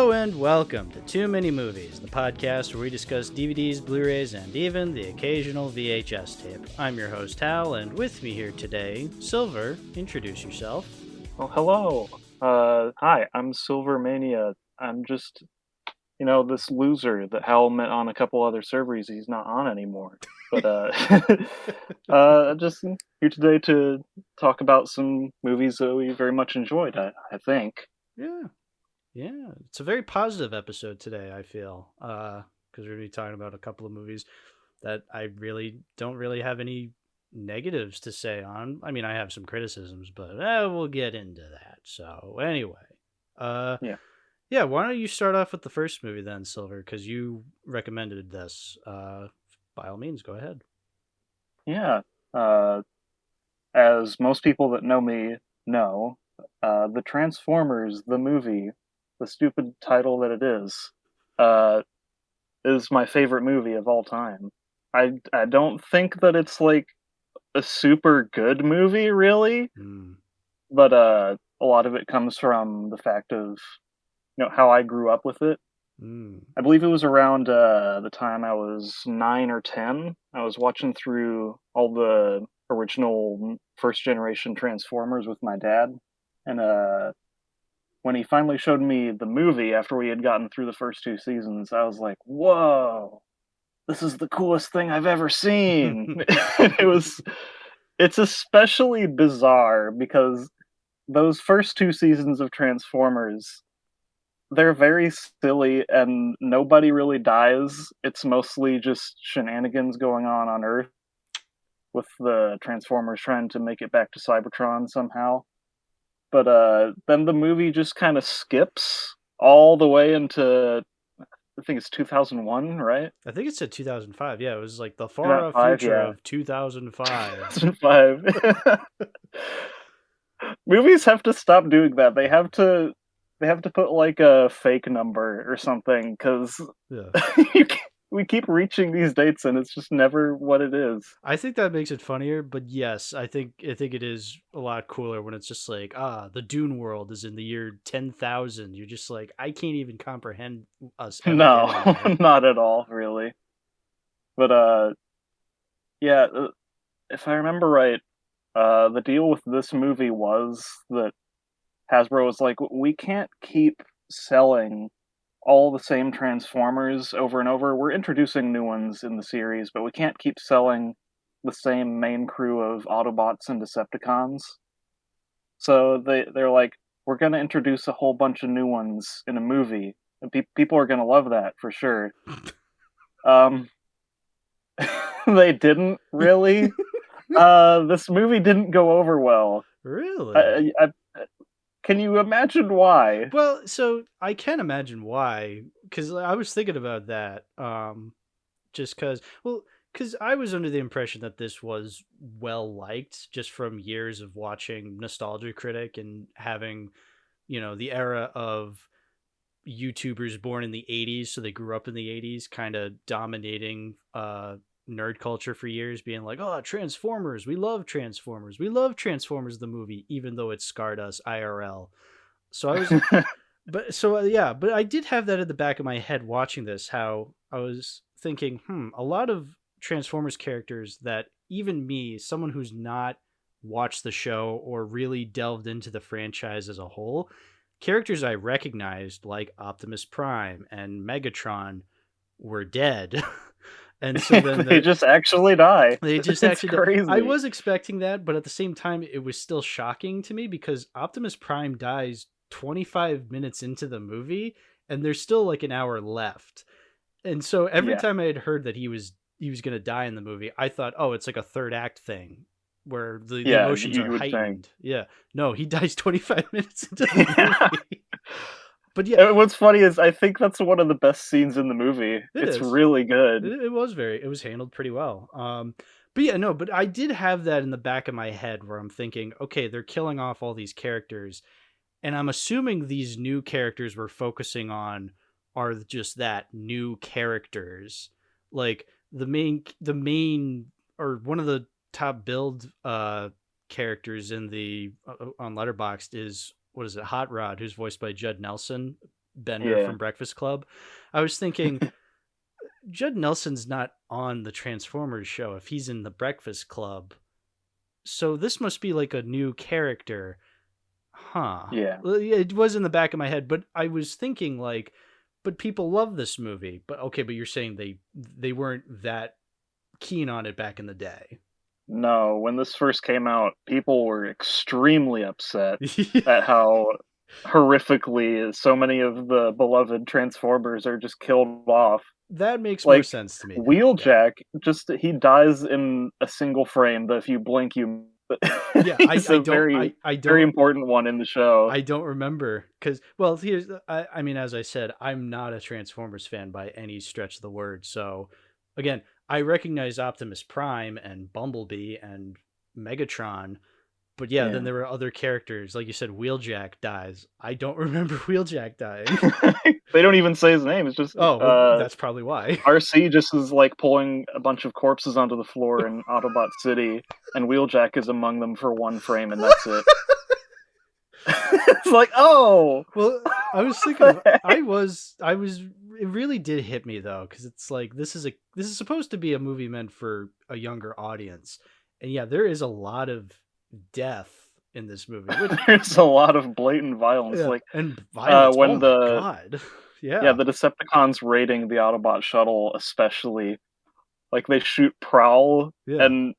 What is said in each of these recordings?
Hello and welcome to Too Many Movies, the podcast where we discuss DVDs, Blu-rays, and even the occasional VHS tape. I'm your host, Hal, and with me here today, Silver. Introduce yourself. Oh, hello. Hi, I'm SilverMania. I'm just, this loser that Hal met on a couple other servers he's not on anymore. But, just here today to talk about some movies that we very much enjoyed, I think. Yeah. It's a very positive episode today, I feel, because we're going to be talking about a couple of movies that I don't really have any negatives to say on. I mean, I have some criticisms, but we'll get into that. So anyway, yeah, why don't you start off with the first movie then, Silver, because you recommended this. By all means, go ahead. Yeah. As most people that know me know, the Transformers, the movie, the stupid title that it is my favorite movie of all time. I don't think that it's like a super good movie, really, but a lot of it comes from the fact of how I grew up with it. I believe it was around the time I was 9 or 10. I was watching through all the original first generation Transformers with my dad, and when he finally showed me the movie after we had gotten through the first two seasons, I was like, whoa, this is the coolest thing I've ever seen. It's especially bizarre because those first two seasons of Transformers, they're very silly and nobody really dies. It's mostly just shenanigans going on Earth with the Transformers trying to make it back to Cybertron somehow. But then the movie just kind of skips all the way into, I think it's 2001, right? I think it said 2005. Yeah, it was like the far-off future of 2005. 2005. Movies have to stop doing that. They have to put like a fake number or something, because we keep reaching these dates and it's just never what it is. I think that makes it funnier, but yes, I think it is a lot cooler when it's just like, the Dune world is in the year 10,000. You're just like, I can't even comprehend us ever No, getting not at all, really. But yeah, if I remember right, the deal with this movie was that Hasbro was like, we can't keep selling all the same Transformers over and over. We're introducing new ones in the series, but we can't keep selling the same main crew of Autobots and Decepticons. So they're like, we're going to introduce a whole bunch of new ones in a movie, and people are going to love that for sure. They didn't really. This movie didn't go over well. Really? Can you imagine why? Well, so I can imagine why, because I was thinking about that. Just because I was under the impression that this was well liked just from years of watching Nostalgia Critic and having, the era of YouTubers born in the 80s, so they grew up in the 80s, kind of dominating nerd culture for years, being like, oh, Transformers, we love Transformers, the movie, even though it scarred us IRL. So I was but I did have that at the back of my head watching this, how I was thinking, a lot of Transformers characters that even me, someone who's not watched the show or really delved into the franchise as a whole, characters I recognized like Optimus Prime and Megatron were dead. And so then they just actually die. They just actually crazy. I was expecting that, but at the same time, it was still shocking to me because Optimus Prime dies 25 minutes into the movie, and there's still like an hour left. And so every time I had heard that he was going to die in the movie, I thought, oh, it's like a third act thing where the emotions are heightened. Yeah, no, he dies 25 minutes into the movie. But yeah, what's funny is I think that's one of the best scenes in the movie. It's really good. It was handled pretty well. But yeah, no, but I did have that in the back of my head where I'm thinking, okay, they're killing off all these characters, and I'm assuming these new characters we're focusing on are just that, new characters. Like the main or one of the top build characters in the on Letterboxd is, what is it, Hot Rod, who's voiced by Judd Nelson, Bender Yeah. from Breakfast Club. I was thinking, Judd Nelson's not on the Transformers show if he's in the Breakfast Club. So this must be like a new character. Huh. Yeah. Well, it was in the back of my head, but I was thinking like, but people love this movie. But okay, but you're saying they weren't that keen on it back in the day. No, when this first came out, people were extremely upset Yeah. at how horrifically so many of the beloved Transformers are just killed off. That makes more Like, sense to me now. Yeah. Wheeljack, just he dies in a single frame, but if you blink, you Yeah, he's a very, I very don't important one in the show. I don't remember because, well, here's I mean, as I said, I'm not a Transformers fan by any stretch of the word. So, again, I recognize Optimus Prime and Bumblebee and Megatron, but yeah, then Yeah. there were other characters, like you said. Wheeljack dies. I don't remember Wheeljack dying. They don't even say his name, it's just, Oh, well, that's probably why. RC just is, like, pulling a bunch of corpses onto the floor in Autobot City, and Wheeljack is among them for one frame, and that's it. It's like, oh! Well, I was thinking of, it really did hit me though, because it's like this is supposed to be a movie meant for a younger audience, and yeah, there is a lot of death in this movie, which There's a lot of blatant violence, yeah, like, and violence. Oh when my the god, yeah, yeah, the Decepticons raiding the Autobot shuttle especially, like, they shoot Prowl, yeah. and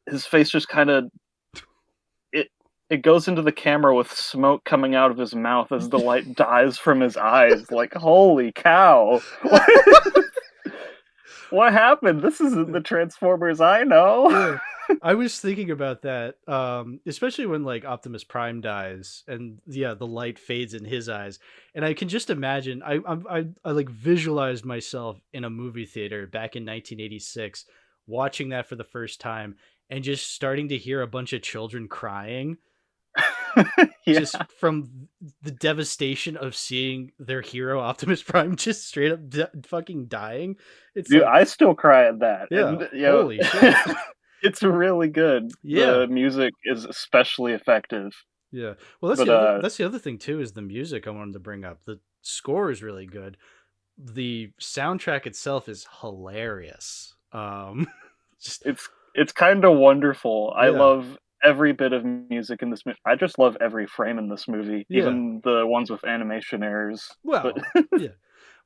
his face just kinda it goes into the camera with smoke coming out of his mouth as the light dies from his eyes, like, holy cow! What happened? This isn't the Transformers I know! Yeah. I was thinking about that, especially when like Optimus Prime dies, and yeah, the light fades in his eyes, and I can just imagine. I like visualized myself in a movie theater back in 1986, watching that for the first time, and just starting to hear a bunch of children crying, just Yeah. from the devastation of seeing their hero Optimus Prime just straight up fucking dying. It's Dude, like, I still cry at that, yeah, and, holy shit. it's really good. Yeah. The music is especially effective, Yeah. Well, but, that's the other thing too, is the music I wanted to bring up. The score is really good. The soundtrack itself is hilarious. Just it's kinda wonderful. I yeah. love every bit of music in this movie. I just love every frame in this movie, Yeah. even the ones with animation errors, but Well, yeah.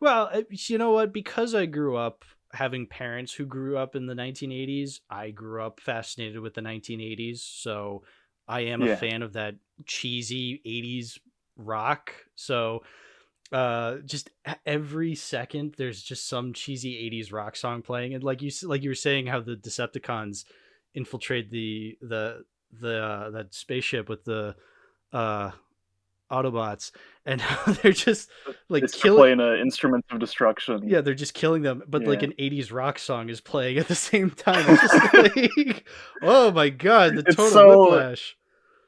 Well, you know what? Because I grew up having parents who grew up in the 1980s, I grew up fascinated with the 1980s. So I am a yeah. fan of that cheesy 80s rock. So just every second there's just some cheesy 80s rock song playing, and like you were saying how the Decepticons infiltrate the that spaceship with the uh Autobots, and how they're just They like start killing. playing, Instruments of Destruction. Yeah, they're just killing them, but like Yeah. an 80s rock song is playing at the same time. It's just like, oh my god, the It's total so whiplash.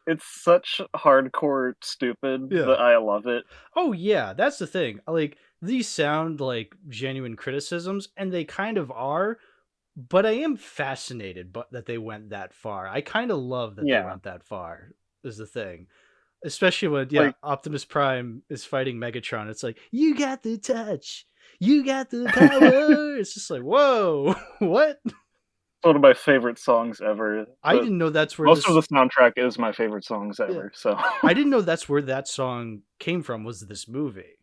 it's such hardcore stupid Yeah. that I love it. Oh yeah, that's the thing. Like, these sound like genuine criticisms, and they kind of are, but I am fascinated but that they went that far. I kind of love that they Yeah. went that far, is the thing. Especially when, yeah, Like, Optimus Prime is fighting Megatron. It's like, you got the touch. You got the power. It's just like, whoa, what? one of my favorite songs ever, I but didn't know that's where most of this. the soundtrack is my favorite songs Yeah, ever, so I didn't know that's where that song came from. Was this movie?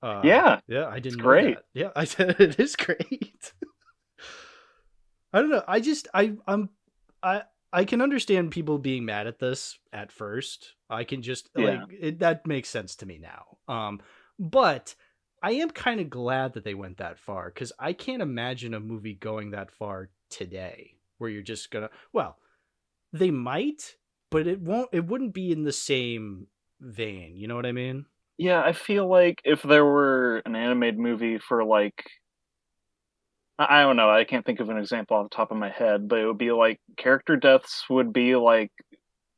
yeah, Yeah, I it's didn't know great. that. Yeah, I said it is great. I don't know. I just I I can understand people being mad at this at first. I can just like Yeah. that makes sense to me now. But I am kind of glad that they went that far, cuz I can't imagine a movie going that far today where you're just going to, well, they might, but it wouldn't be in the same vein, you know what I mean? Yeah, I feel like if there were an animated movie for, like I don't know, I can't think of an example off the top of my head, but it would be like character deaths would be, like,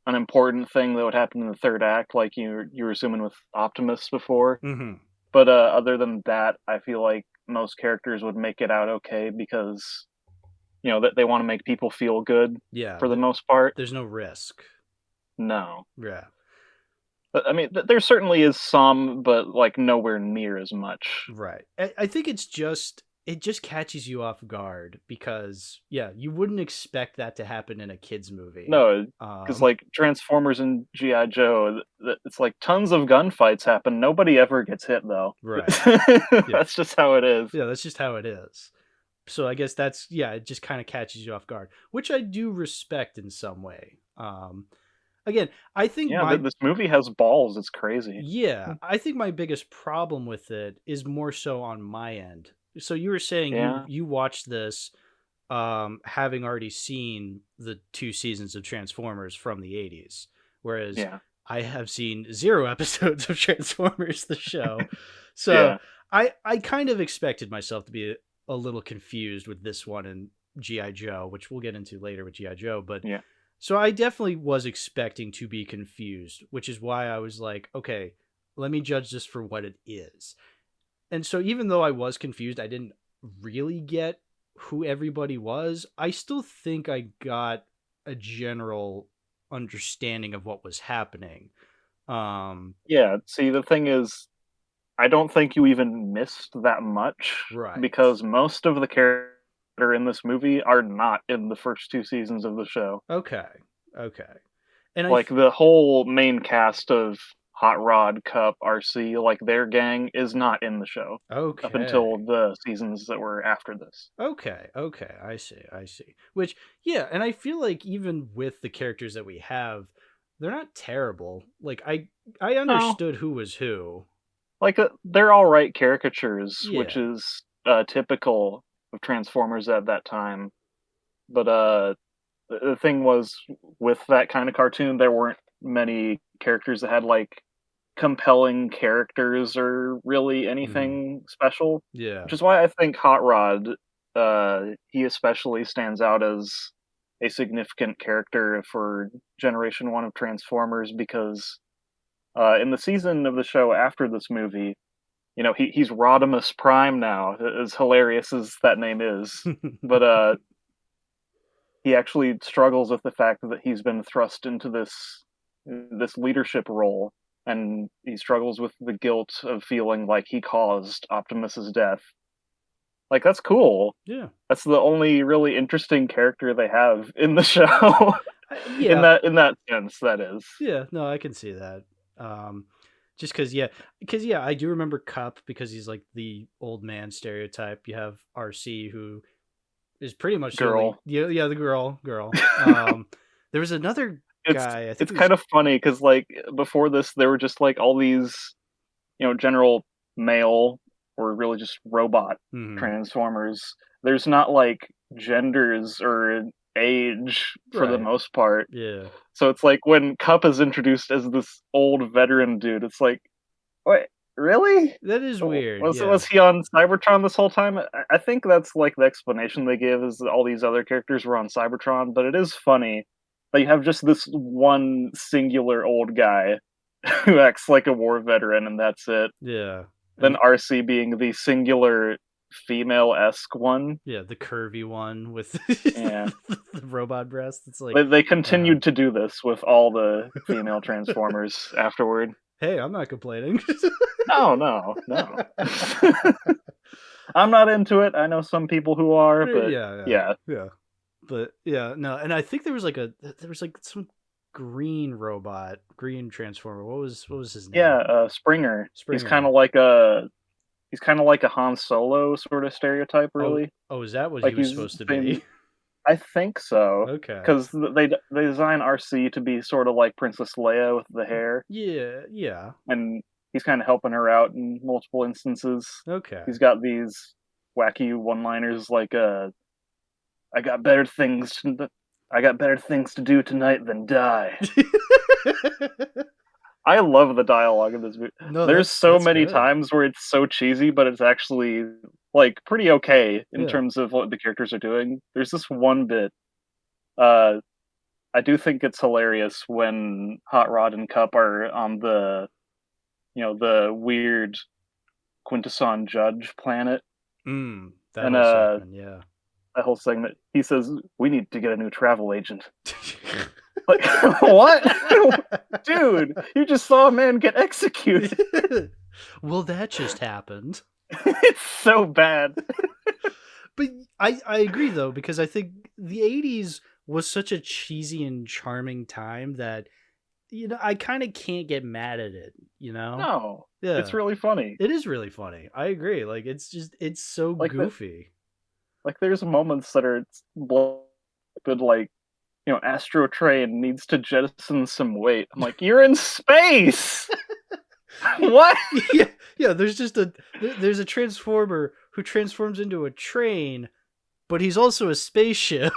an important thing that would happen in the 3rd act, like you were assuming with Optimus before. Mhm. But, other than that, I feel like most characters would make it out okay because, that they wanna make people feel good Yeah, for the most part. there's no risk. No. Yeah. I mean, there certainly is some, but like nowhere near as much. Right. I think it just catches you off guard because yeah, you wouldn't expect that to happen in a kids movie. No, because Um, like Transformers and GI Joe, it's like tons of gunfights happen. Nobody ever gets hit though. right. Yeah. That's just how it is. Yeah, that's just how it is. So I guess that's yeah, it just kind of catches you off guard, which I do respect in some way. Again, I think Yeah, my this movie has balls. It's crazy. yeah, I think my biggest problem with it is more so on my end. So you were saying Yeah, you watched this having already seen the 2 seasons of Transformers from the 80s, whereas yeah, I have seen 0 episodes of Transformers the show. So yeah, I kind of expected myself to be a little confused with this one and GI Joe, which we'll get into later with GI Joe, but yeah. so I definitely was expecting to be confused, which is why I was like, okay, let me judge this for what it is. And so even though I was confused, I didn't really get who everybody was. I still think I got a general understanding of what was happening. Um, Yeah, see, the thing is, I don't think you even missed that much right. because most of the characters that are in this movie are not in the first 2 seasons of the show. Okay. Okay. And Like, the whole main cast of Hot Rod, Cup, RC, like, their gang is not in the show up until okay. the seasons that were after this. Okay, okay, I see, I see. Which, yeah, and I feel like even with the characters that we have, they're not terrible. Like I No, understood who was who. like, they're alright caricatures, which Yeah. is, typical of Transformers at that time, but, the thing was, with that kinda cartoon, there weren't many characters that had, like, compelling characters or really Hmm. anything special, Yeah. which is why I think Hot Rod, he especially stands out as a significant character for Generation 1 of Transformers because, in the season of the show after this movie, he's Rodimus Prime now, as hilarious as that name is, but, he actually struggles with the fact that he's been thrust into this leadership role, and he struggles with the guilt of feeling like he caused Optimus's death. Like, that's cool. Yeah. That's the only really interesting character they have in the show. In Yeah. that sense, that is. Yeah, no, I can see that. Um just cuz yeah, I do remember Cup because he's like the old man stereotype. You have RC who is pretty much the only Girl. yeah, yeah, the girl. There was another It's guy, I think it's it was kind of funny because like, before this, there were just, like, all these, general male or really just robot mhm. transformers. There's not like genders or age for the Right. most part. Yeah. So it's like when Cup is introduced as this old veteran dude, it's like, wait, really? That is weird, yeah. Was he on Cybertron this whole time? I think that's like the explanation they give is that all these other characters were on Cybertron, but it is funny that you have just this one singular old guy who acts like a war veteran, and that's it. Yeah. Then And RC being the singular female-esque one. yeah, the curvy one with Yeah. the robot breast. It's like, They uh, continued to do this with all the female Transformers afterward. hey, I'm not complaining. No, no, no. I'm not into it. I know some people who are, but Yeah, yeah, yeah. yeah. But yeah, no, and I think there was like some green robot, green transformer. What was his Yeah, name? Springer. Springer. He's kinda like a Han Solo sorta stereotype, Oh, really. oh, is that what he Like, was he's supposed to same. be? I think so, Okay. 'cause they design RC to be sorta like Princess Leia with the hair, Yeah, yeah. and he's kinda helping her out in multiple instances. Okay. He's got these wacky one-liners like, "I got better things to I got better things to do tonight than die." I love the dialogue in this movie. No, There's so that's many good. times where it's so cheesy, but it's actually, like, pretty okay in Yeah. terms of what the characters are doing. There's this one bit, uh, I do think it's hilarious when Hot Rod and Cup are on the weird Quintesson Judge planet, That and, whole segment, yeah. that whole segment, he says, "We need to get a new travel agent." Like, what? Dude, you just saw a man get executed. Well, that just happened. It's so bad. But I agree, though, because I think the 80s was such a cheesy and charming time that, I kind of can't get mad at it, No, Yeah. it's really funny. It is really funny. I agree. Like, it's so Like goofy. like there's moments that are good, like, Astro Train needs to jettison some weight. I'm like, you're in space. What? Yeah. There's a transformer who transforms into a train, but he's also a spaceship.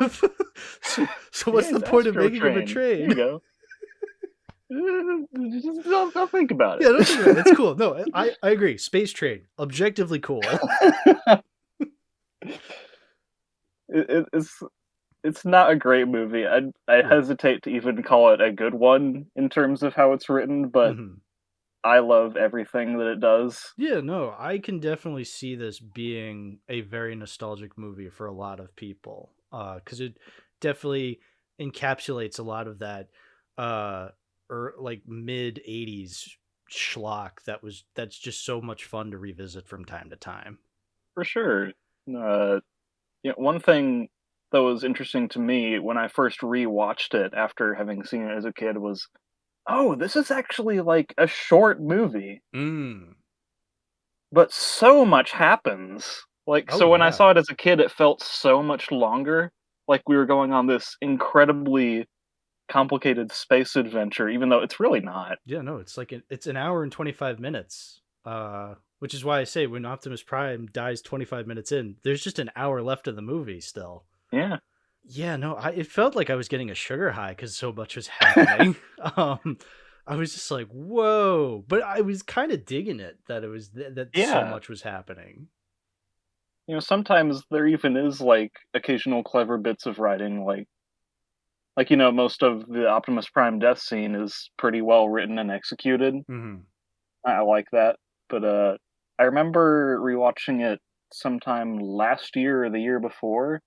so what's the point of making him a train? There you go. Just don't think about it. Yeah, don't think about it. It's cool. No, I agree. Space Train, objectively cool. It's not a great movie. I hesitate to even call it a good one in terms of how it's written, but I love everything that it does. Yeah, no, I can definitely see this being a very nostalgic movie for a lot of people, because it definitely encapsulates a lot of that, or like mid '80s schlock that's just so much fun to revisit from time to time. For sure. One thing that was interesting to me when I first rewatched it after having seen it as a kid was, oh, this is actually like a short movie. But so much happens. Like, Oh so when I yeah, saw it as a kid, it felt so much longer. Like we were going on this incredibly complicated space adventure, even though it's really not. yeah. No, it's an hour and 25 minutes. Which is why I say when Optimus Prime dies 25 minutes in, there's just an hour left of the movie still. Yeah. Yeah, no, it felt like I was getting a sugar high because so much was happening. I was just like, whoa, but I was kind of digging it that it was that so Yeah. much was happening. Sometimes there even is like occasional clever bits of writing, like most of the Optimus Prime death scene is pretty well written and executed. I like that. But I remember rewatching it sometime last year or the year before,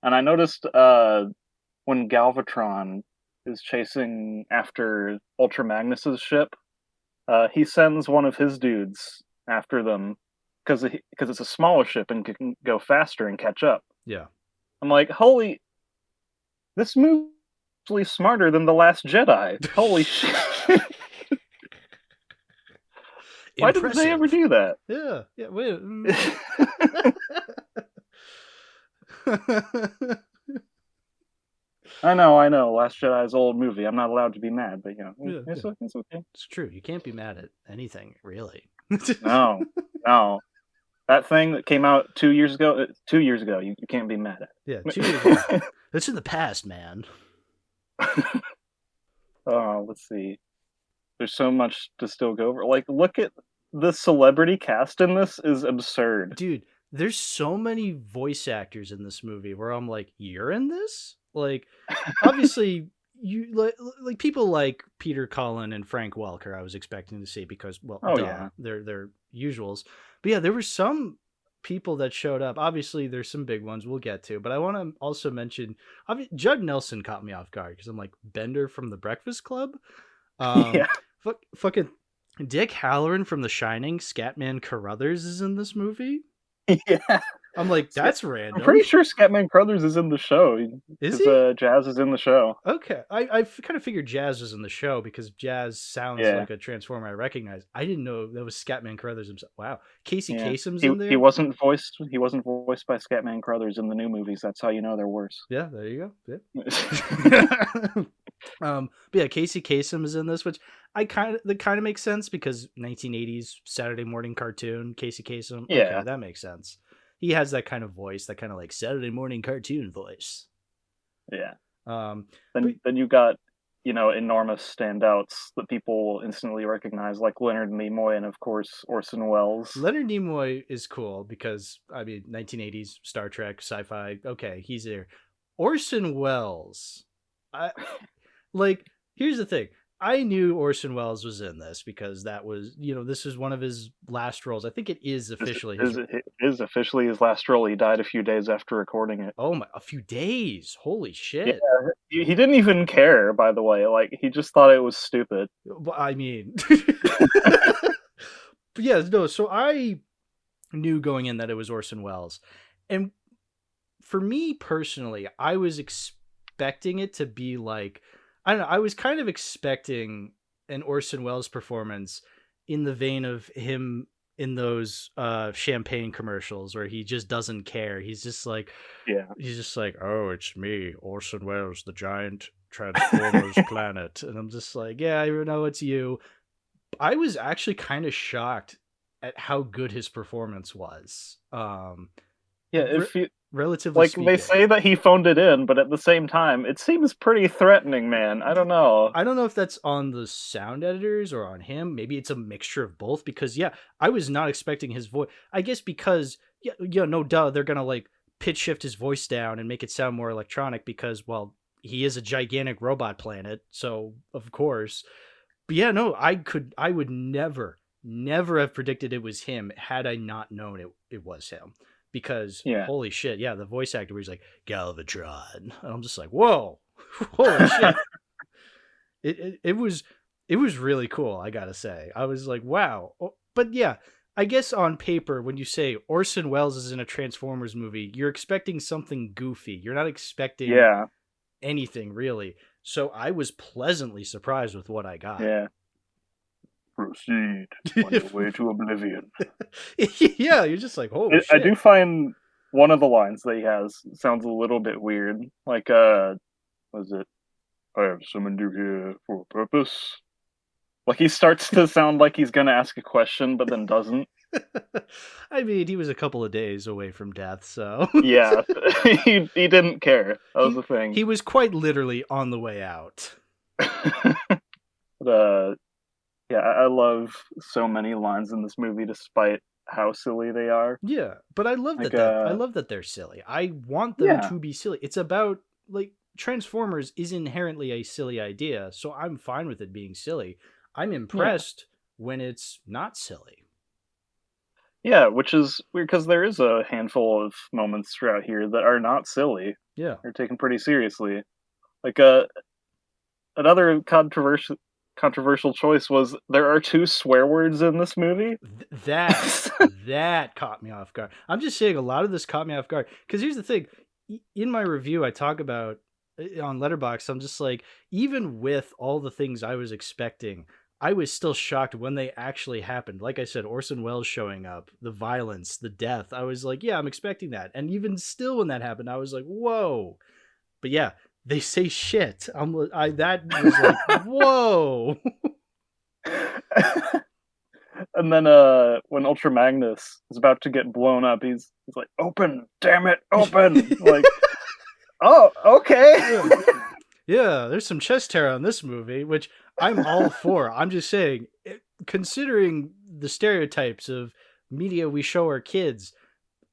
and I noticed when Galvatron is chasing after Ultra Magnus's ship, he sends one of his dudes after them because it's a smaller ship and can go faster and catch up. Yeah. I'm like, holy, this movie's actually smarter than The Last Jedi. Holy shit. Why did they ever do that? Yeah. Yeah. Wait. I know. Last Jedi's old movie. I'm not allowed to be mad, but it's okay. It's true. You can't be mad at anything, really. No. That thing that came out 2 years ago, you can't be mad at. Yeah, 2 years ago. That's in the past, man. Oh, let's see. There's so much to still go over. Like, look at the celebrity cast in this is absurd. Dude, there's so many voice actors in this movie where I'm like, you're in this? Like, obviously, you like people like Peter Cullen and Frank Welker. I was expecting to see because, well, yeah, they're usuals. But yeah, there were some people that showed up. Obviously, there's some big ones we'll get to, but I want to also mention. Judd Nelson caught me off guard because I'm like Bender from The Breakfast Club. Yeah. Fucking Dick Halloran from The Shining, Scatman Carruthers is in this movie. Yeah. I'm like, that's random. I'm pretty sure Scatman Crothers is in the show. Is he? Jazz is in the show. Okay. I kind of figured Jazz was in the show because Jazz sounds like a Transformer I recognize. I didn't know that was Scatman Crothers himself. Wow. Casey Kasem's in there? He wasn't voiced by Scatman Crothers in the new movies. That's how you know they're worse. Yeah, there you go. Yeah. But yeah, Casey Kasem is in this, which that kind of makes sense because 1980s Saturday morning cartoon, Casey Kasem. Yeah. Okay, that makes sense. He has that kind of voice, that kind of like Saturday morning cartoon voice. Yeah. Then you got, enormous standouts that people instantly recognize, like Leonard Nimoy and of course Orson Welles. Leonard Nimoy is cool because 1980s Star Trek, sci-fi. Okay, he's there. Orson Welles. Here's the thing. I knew Orson Welles was in this because that was, this is one of his last roles. I think it is officially his. It is officially his last role. He died a few days after recording it. Oh my, a few days. Holy Yeah, shit. he didn't even care, by the way. Like, he just thought it was stupid. Well, I mean, but yeah, no, so I knew going in that it was Orson Welles. And for me personally, I was expecting it to be like, I don't know, I was kind of expecting an Orson Welles performance in the vein of him in those champagne commercials where he just doesn't care. He's just like, oh, it's me, Orson Welles, the giant Transformers planet. And I'm just like, yeah, I know it's you. I was actually kind of shocked at how good his performance was. If you Relatively like, speaking. they say that he phoned it in, but at the same time, it seems pretty threatening, man. I don't know. I don't know if that's on the sound editors or on him. Maybe it's a mixture of both because, yeah, I was not expecting his voice. I guess because, no duh, they're going to like pitch shift his voice down and make it sound more electronic because, well, he is a gigantic robot planet. So, of course. But yeah, no, I would never have predicted it was him had I not known it was him. Because holy shit, yeah, the voice actor was like Galvatron, and I'm just like, whoa, holy shit! It was really cool. I gotta say, I was like, wow. But yeah, I guess on paper, when you say Orson Welles is in a Transformers movie, you're expecting something goofy. You're not expecting anything really. So I was pleasantly surprised with what I got. Yeah. Proceed on your way to oblivion. Yeah, you're just like, holy shit. I do find one of the lines that he has sounds a little bit weird. Like, what is it? I have summoned you here for a purpose. Like, he starts to sound like he's gonna ask a question, but then doesn't. I mean, he was a couple of days away from death, so... Yeah, he didn't care. That was the thing. He was quite literally on the way out. But, yeah, I love so many lines in this movie, despite how silly they are. Yeah, but I love like, I love that they're silly. I want them to be silly. It's about, like, Transformers is inherently a silly idea, so I'm fine with it being silly. I'm impressed when it's not silly. Yeah, which is weird because there is a handful of moments throughout here that are not silly. Yeah, they're taken pretty seriously. Like, another controversial choice was there are 2 swear words in this movie. That caught me off guard. I'm just saying a lot of this caught me off guard because here's the thing. In my review, I talk about on Letterboxd, I'm just like, even with all the things I was expecting, I was still shocked when they actually happened. Like I said, Orson Welles showing up, the violence, the death. I was like, yeah, I'm expecting that. And even still when that happened, I was like, whoa. But yeah, they say shit. That was like, whoa. And then when Ultra Magnus is about to get blown up, he's like, open, damn it, open. Like, oh, okay. Yeah, there's some chest hair on this movie, which I'm all for. I'm just saying, considering the stereotypes of media we show our kids,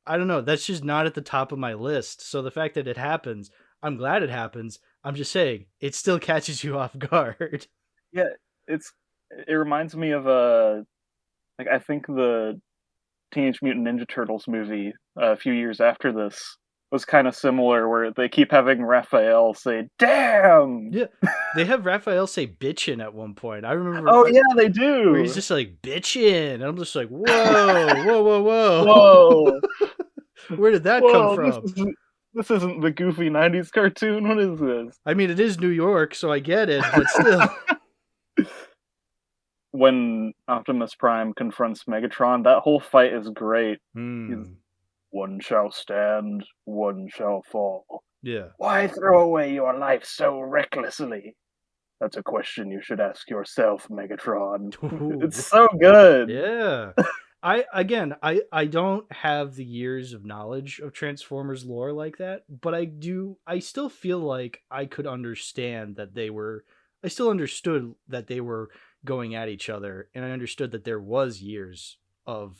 I don't know, that's just not at the top of my list. So the fact that it happens, I'm glad it happens. I'm just saying, it still catches you off guard. Yeah, it reminds me of like, I think the Teenage Mutant Ninja Turtles movie a few years after this was kind of similar, where they keep having Raphael say, damn! Yeah, they have Raphael say bitchin' at one point. I remember... Oh, yeah, they do! Where he's just like, bitchin'! And I'm just like, whoa, whoa. Whoa! Where did that come from? This isn't the goofy 90s cartoon. What is this? I mean, it is New York, so I get it, but still. When Optimus Prime confronts Megatron, that whole fight is great. One shall stand, one shall fall. Yeah. Why throw away your life so recklessly? That's a question you should ask yourself, Megatron. Ooh. It's so good. Yeah. I don't have the years of knowledge of Transformers lore like that, but I still feel like I could understand that I still understood that they were going at each other, and I understood that there was years of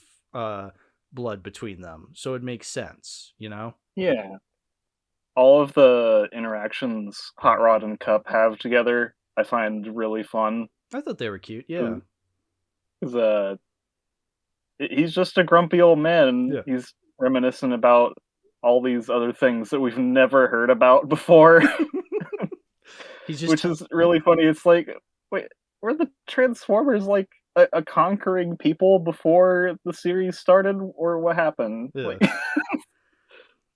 blood between them, so it makes sense, you know? Yeah. All of the interactions Hot Rod and Cup have together, I find really fun. I thought they were cute. Yeah. Because he's just a grumpy old man. Yeah. He's reminiscent about all these other things that we've never heard about before. He's just Which is really funny. It's like, wait, were the Transformers like a conquering people before the series started, or what happened? Yeah. Like,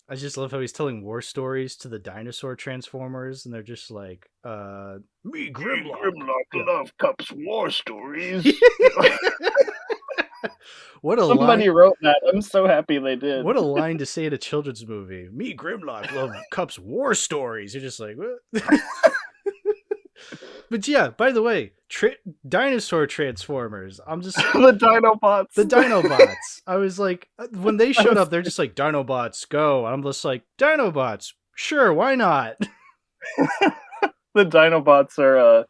I just love how he's telling war stories to the dinosaur Transformers, and they're just like, me Grimlock. Grimlock love Cup's war stories. What a Somebody line. wrote that. I'm so happy they did. What a line to say in a children's movie. Me Grimlock love Cup's war stories. You're just like, what? But yeah, by the way, dinosaur Transformers. I'm just the Dinobots. The Dinobots. I was like, when they showed up, they're just like, Dinobots, go. I'm just like, Dinobots, sure, why not? The Dinobots are a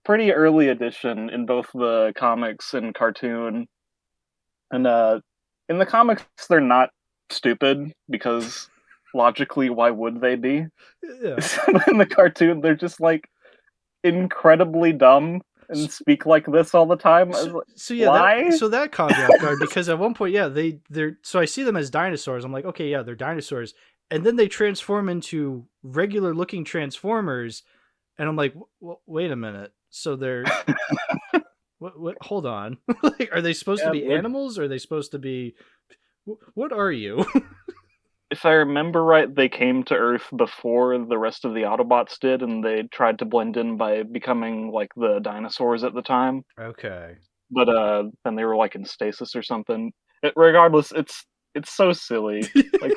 pretty early edition in both the comics and cartoon. And in the comics, they're not stupid, because logically, why would they be? Yeah. In the cartoon, they're just like incredibly dumb and speak like this all the time. So yeah, why? That caught me off guard, because at one point, yeah, they're so I see them as dinosaurs. I'm like, okay, yeah, they're dinosaurs, and then they transform into regular looking Transformers, and I'm like, wait a minute, so they're what? Hold on, like, are they supposed to be animals? Or are they supposed to be? What are you? If I remember right, they came to Earth before the rest of the Autobots did, and they tried to blend in by becoming like the dinosaurs at the time. Okay. But then they were like in stasis or something. Regardless, it's so silly. Like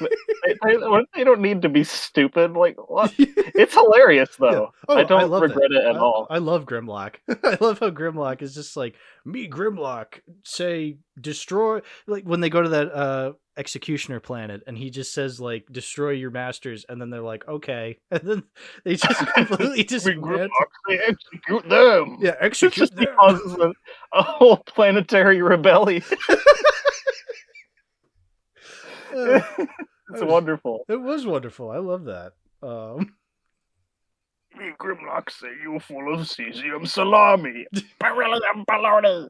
they don't need to be stupid. Like, what? It's hilarious though. Yeah. Oh, I don't regret it at all. I love Grimlock. I love how Grimlock is just like, me Grimlock say destroy, like when they go to that executioner planet, and he just says like, destroy your masters, and then they're like, okay, and then they just completely just Grimlock, they execute them. Yeah, execute them. He causes a whole planetary rebellion. It's wonderful. It was wonderful. I love that. Me Grimlock say you full of cesium salami. Beryllium baloney.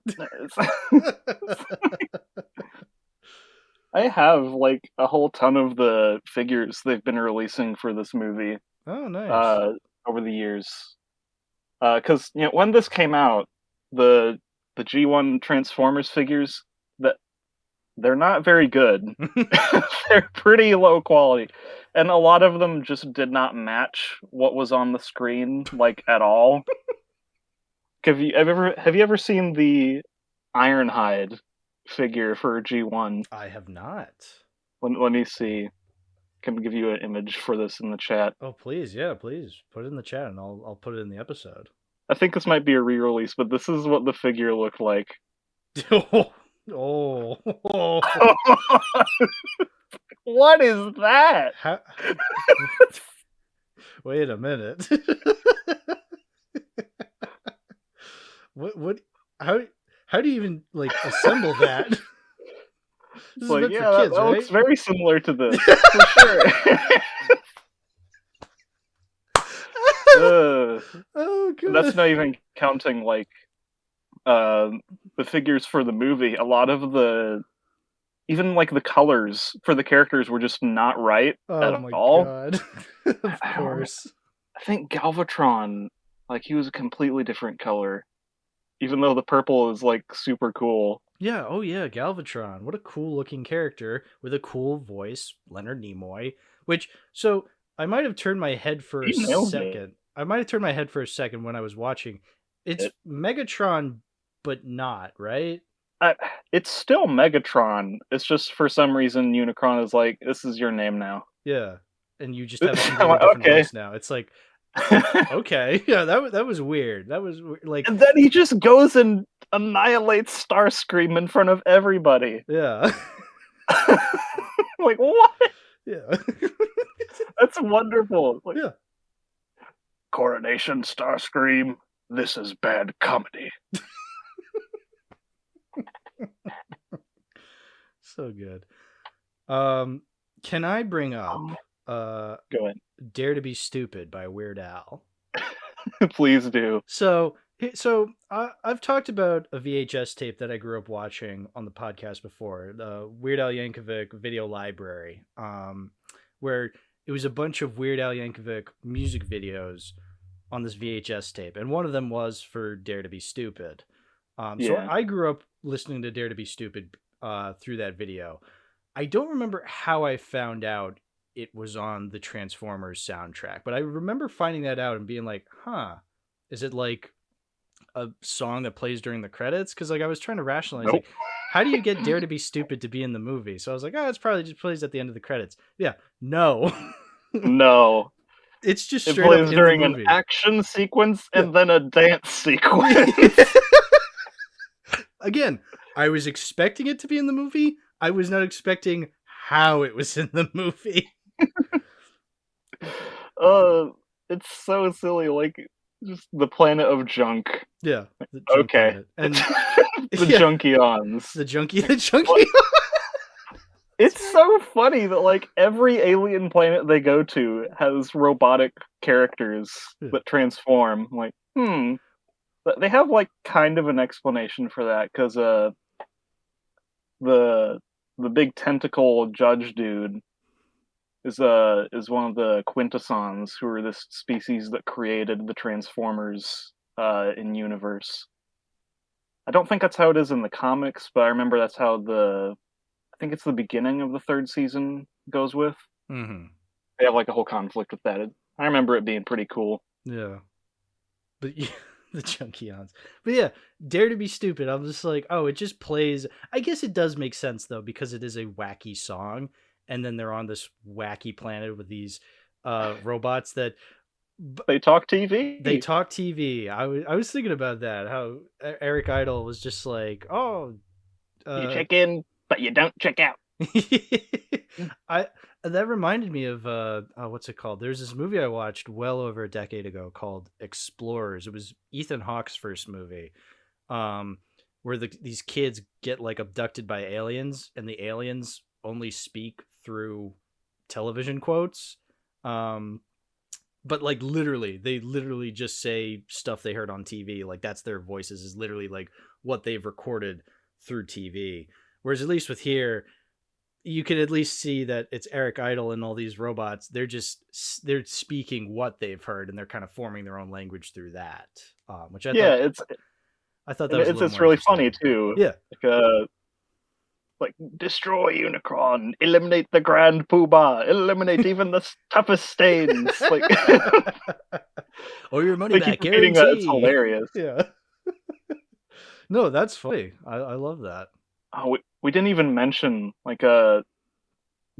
I have like a whole ton of the figures they've been releasing for this movie. Oh, nice. Over the years. Because when this came out, the G1 Transformers figures, that they're not very good. They're pretty low quality, and a lot of them just did not match what was on the screen, like, at all. Have you ever seen the Ironhide figure for G1? I have not. Let me see. Can give you an image for this in the chat. Oh, please, yeah, please put it in the chat, and I'll put it in the episode. I think this might be a re-release, but this is what the figure looked like. Oh. What is that? Wait a minute. What how do you even like assemble that? This like, is meant for kids, that right? looks very similar to this, for sure. Oh, good. That's not even counting like the figures for the movie. A lot of even like the colors for the characters were just not right at all. God. Of course. I think Galvatron, like, he was a completely different color, even though the purple is like super cool. Yeah, oh yeah, Galvatron. What a cool looking character with a cool voice, Leonard Nimoy. So I might have turned my head for a second. I might have turned my head for a second when I was watching. It's Megatron, but not, right? It's still Megatron. It's just for some reason Unicron is like, this is your name now. Yeah, and you just have a completely different voice now. It's like, okay, yeah, that was weird. That was like, and then he just goes and annihilates Starscream in front of everybody. Yeah. Like, what? Yeah. That's wonderful. Like, yeah. Coronation Starscream, this is bad comedy. So good. Can I bring up go ahead. Dare to Be Stupid by Weird Al? Please do. So I've talked about a VHS tape that I grew up watching on the podcast before, the Weird Al Yankovic Video Library, where it was a bunch of Weird Al Yankovic music videos on this VHS tape, and one of them was for Dare to Be Stupid. So Yeah. I grew up listening to Dare to Be Stupid through that video. I don't remember how I found out it was on the Transformers soundtrack, but I remember finding that out and being like, huh, is it like a song that plays during the credits? Because like I was trying to rationalize, Nope. like, how do you get Dare to Be Stupid to be in the movie? So I was like, oh, it's probably just plays at the end of the credits. Yeah, no. No. It's just It straight up plays in the during an movie. action sequence and then a dance sequence. Again, I was expecting it to be in the movie. I was not expecting how it was in the movie. It's so silly, like just the planet of junk. Yeah, the junk Okay. planet. And The yeah, Junkions. the junkie. It's so funny that like every alien planet they go to has robotic characters Yeah. that transform. I'm like, But they have like kind of an explanation for that because the big tentacle judge dude is one of the Quintessons, who are this species that created the Transformers in universe. I don't think that's how it is in the comics, but I remember that's how I think it's the beginning of the third season goes with. Mm-hmm. They have like a whole conflict with that. I remember it being pretty cool. Yeah. But yeah, the Junkions. But yeah, Dare to Be Stupid. I'm just like, oh, it just plays. I guess it does make sense though, because it is a wacky song, and then they're on this wacky planet with these robots that They talk TV. they talk TV. I was thinking about that. How Eric Idle was just like, oh, You check in, but you don't check out. I that reminded me of what's it called? There's this movie I watched well over a decade ago called Explorers. It was Ethan Hawke's first movie, where these kids get like abducted by aliens, and the aliens only speak through television quotes. But like literally, they literally just say stuff they heard on TV. Like that's their voices, is literally like what they've recorded through TV. Whereas at least with here, you can at least see that it's Eric Idle and all these robots. They're speaking what they've heard, and they're kind of forming their own language through that. Which I thought that was it's really funny too. Yeah, like destroy Unicron, eliminate the Grand Poobah, eliminate even the toughest stains. Like, or your money back guarantee. guarantee. It's hilarious. Yeah. No, that's funny. I love that. Oh, we didn't even mention like the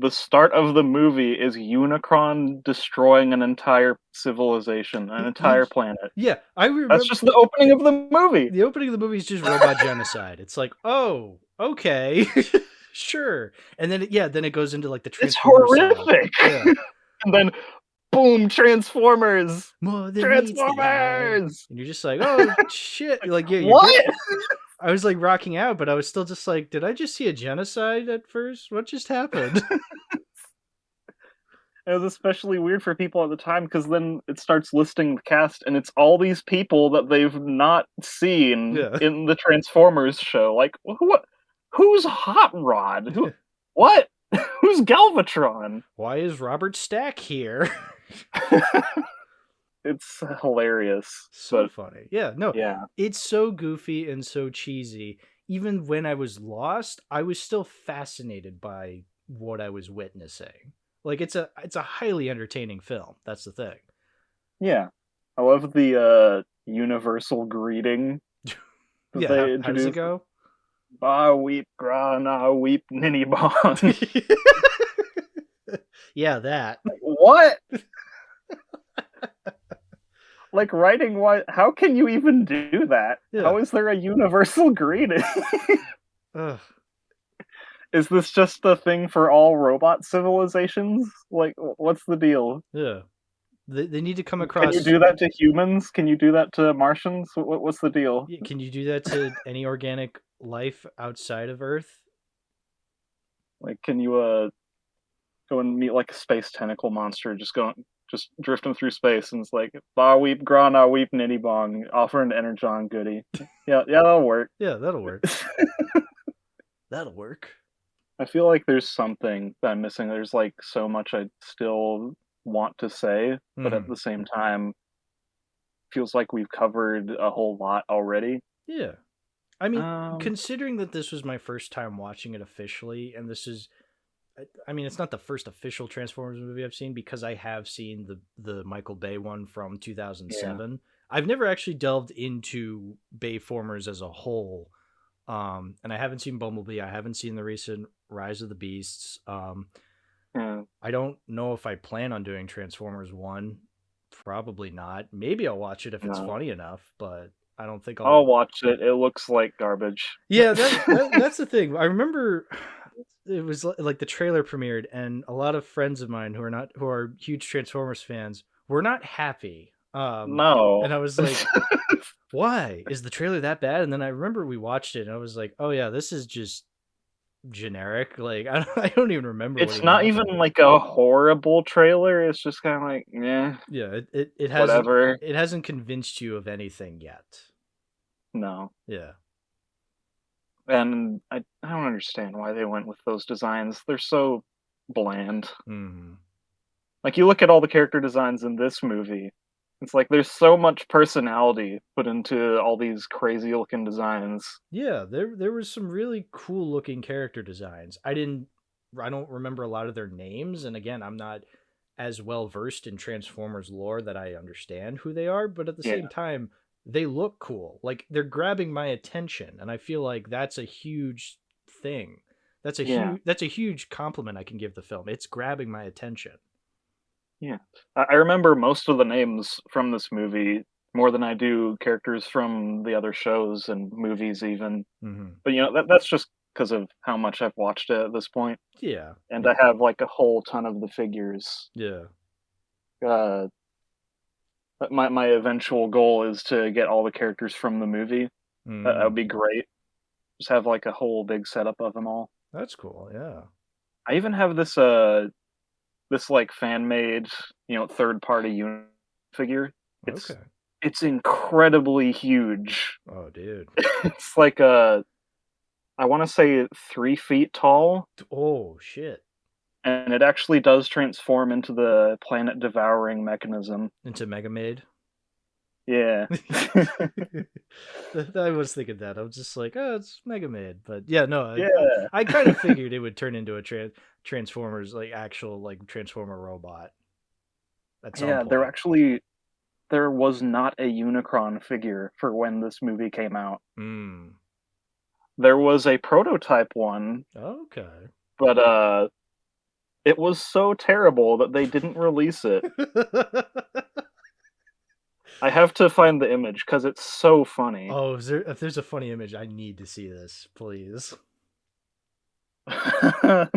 start of the movie is Unicron destroying an entire civilization, an entire planet. Yeah, I remember. That's just the opening of the movie. The opening of the movie is just robot genocide. It's like, oh, okay, sure. And then it goes into like the Transformers. It's horrific. Yeah. And then, boom, Transformers. More than Transformers. And you're just like, oh shit! Like, yeah, what? I was like rocking out, but I was still just like, did I just see a genocide at first? What just happened? It was especially weird for people at the time because then it starts listing the cast, and it's all these people that they've not seen in the Transformers show. Like, who's Hot Rod? What? Who's Galvatron? Why is Robert Stack here? It's hilarious. So funny. Yeah, no. Yeah. It's so goofy and so cheesy. Even when I was lost, I was still fascinated by what I was witnessing. Like it's a highly entertaining film. That's the thing. Yeah. I love the universal greeting. Yeah, how does it go? Ba weep gran, ah weep ninny bon. Yeah, that. What? Like writing what? How can you even do that? Yeah. How is there a universal greeting? Is this just a thing for all robot civilizations? Like, what's the deal? Yeah. They need to come across... Can you do that to humans? Can you do that to Martians? What's the deal? Can you do that to any organic life outside of Earth? Like, can you go and meet like a space tentacle monster, just go just drifting through space, and it's like, "Ba weep, grana weep, nitty bong, offer an energon goodie." Yeah, that'll work. Yeah, that'll work. That'll work. I feel like there's something that I'm missing. There's like so much I still want to say, but at the same time, feels like we've covered a whole lot already. Yeah. I mean, considering that this was my first time watching it officially, and this is, I mean, it's not the first official Transformers movie I've seen because I have seen the Michael Bay one from 2007. Yeah. I've never actually delved into Bayformers as a whole, and I haven't seen Bumblebee. I haven't seen the recent Rise of the Beasts. I don't know if I plan on doing Transformers 1. Probably not. Maybe I'll watch it if it's funny enough, but I don't think I'll watch it. It looks like garbage. Yeah, that's the thing. I remember it was like the trailer premiered, and a lot of friends of mine who are huge Transformers fans were not happy. No, and I was like, "Why is the trailer that bad?" And then I remember we watched it, and I was like, "Oh yeah, this is just generic." Like I don't even remember. It's not even like a horrible trailer. It's just kind of like, yeah. Yeah, it hasn't whatever. It hasn't convinced you of anything yet. No. Yeah. And I don't understand why they went with those designs. They're so bland. Like, you look at all the character designs in this movie, it's like there's so much personality put into all these crazy looking designs. Yeah, there was some really cool looking character designs. I don't remember a lot of their names, and again, I'm not as well versed in Transformers lore that I understand who they are, but at the same time, they look cool. Like, they're grabbing my attention, and I feel like that's a huge thing. That's a huge compliment I can give the film. It's grabbing my attention. Yeah. I remember most of the names from this movie more than I do characters from the other shows and movies even. But that's just because of how much I've watched it at this point. Yeah. And I have like a whole ton of the figures. Yeah. My eventual goal is to get all the characters from the movie. That would be great. Just have like a whole big setup of them all. That's cool. Yeah. I even have this like fan made, third party unit figure. It's incredibly huge. Oh, dude. It's like I want to say 3 feet tall. Oh, shit. And it actually does transform into the planet devouring mechanism. Into Megamaid? Yeah. I was thinking that. I was just like, oh, it's Megamaid. But yeah, no, I kind of figured it would turn into a Transformers, like actual like Transformer robot. At some point. There was not a Unicron figure for when this movie came out. There was a prototype one. Okay. But it was so terrible that they didn't release it. I have to find the image because it's so funny. Oh, if there's a funny image, I need to see this, please. Here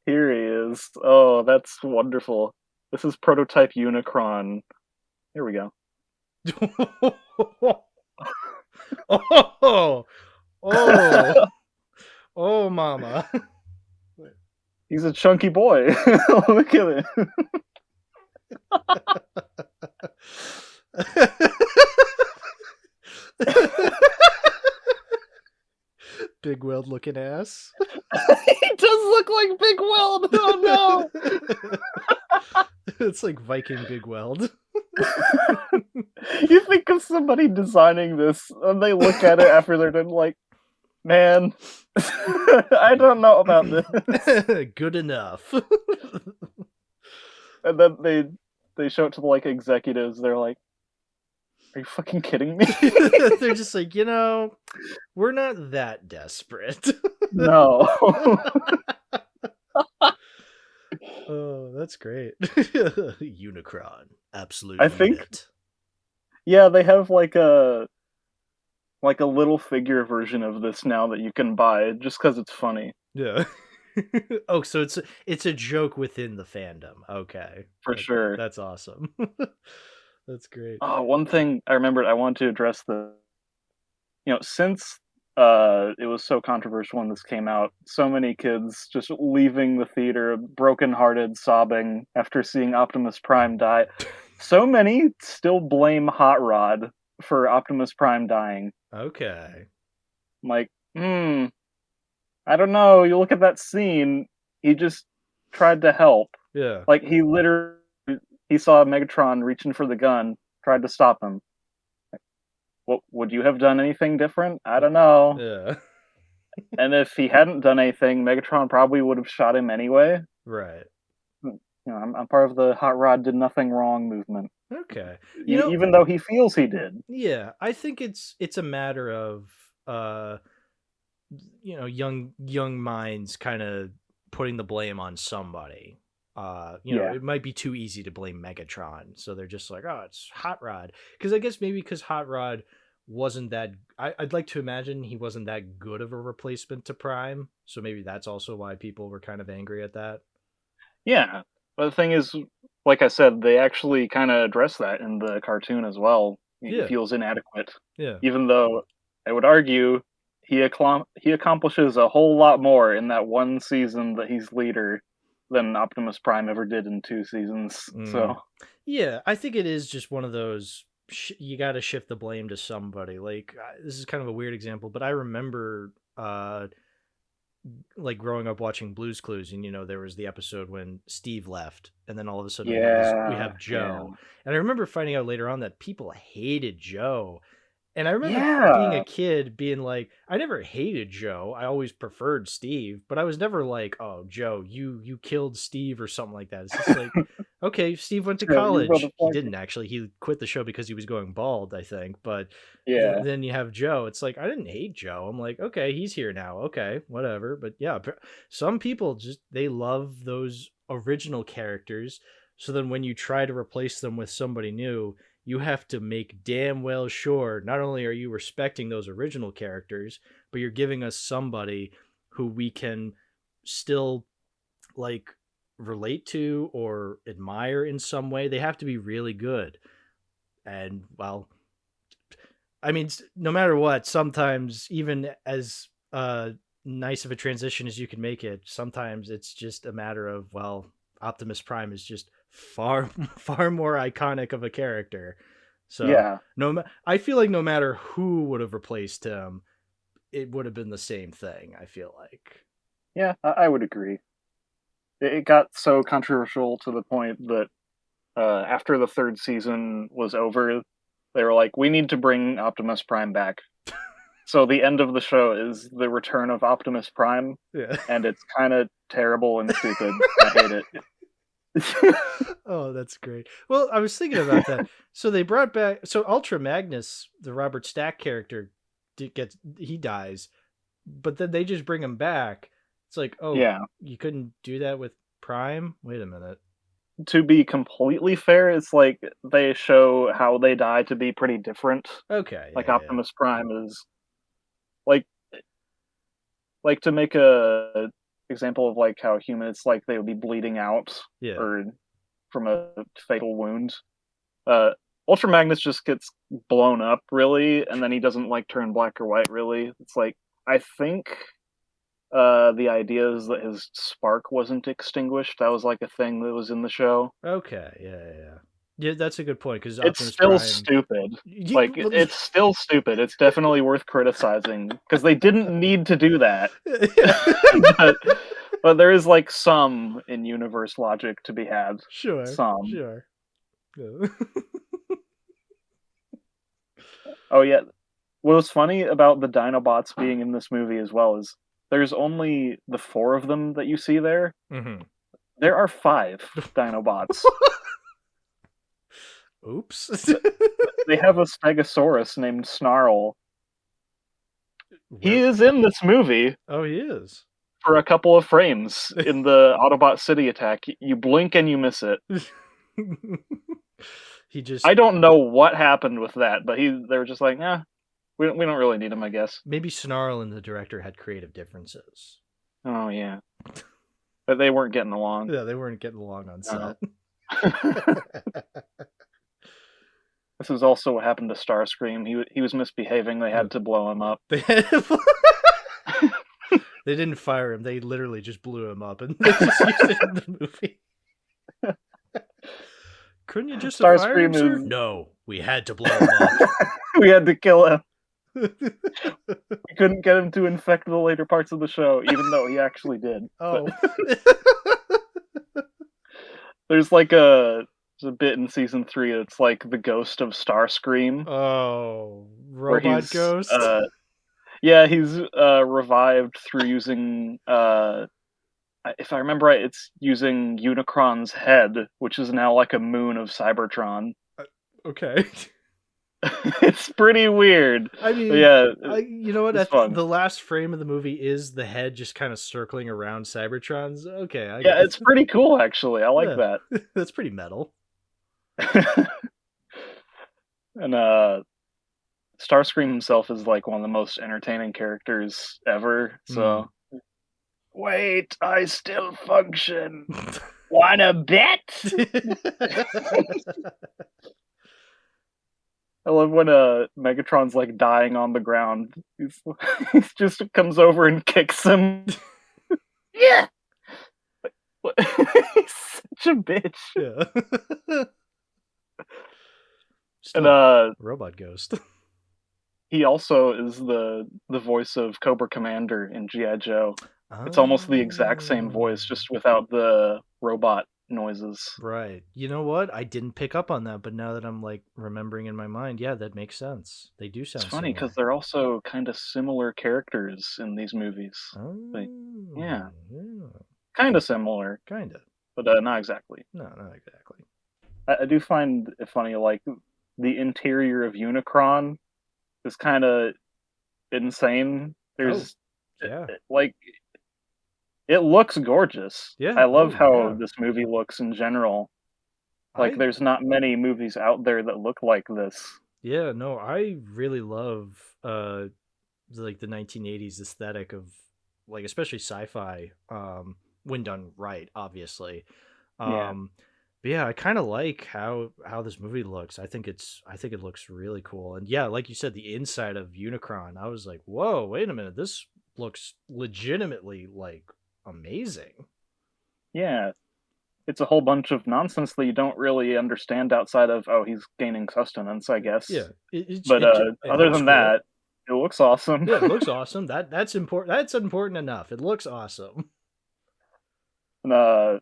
he is. Oh, that's wonderful. This is prototype Unicron. Here we go. Oh, mama. He's a chunky boy. Look at it. Big Weld looking ass. He does look like Big Weld. Oh no. It's like Viking Big Weld. You think of somebody designing this and they look at it after they're done like, man, I don't know about this. Good enough. And then they show it to the like executives. They're like, are you fucking kidding me? They're just like, we're not that desperate. No. Oh, that's great. Unicron, absolute. I think. Yeah, they have like a little figure version of this now that you can buy just because it's funny. Yeah. Oh, so it's a joke within the fandom. Okay. For sure. That's awesome. That's great. Oh, one thing I remembered I wanted to address since it was so controversial when this came out. So many kids just leaving the theater, brokenhearted, sobbing after seeing Optimus Prime die. So many still blame Hot Rod for Optimus Prime dying. Okay. I'm like, I don't know. You look at that scene, he just tried to help. Yeah. Like, he saw Megatron reaching for the gun, tried to stop him. What, would you have done anything different? I don't know. Yeah. And if he hadn't done anything, Megatron probably would have shot him anyway. Right. You know, I'm part of the Hot Rod did nothing wrong movement. Okay. Even though he feels he did. Yeah, I think it's a matter of young minds kind of putting the blame on somebody. It might be too easy to blame Megatron, so they're just like, oh, it's Hot Rod. Because I guess maybe because Hot Rod wasn't that. I'd like to imagine he wasn't that good of a replacement to Prime, so maybe that's also why people were kind of angry at that. Yeah, but the thing is, like I said, they actually kind of address that in the cartoon as well. He Yeah. feels inadequate, Yeah. even though I would argue he accomplishes a whole lot more in that one season that he's leader than Optimus Prime ever did in 2 seasons. So yeah, I think it is just one of those. You got to shift the blame to somebody. Like this is kind of a weird example, but I remember like growing up watching Blue's Clues, and there was the episode when Steve left, and then all of a sudden we have Joe, and I remember finding out later on that people hated Joe. And I remember being a kid being like, I never hated Joe. I always preferred Steve, but I was never like, oh, Joe, you killed Steve or something like that. It's just like, okay, Steve went to college. He didn't actually. He quit the show because he was going bald, I think. But then you have Joe. It's like, I didn't hate Joe. I'm like, okay, he's here now. Okay, whatever. But yeah, some people just, they love those original characters. So then when you try to replace them with somebody new, you have to make damn well sure not only are you respecting those original characters, but you're giving us somebody who we can still like relate to or admire in some way. They have to be really good. And well, I mean, no matter what, sometimes even as nice of a transition as you can make it, sometimes it's just a matter of, well, Optimus Prime is just far more iconic of a character. So I feel like no matter who would have replaced him, it would have been the same thing. I feel like. Yeah, I would agree. It got so controversial to the point that after the 3rd season was over, they were like, "We need to bring Optimus Prime back." So the end of the show is the return of Optimus Prime, and it's kind of terrible and stupid. I hate it. Oh, that's great. Well, I was thinking about that. So they brought back Ultra Magnus, the Robert Stack character, he dies, but then they just bring him back. It's like, oh, yeah, you couldn't do that with Prime? Wait a minute. To be completely fair, it's like they show how they die to be pretty different. Okay. Like Optimus Prime is like to make a example of like how humans like they would be bleeding out or from a fatal wound. Ultra Magnus just gets blown up really, and then he doesn't like turn black or white really. It's like I think the idea is that his spark wasn't extinguished. That was like a thing that was in the show. Okay, yeah, that's a good point because it's still stupid. Like it's still stupid. It's definitely worth criticizing because they didn't need to do that. but there is like some in-universe logic to be had. Sure. Oh yeah, what was funny about the Dinobots being in this movie as well is there's only the 4 of them that you see there. Mm-hmm. There are 5 Dinobots. Oops. They have a Stegosaurus named Snarl. He is in this movie. Oh, he is. For a couple of frames in the Autobot City attack. You blink and you miss it. I don't know what happened with that, but they were just like, we don't really need him, I guess. Maybe Snarl and the director had creative differences. Oh, yeah. But they weren't getting along. Yeah, they weren't getting along on set. This is also what happened to Starscream. He was misbehaving. They had to blow him up. They didn't fire him. They literally just blew him up, and they just used it in the movie. Couldn't you just have fired him, sir? No, we had to blow him up. We had to kill him. We couldn't get him to infect the later parts of the show, even though he actually did. Oh. There's like a bit in season 3. It's like the ghost of Starscream. Oh, robot ghost. Yeah, he's revived through using. If I remember right, it's using Unicron's head, which is now like a moon of Cybertron. Okay. It's pretty weird. I mean, yeah, you know what? The last frame of the movie is the head just kind of circling around Cybertron's. Okay, yeah, it's pretty cool actually. I like that. That's pretty metal. And Starscream himself is like one of the most entertaining characters ever. So, wait, I still function. Wanna bet? I love when Megatron's like dying on the ground. He's just comes over and kicks him. Yeah. He's such a bitch. Yeah. And robot ghost. He also is the voice of Cobra Commander in G.I. Joe. It's almost the exact same voice, just without the robot noises. Right. You know what? I didn't pick up on that, but now that I'm like remembering in my mind, yeah, that makes sense. They do sound. It's funny because they're also kind of similar characters in these movies. Oh, like, yeah. Kind of similar. Kind of. But not exactly. No, not exactly. I do find it funny, like, the interior of Unicron is kind of insane. There's, like, it looks gorgeous. Yeah. I love how this movie looks in general. Like, there's not many movies out there that look like this. Yeah, no, I really love, like, the 1980s aesthetic of, like, especially sci-fi, when done right, obviously. But yeah, I kind of like how this movie looks. I think it looks really cool. And yeah, like you said, the inside of Unicron, I was like, whoa, wait a minute, this looks legitimately like amazing. Yeah, it's a whole bunch of nonsense that you don't really understand outside of, oh, he's gaining sustenance, I guess. Yeah, but other than that, it looks awesome. Yeah, it looks awesome. That's important. That's important enough. It looks awesome. And,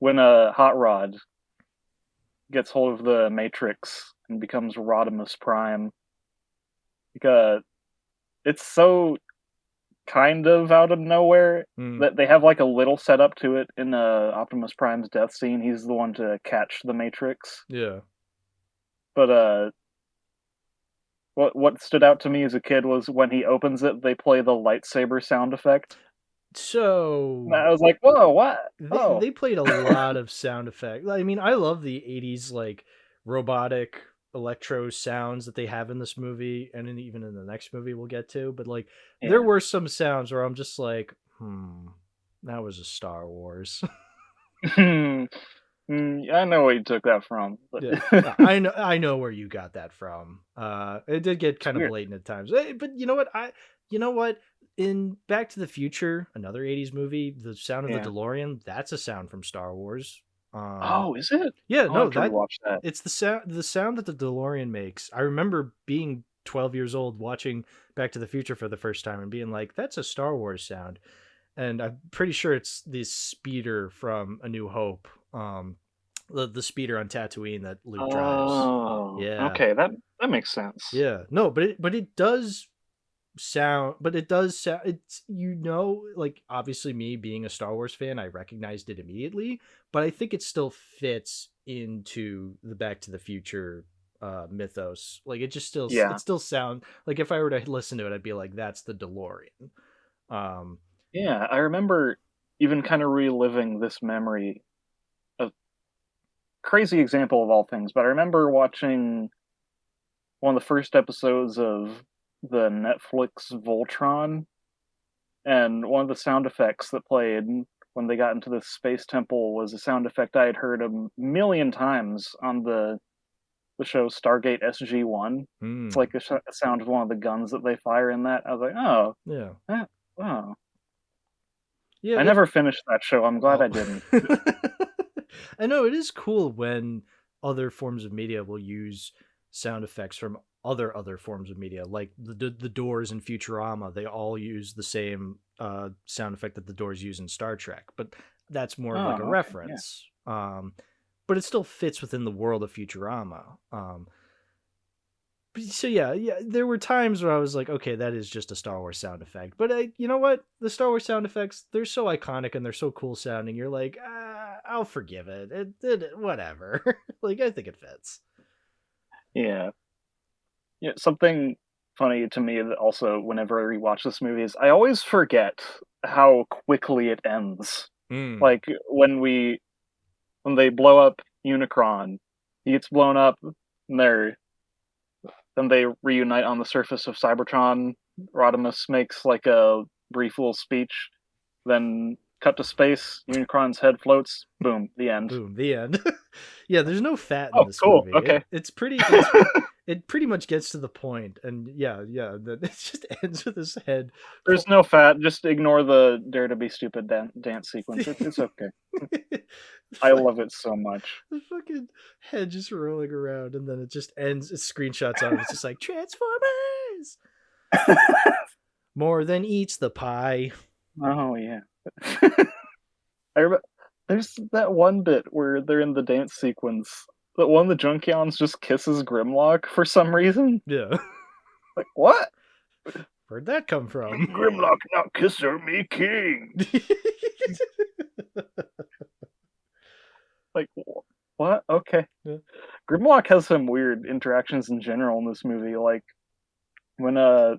when Hot Rod gets hold of the Matrix and becomes Rodimus Prime, it's so kind of out of nowhere that they have like a little setup to it in Optimus Prime's death scene. He's the one to catch the Matrix. Yeah. But what stood out to me as a kid was when he opens it, they play the lightsaber sound effect. So and I was like, whoa, what? They played a lot of sound effects. I mean, I love the 80s like robotic electro sounds that they have in this movie, and even in the next movie we'll get to. But like, there were some sounds where I'm just like, that was a Star Wars. I know where you took that from. But... yeah, I know where you got that from. It did get kind of blatant at times, but you know what? In Back to the Future, another 80s movie, the sound of the DeLorean, that's a sound from Star Wars. Oh, is it? Yeah, I'll have to watch that. It's the sound that the DeLorean makes. I remember being 12 years old watching Back to the Future for the first time and being like, that's a Star Wars sound. And I'm pretty sure it's the speeder from A New Hope. The speeder on Tatooine that Luke drives. Oh, yeah. Okay, that makes sense. Yeah, no, but it does sound, it's, like, obviously me being a Star Wars fan, I recognized it immediately, but I think it still fits into the Back to the Future mythos. Like, it just still it still sound like, if I were to listen to it, I'd be like, that's the DeLorean. Yeah, I remember even kind of reliving this memory. A crazy example of all things, but I remember watching one of the first episodes of the Netflix Voltron, and one of the sound effects that played when they got into the space temple was a sound effect I had heard a million times on the the show Stargate SG-1. It's like a sound of one of the guns that they fire in that. I was like, oh, Yeah. oh. Yeah, I never finished that show. I'm glad I didn't. I know it is cool when other forms of media will use sound effects from other forms of media, like the Doors in Futurama. They all use the same sound effect that the Doors use in Star Trek, but that's more of like a Oh, okay, yeah. reference. But it still fits within the world of Futurama. So yeah, there were times where I was like, okay, that is just a Star Wars sound effect. But you know what? The Star Wars sound effects, they're so iconic and they're so cool sounding. You're like, I'll forgive it. It whatever. Like, I think it fits. Yeah. Yeah, something funny to me that also whenever I rewatch this movie is I always forget how quickly it ends. Like when they blow up Unicron, he gets blown up, and then they reunite on the surface of Cybertron. Rodimus makes like a brief little speech, then cut to space. Unicron's head floats. Boom. The end. Boom. The end. Yeah, there's no fat in Oh, this cool. movie. Okay. It pretty much gets to the point, and it just ends with his head. There's no fat. Just ignore the dare to be stupid dance sequence. It's okay. I love it so much. The fucking head just rolling around, and then it just ends. It's screenshots on it. It's just like Transformers. More than eats the pie. Oh yeah. I remember there's that one bit where they're in the dance sequence. That one of the Junkions just kisses Grimlock for some reason. Yeah. Like, what? Where'd that come from? Grimlock, not kisser me king. Like, what? Okay. Yeah. Grimlock has some weird interactions in general in this movie. Like, when a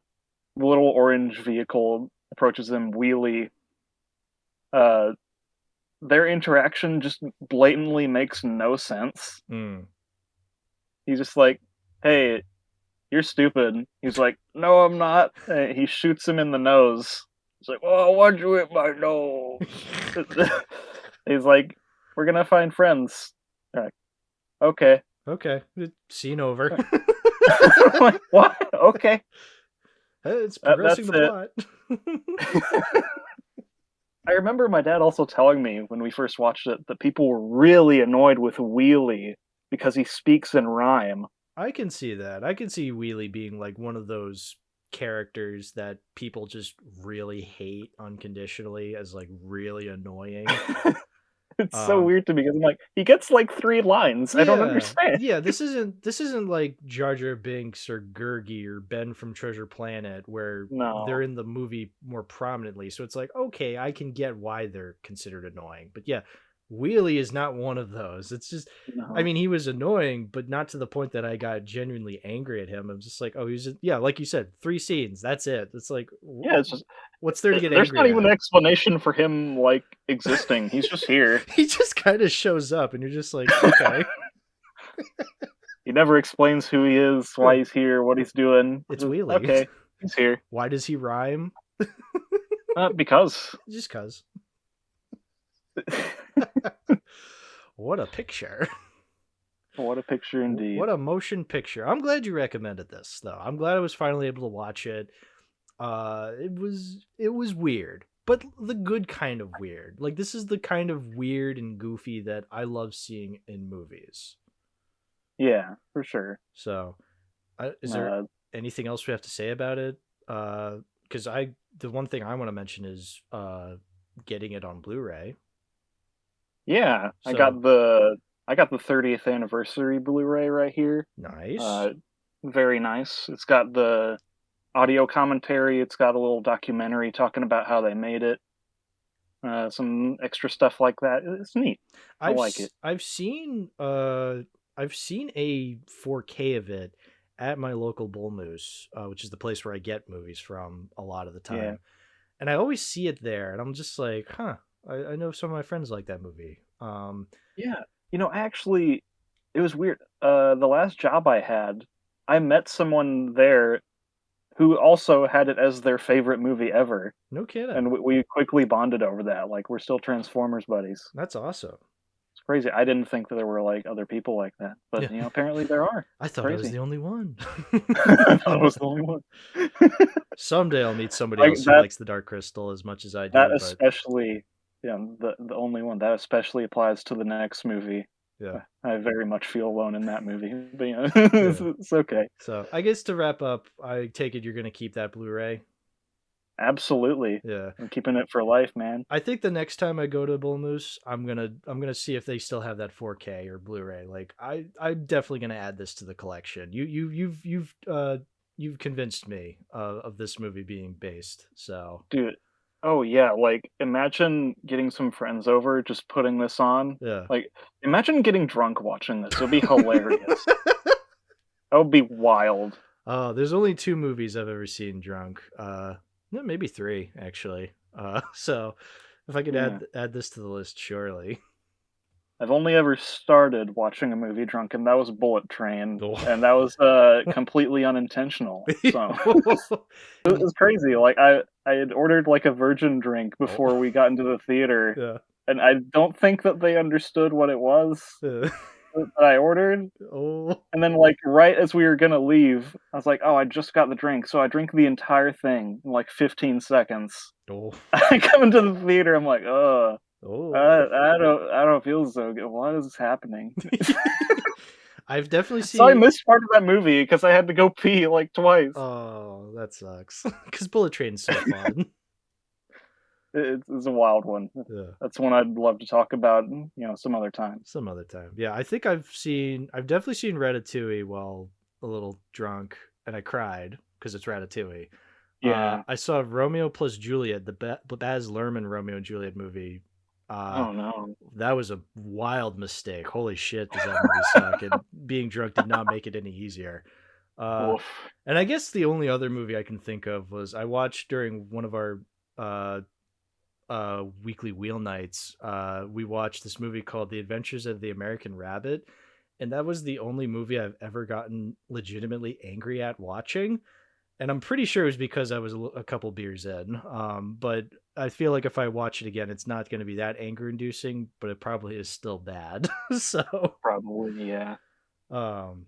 little orange vehicle approaches him, Wheelie, their interaction just blatantly makes no sense. He's just like, hey, you're stupid. He's like, no, I'm not. And he shoots him in the nose. He's like, oh, why'd you hit my nose? He's like, we're going to find friends. They're like, okay. Okay. Scene over. Like, what? Okay. It's progressing the plot. I remember my dad also telling me when we first watched it that people were really annoyed with Wheelie because he speaks in rhyme. I can see that. I can see Wheelie being like one of those characters that people just really hate unconditionally as like really annoying. It's so weird to me because I'm like, he gets like 3 lines. I don't understand. Yeah, this isn't like Jar Jar Binks or Gurgi or Ben from Treasure Planet where they're in the movie more prominently. So it's like, okay, I can get why they're considered annoying. But yeah, Wheelie is not one of those. It's just, I mean, he was annoying, but not to the point that I got genuinely angry at him. I'm just like, oh, like you said, 3 scenes. That's it. It's like, yeah, it's just, what's there to get there's angry not at? even an explanation for him like existing. He's just here. He just kind of shows up, and you're just like, okay. He never explains who he is, why he's here, what he's doing. It's Wheelie. Okay, he's here. Why does he rhyme? Because. Just cause. What a picture. What a picture indeed. What a motion picture. I'm glad you recommended this, though. I'm glad I was finally able to watch it. It was weird, but the good kind of weird. Like, this is the kind of weird and goofy that I love seeing in movies. Yeah, for sure. So, is there anything else we have to say about it? Because the one thing I want to mention is getting it on Blu-ray. Yeah, so, I got the 30th anniversary Blu-ray right here. Nice. Very nice. It's got the audio commentary. It's got a little documentary talking about how they made it. Some extra stuff like that. It's neat. I like it. I've seen a 4K of it at my local Bull Moose, which is the place where I get movies from a lot of the time. Yeah. And I always see it there, and I'm just like, huh. I know some of my friends like that movie. Yeah, actually, it was weird. The last job I had, I met someone there who also had it as their favorite movie ever. No kidding. And we quickly bonded over that. Like, we're still Transformers buddies. That's awesome. It's crazy. I didn't think that there were like other people like that, but Yeah. apparently there are. I It's thought I was crazy. the only one. I thought I was the only one. Someday I'll meet somebody Like else who that likes the Dark Crystal as much as I that do, but especially, yeah, the only one that especially applies to the next movie. yeah, I very much feel alone in that movie, but it's, yeah. it's okay. So I guess to wrap up, I take it you're gonna keep that Blu-ray. Absolutely, Yeah. I'm keeping it for life, man. I think the next time I go to Bull Moose, I'm gonna see if they still have that 4K or Blu-ray. Like I'm definitely gonna add this to the collection. You've convinced me of this movie being based. So Dude, oh yeah, like, imagine getting some friends over, just putting this on. yeah. Like, imagine getting drunk watching this, it would be hilarious. That would be wild. There's only 2 movies I've ever seen drunk. No, maybe 3 actually. So if I could Yeah. add this to the list, surely. I've only ever started watching a movie drunk, and that was Bullet Train, Oh. and that was, completely unintentional, so it And was crazy, like, I had ordered, like, a virgin drink oh, before we got into the theater, yeah. and I don't think that they understood what it was Uh, that I ordered. oh. And then, like, right as we were gonna leave, I was like, "Oh, I just got the drink," so I drink the entire thing in, like, 15 seconds. Oh. I come into the theater, I'm like, "Ugh, Oh. I don't feel so good. What is happening?" I've definitely So I seen. missed part of that movie because I had to go pee, like, twice. Oh, that sucks. Because Bullet Train's so fun. It's a wild one. Yeah. That's one I'd love to talk about, some other time. Some other time. Yeah, I think I've definitely seen Ratatouille while a little drunk, and I cried because it's Ratatouille. Yeah. I saw Romeo plus Juliet, the Baz Luhrmann Romeo and Juliet movie. Uh, Oh, no. that was a wild mistake. Holy shit, does that movie suck? And being drunk did not make it any easier. Uh, Oof. and I guess the only other movie I can think of was I watched during one of our uh, weekly wheel nights. We watched this movie called The Adventures of the American Rabbit, and that was the only movie I've ever gotten legitimately angry at watching. And I'm pretty sure it was because I was a couple beers in. But I feel like if I watch it again, it's not going to be that anger inducing, but it probably is still bad. So, Probably, yeah. um,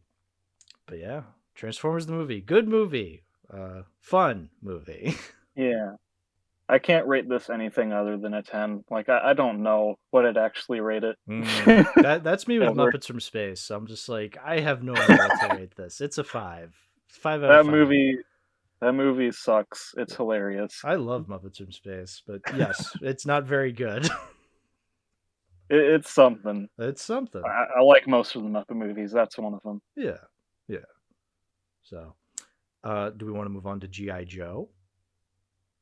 but yeah, Transformers the movie, good movie, fun movie. Yeah. I can't rate this anything other than a 10. Like, I don't know what I'd actually rate it. That's me with Ever. Muppets from Space. So I'm just like, I have no idea what to rate this. It's a 5, 5 out of That 5. movie that movie sucks. It's hilarious. I love Muppets from Space, but yes, it's not very good. It's something. It's something. I like most of the Muppet movies. That's one of them. Yeah, yeah. So, do we want to move on to GI Joe?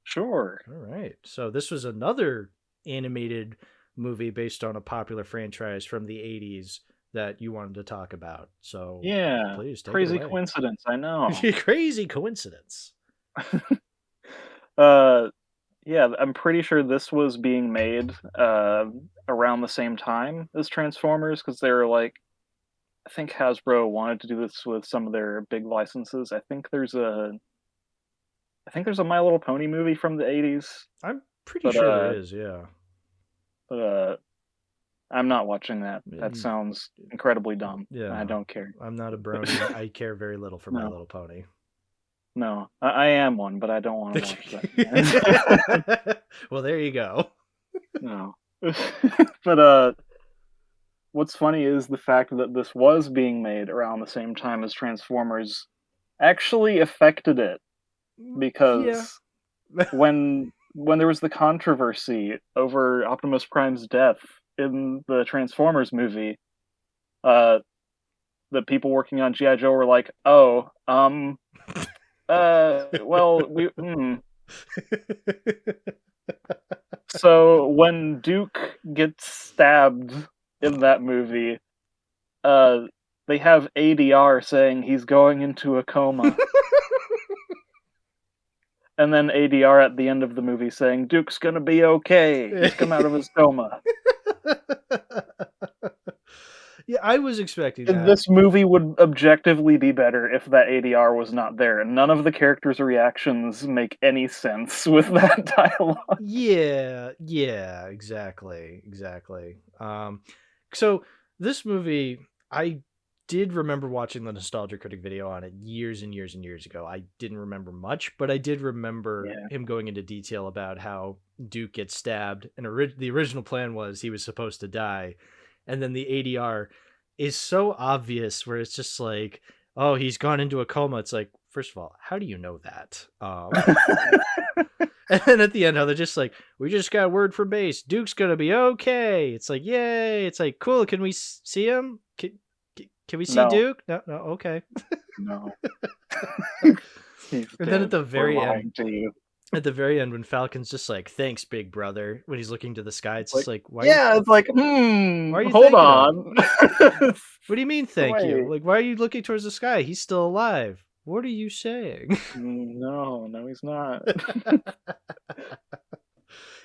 Sure. All right. So this was another animated movie based on a popular franchise from the 80s that you wanted to talk about. So Yeah. please take it Crazy away. coincidence, I know. Crazy coincidence. Uh, yeah, I'm pretty sure this was being made, around the same time as Transformers because they were like I think Hasbro wanted to do this with some of their big licenses. I think there's a My Little Pony movie from the '80s, I'm pretty but, sure there is, yeah. but, I'm not watching that. That Mm, sounds incredibly dumb. I yeah. don't care. I'm not a brony. I care very little for My No, Little Pony. no. I am one, but I don't wanna watch that. Well, there you go. No. But, what's funny is the fact that this was being made around the same time as Transformers actually affected it, Yeah. because when there was the controversy over Optimus Prime's death in the Transformers movie, uh, the people working on G.I. Joe were like, "Oh, well, So when Duke gets stabbed in that movie, uh, they have ADR saying he's going into a coma, and then ADR at the end of the movie saying Duke's gonna be okay. He's come out of his coma. Yeah, I was expecting that. This movie would objectively be better if that ADR was not there. None of the characters' reactions make any sense with that dialogue. Yeah, yeah, exactly, exactly. So this movie, I did remember watching the Nostalgia Critic video on it years and years and years ago. I didn't remember much, but I did remember Yeah. him going into detail about how Duke gets stabbed, and the original plan was he was supposed to die, and then the ADR is so obvious where it's just like, oh, he's gone into a coma. It's like, first of all, how do you know that? And then at the end, how they're just like, we just got word from base. Duke's going to be okay. It's like, yay. It's like, cool. Can we see him? Can we see No. Duke? No, okay. No. And then at the very end, to you. at the very end, when Falcon's just like, thanks, big brother, when he's looking to the sky, it's just like, why? Yeah, it's like, why are you hold thanking on. him? What do you mean, thank you? Wait. Like, why are you looking towards the sky? He's still alive. What are you saying? No, he's not.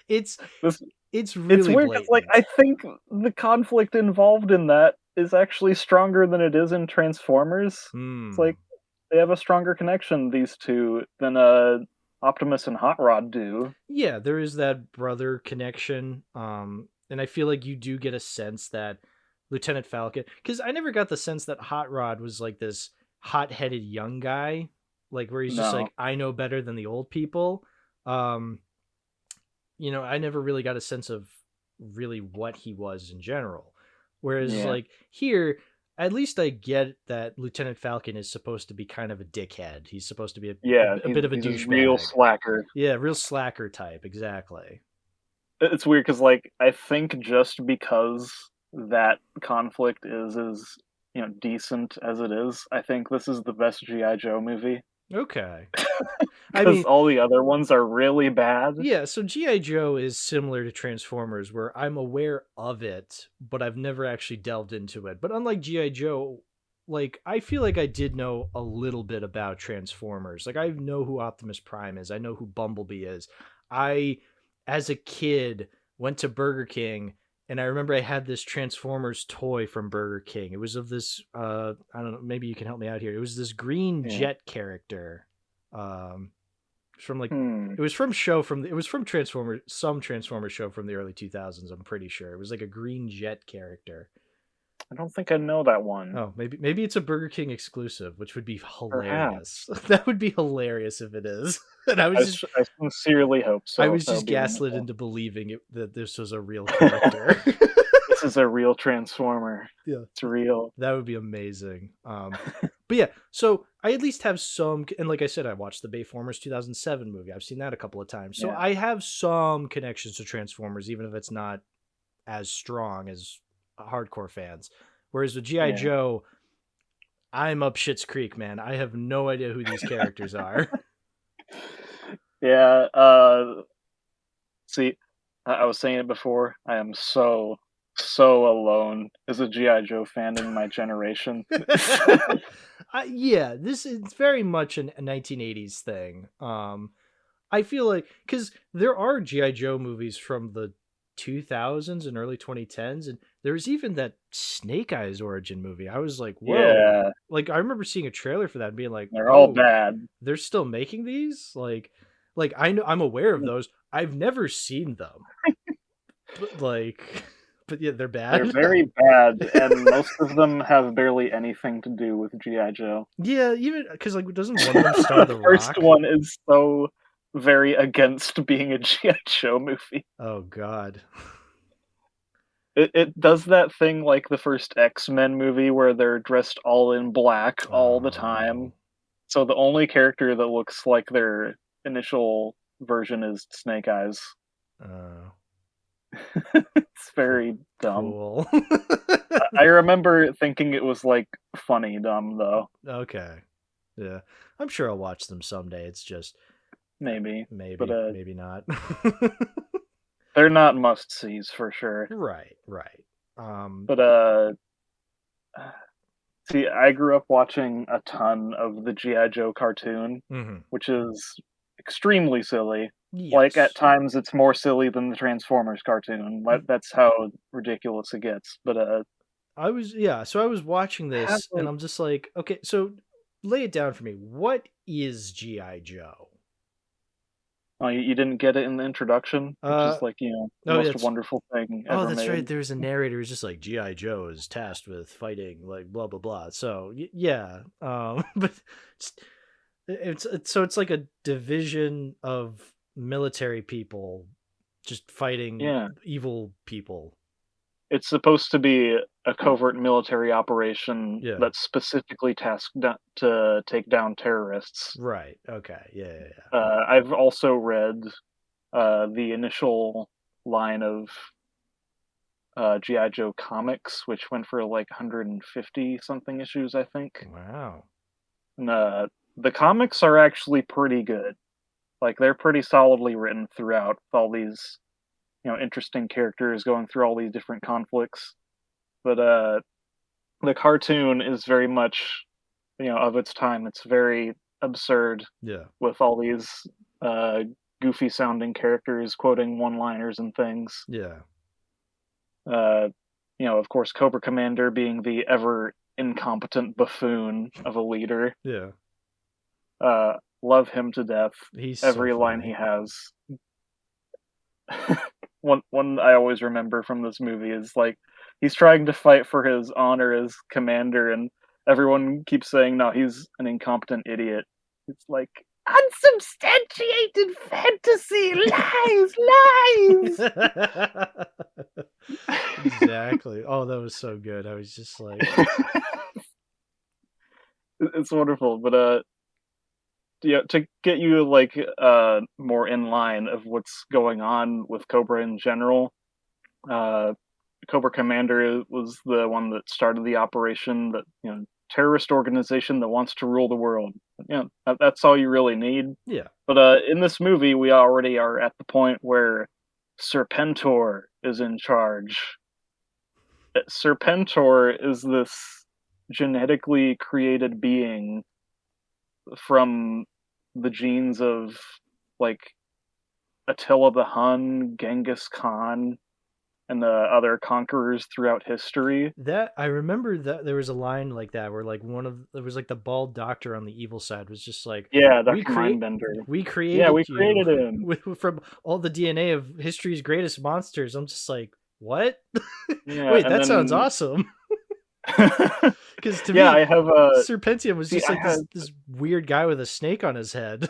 It's really It's weird because, like, I think the conflict involved in that is actually stronger than it is in Transformers. It's like they have a stronger connection, these two, than Optimus and Hot Rod do. Yeah, there is that brother connection. And I feel like you do get a sense that Lieutenant Falcon, because I never got the sense that Hot Rod was like this hot-headed young guy, like where he's just like, I know better than the old people. You know, I never really got a sense of really what he was in general. Whereas like here, at least I get that Lieutenant Falcon is supposed to be kind of a dickhead. He's supposed to be a bit of a douchebag. Real slacker. Yeah, real slacker type, exactly. It's weird because, like, I think just because that conflict is as, you know, decent as it is, I think this is the best G.I. Joe movie. Okay. Because all the other ones are really bad. Yeah, so G.I. Joe is similar to Transformers, where I'm aware of it, but I've never actually delved into it. But unlike G.I. Joe, like, I feel like I did know a little bit about Transformers. Like, I know who Optimus Prime is. I know who Bumblebee is. I, as a kid, went to Burger King, and I remember I had this Transformers toy from Burger King. It was of this, I don't know, maybe you can help me out here. It was this green jet character. From like it was from Transformers, some Transformers show from the early 2000s. I'm pretty sure it was like a green jet character. I don't think I know that one. Oh, maybe it's a Burger King exclusive, which would be hilarious. That would be hilarious if it is. And I sincerely hope so. I was just gaslit into believing that this was a real character. This is a real Transformer. Yeah, it's real. That would be amazing. But yeah, so I at least have some, and like I said, I watched the Bayformers 2007 movie. I've seen that a couple of times. So I have some connections to Transformers, even if it's not as strong as hardcore fans. Whereas with G.I. Joe, I'm up Schitt's Creek, man. I have no idea who these characters are. Yeah, see, I was saying it before, I am so alone as a G.I. Joe fan in my generation. Yeah, this is very much a 1980s thing. I feel like, because there are G.I. Joe movies from the 2000s and early 2010s, and there's even that Snake Eyes origin movie. I was like, whoa. Yeah. Like, I remember seeing a trailer for that and being like, they're all bad. They're still making these? Like I know, I'm aware of those. I've never seen them. But yeah, they're bad. They're very bad, and most of them have barely anything to do with G.I. Joe. Yeah, even because, like, doesn't one of them star The Rock? The first one is so very against being a G.I. Joe movie. Oh God. It does that thing like the first X-Men movie where they're dressed all in black all the time. So the only character that looks like their initial version is Snake Eyes. It's very dumb. Cool. I remember thinking it was like funny dumb though. Okay. Yeah. I'm sure I'll watch them someday. It's just maybe but, maybe not. They're not must-sees for sure. Right. But see, I grew up watching a ton of the G.I. Joe cartoon, which is extremely silly. Yes. Like, at times, it's more silly than the Transformers cartoon. That's how ridiculous it gets. But I was watching this, and I'm just like, okay, so lay it down for me. What is G.I. Joe? Oh, you didn't get it in the introduction, which is like, the Oh, yeah, most wonderful thing oh, ever that's right. made. There's a narrator who's just like GI Joe is tasked with fighting like blah blah blah. So yeah, but it's, it's like a division of military people just fighting Yeah. evil people. It's supposed to be a covert military operation Yeah. that's specifically tasked to take down terrorists. Right. Okay. Yeah. Yeah. Yeah. I've also read the initial line of GI Joe comics, which went for like 150 something issues, I think. Wow. And the comics are actually pretty good. Like they're pretty solidly written throughout, with all these interesting characters going through all these different conflicts. But the cartoon is very much of its time. It's very absurd Yeah. with all these goofy sounding characters quoting one liners and things. Yeah. Uh, of course, Cobra Commander being the ever incompetent buffoon of a leader. Yeah. Love him to death. He's Every so line funny. he has. One I always remember from this movie is like he's trying to fight for his honor as commander, and everyone keeps saying, "No, he's an incompetent idiot." It's like unsubstantiated fantasy, lies. Exactly. Oh, that was so good. I was just like, It's wonderful, but yeah, to get you like more in line of what's going on with Cobra in general. Cobra Commander was the one that started the operation, that terrorist organization that wants to rule the world. That's all you really need. yeah. But in this movie, we already are at the point where Serpentor is in charge. Serpentor is this genetically created being from the genes of like Attila the Hun, Genghis Khan, and the other conquerors throughout history. That I remember that there was a line like that where like there was like the bald doctor on the evil side was just like, Yeah, Dr. Mindbender. we Yeah, created we you created him. from all the DNA of history's greatest monsters. I'm just like, what? Yeah, Wait, and that sounds then awesome. Because to yeah, me, I have Serpentium was see, just I like had this weird guy with a snake on his head.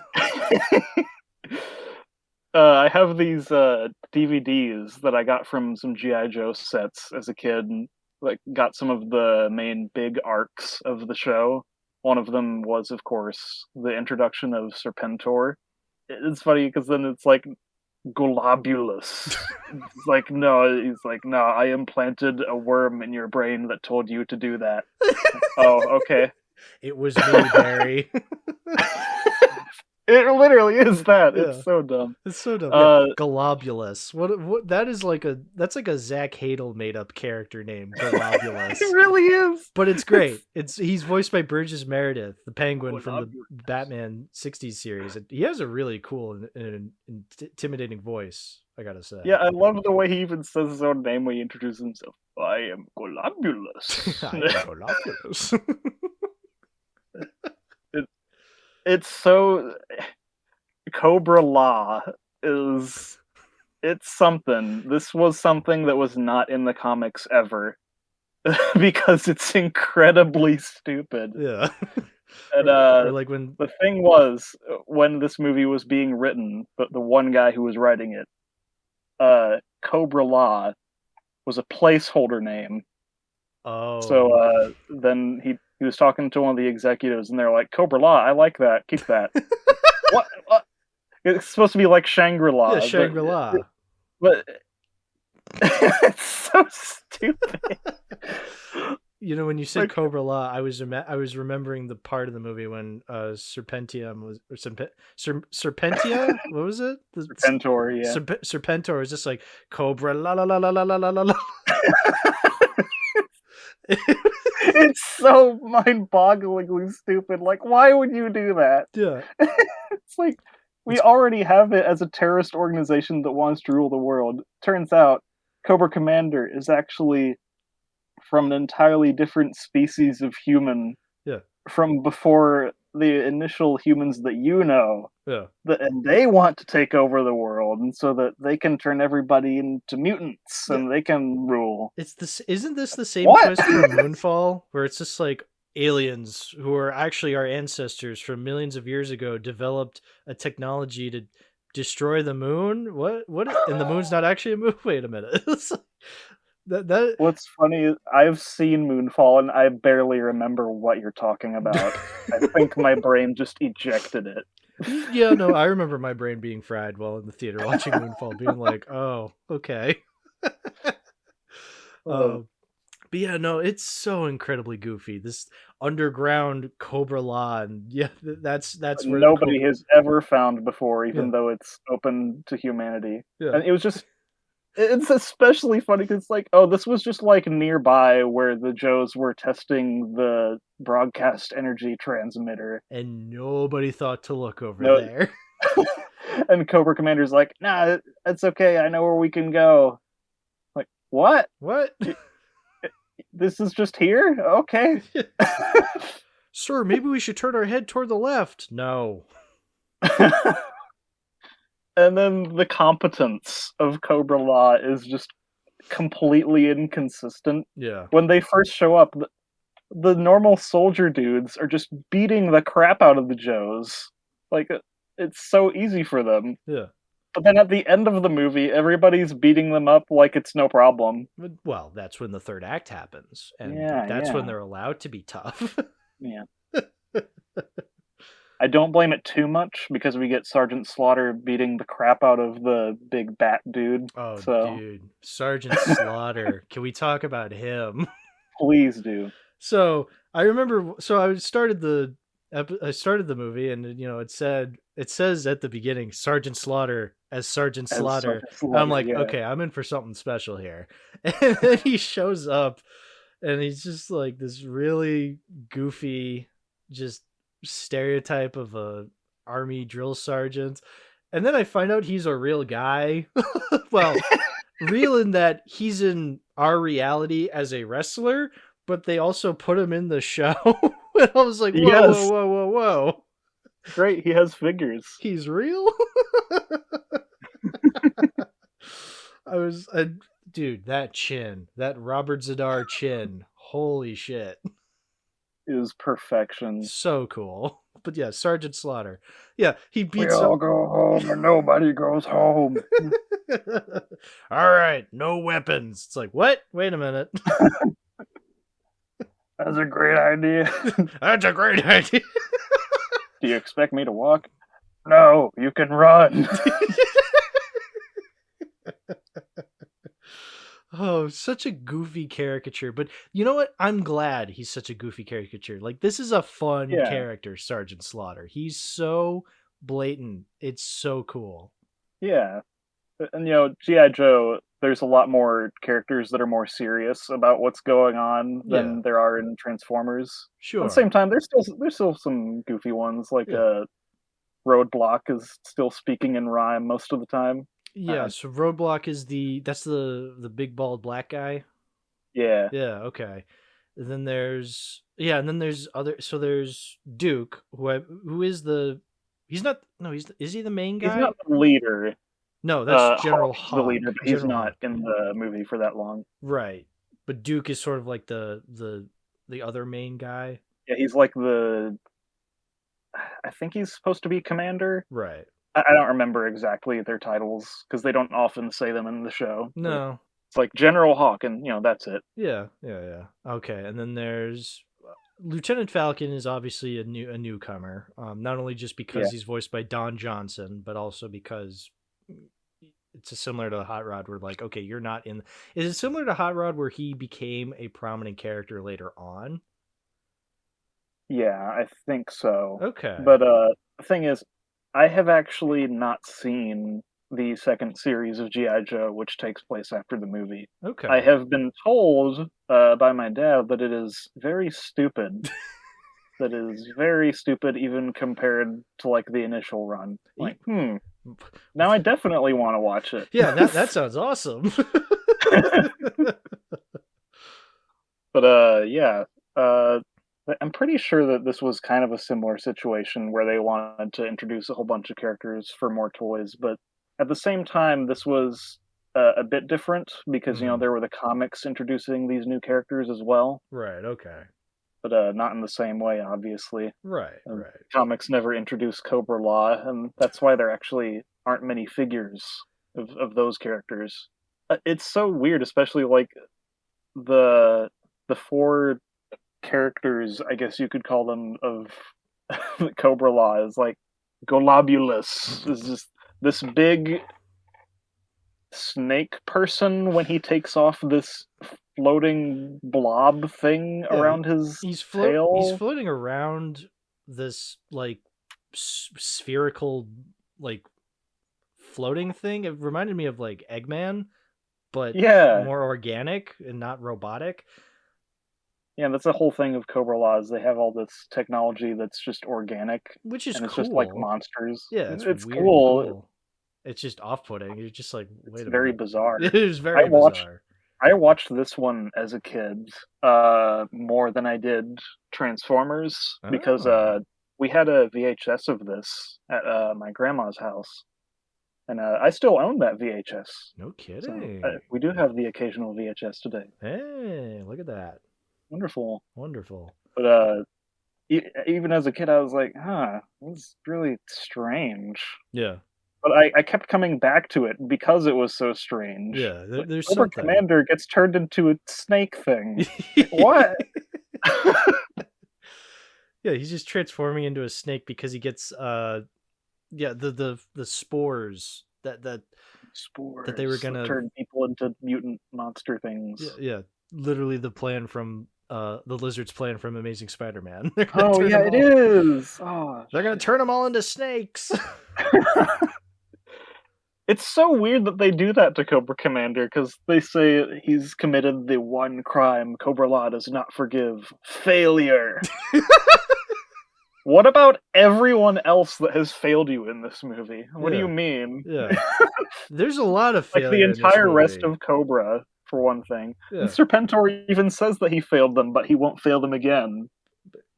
I have these DVDs that I got from some GI Joe sets as a kid, and like got some of the main big arcs of the show. One of them was, of course, the introduction of Serpentor. It's funny because then it's like globulous. It's like no, he's like no. I implanted a worm in your brain that told you to do that. Oh, okay. It was me, Barry. It literally is that. Yeah. It's so dumb. It's so dumb. Yeah. Globulus. What that is like that's like a Zach Hadel made up character name, Globulus. It really is. But it's great. He's voiced by Burgess Meredith, the Penguin from the Batman 60s series. He has a really cool and intimidating voice, I gotta say. Yeah, I love the way he even says his own name when he introduces himself. I am Globulus. I am Globulus. It's so Cobra Law is it's something. This was something that was not in the comics ever. Because it's incredibly stupid. Yeah. And or like when the thing was, when this movie was being written, but the one guy who was writing it, Cobra Law was a placeholder name. Oh. So then he was talking to one of the executives, and they're like, "Cobra Law, I like that. Keep that." What? It's supposed to be like Shangri-La. Yeah, Shangri-La. But it's so stupid. When you said like, Cobra Law, I was remembering the part of the movie when Serpentium was Serpentia. What was it? Serpentor, yeah. Serpentor was just like Cobra la la la la la la la la. It's so mind-bogglingly stupid. Like, why would you do that? Yeah. It's like we already have it as a terrorist organization that wants to rule the world. Turns out Cobra Commander is actually from an entirely different species of human. Yeah. From before the initial humans that you know, Yeah. and they want to take over the world, and so that they can turn everybody into mutants Yeah. and they can rule. It's this. Isn't this the same What? twist from Moonfall, where it's just like aliens who are actually our ancestors from millions of years ago developed a technology to destroy the moon? What? And the moon's not actually a moon. Wait a minute. that What's funny is I've seen Moonfall and I barely remember what you're talking about. I think my brain just ejected it. Yeah, no, I remember my brain being fried while in the theater watching Moonfall, being like, "Oh, okay." Uh, But yeah, no, it's so incredibly goofy. This underground Cobra Law, and yeah, that's where the Nobody has ever found before, yeah, even though it's open to humanity. yeah, And it was just it's especially funny because, like, oh, this was just, like, nearby where the Joes were testing the broadcast energy transmitter. and nobody thought to look over No. there. And Cobra Commander's like, "Nah, it's okay, I know where we can go." Like, "What? What? This is just here? Okay." Sir, maybe we should turn our head toward the left. No. And then the competence of Cobra Law is just completely inconsistent. Yeah. When they first show up, the normal soldier dudes are just beating the crap out of the Joes. Like, it's so easy for them. Yeah. But then at the end of the movie, everybody's beating them up like it's no problem. Well, that's when the third act happens, and Yeah, that's when yeah. they're allowed to be tough. Yeah. I don't blame it too much because we get Sergeant Slaughter beating the crap out of the big bat dude. Oh, So dude, Sergeant Slaughter. Can we talk about him? please do. So I remember. So I started the movie, and it says at the beginning Sergeant Slaughter as Sergeant As Slaughter. Sergeant And I'm Slaughter, like, yeah. okay, I'm in for something special here. And then he shows up, and he's just like this really goofy, just stereotype of a army drill sergeant. And then I find out he's a real guy. Well, real in that he's in our reality as a wrestler, but they also put him in the show. And I was like, whoa, Yes. whoa. Great, he has figures. He's real? Dude, that chin, that Robert Zadar chin, holy shit. Is perfection. So cool. But yeah, Sergeant Slaughter. Yeah, he We beats all up. go home and nobody goes home. All right, no weapons. It's like, what? Wait a minute. That's a great idea. That's a great idea. Do you expect me to walk? No, you can run. Oh, such a goofy caricature. But you know what? I'm glad he's such a goofy caricature. Like, this is a fun Yeah. character, Sergeant Slaughter. He's so blatant. It's so cool. Yeah. And, G.I. Joe, there's a lot more characters that are more serious about what's going on than there are in Transformers. Sure. At the same time, there's still some goofy ones, like Roadblock is still speaking in rhyme most of the time. Yeah, so Roadblock is that's the big bald black guy. Yeah. Yeah, okay. And then there's there's Duke, who is is he the main guy? He's not the leader. No, that's General Hawk's Hawk. the leader, but he's not in the movie for that long. Right. But Duke is sort of like the other main guy. Yeah, he's like I think he's supposed to be commander. Right. I don't remember exactly their titles because they don't often say them in the show. No. It's like General Hawk, and that's it. Yeah. Okay, and then there's Lieutenant Falcon is obviously a newcomer. Not only just because he's voiced by Don Johnson, but also because it's similar to Hot Rod, where like, okay, you're not in. Is it similar to Hot Rod, where he became a prominent character later on? Yeah, I think so. Okay, but the thing is, I have actually not seen the second series of G.I. Joe, which takes place after the movie. Okay, I have been told by my dad that it is very stupid. That is very stupid, even compared to like the initial run. Like, now I definitely want to watch it. Yeah, that sounds awesome. But I'm pretty sure that this was kind of a similar situation where they wanted to introduce a whole bunch of characters for more toys, but at the same time, this was a bit different because Mhm. there were the comics introducing these new characters as well, Right, okay. but not in the same way, obviously. Right, Um, right. Comics never introduced Cobra Law, and that's why there actually aren't many figures of those characters. It's so weird, especially like the the four characters, I guess you could call them, of Cobra Law is like Golobulus is just this big snake person when he takes off this floating blob thing Yeah, around his he's tail. floating around this, like, spherical, like, floating thing. It reminded me of, like, Eggman, but Yeah, more organic and not robotic. yeah, that's the whole thing of Cobra Law is they have all this technology that's just organic, Which is and it's just like cool. monsters. Yeah, it's It's weird and cool. cool. It's just off-putting. You're just like, It's "Wait a very minute." bizarre. It is I very watched bizarre. I watched this one as a kid, more than I did Transformers because, Oh, we had a VHS of this at, my grandma's house, and, I still own that VHS. no So, kidding. we do have the occasional VHS today. Hey, look at that. Wonderful. Wonderful. But, even as a kid, I was like, "Huh, this is really strange." Yeah. But I kept coming back to it because it was so strange. Yeah, Like, there's Cobra something. Commander gets turned into a snake thing. Like, what? Yeah, he's just transforming into a snake because he gets yeah, the spores that they were Spores that gonna turn people into mutant monster yeah, things. yeah, literally the plan from the lizard's plan from Amazing Spider-Man. They're gonna Oh, turn yeah, them it all is! Oh, they're gonna shit. turn them all into snakes. It's so weird that they do that to Cobra Commander because they say he's committed the one crime Cobra Law does not forgive: failure. What about everyone else that has failed you in this movie? What do you Yeah, mean? yeah. There's a lot of Like, the failure in this entire rest movie. of Cobra, for one thing. And Yeah, Serpentor even says that he failed them, but he won't fail them again.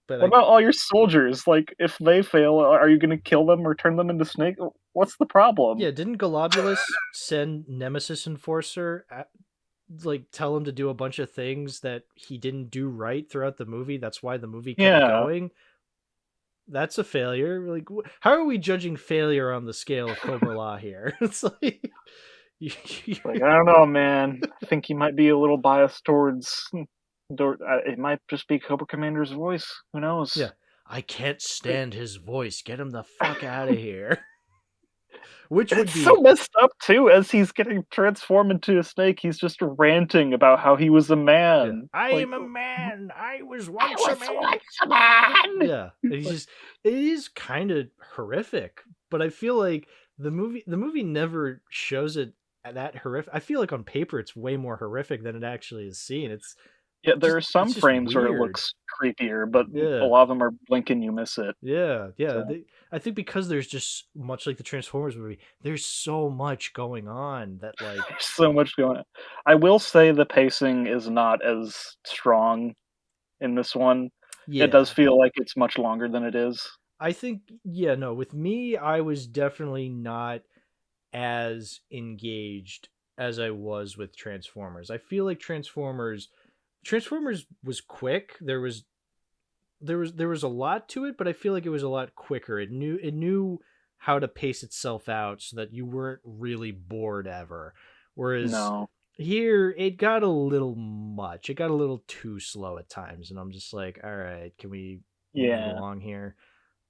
but What about all your soldiers? Like, if they fail, are you gonna kill them or turn them into snake? What's the problem? yeah, didn't Golobulus send Nemesis Enforcer like tell him to do a bunch of things that he didn't do right throughout the movie? That's why the movie kept Yeah. going. That's a failure. Like, how are we judging failure on the scale of Cobra Law here? It's like, you, Like, I don't know, man. I think he might be a little biased towards it might just be Cobra Commander's voice. Who yeah, knows? I can't Like, stand his voice. Get him the fuck out of here. Which would it's so be, messed up too, as he's getting transformed into a snake, he's just ranting about how he was a yeah, man. I Like, am a man. I was I once a was man. once a man! Yeah, and he's Like, just it is kind of horrific, but I feel like the movie never shows it that horrific. I feel like on paper it's way more horrific than it actually is seen. yeah, there are It's some just frames where it weird. looks creepier, but a Yeah. lot of them are blink and you miss it. Yeah, yeah. So I think because there's just much like the Transformers movie, there's so much going on that like there's so much going on. I will say the pacing is not as strong in this one. It does yeah. feel like it's much longer than it is. I think yeah, no, with me I was definitely not as engaged as I was with Transformers. I feel like Transformers was quick. There was a lot to it, but I feel like it was a lot quicker. It knew how to pace itself out so that you weren't really bored ever. Whereas No. here it got a little much. It got a little too slow at times, and I'm just like, all right, can we move Yeah. along here?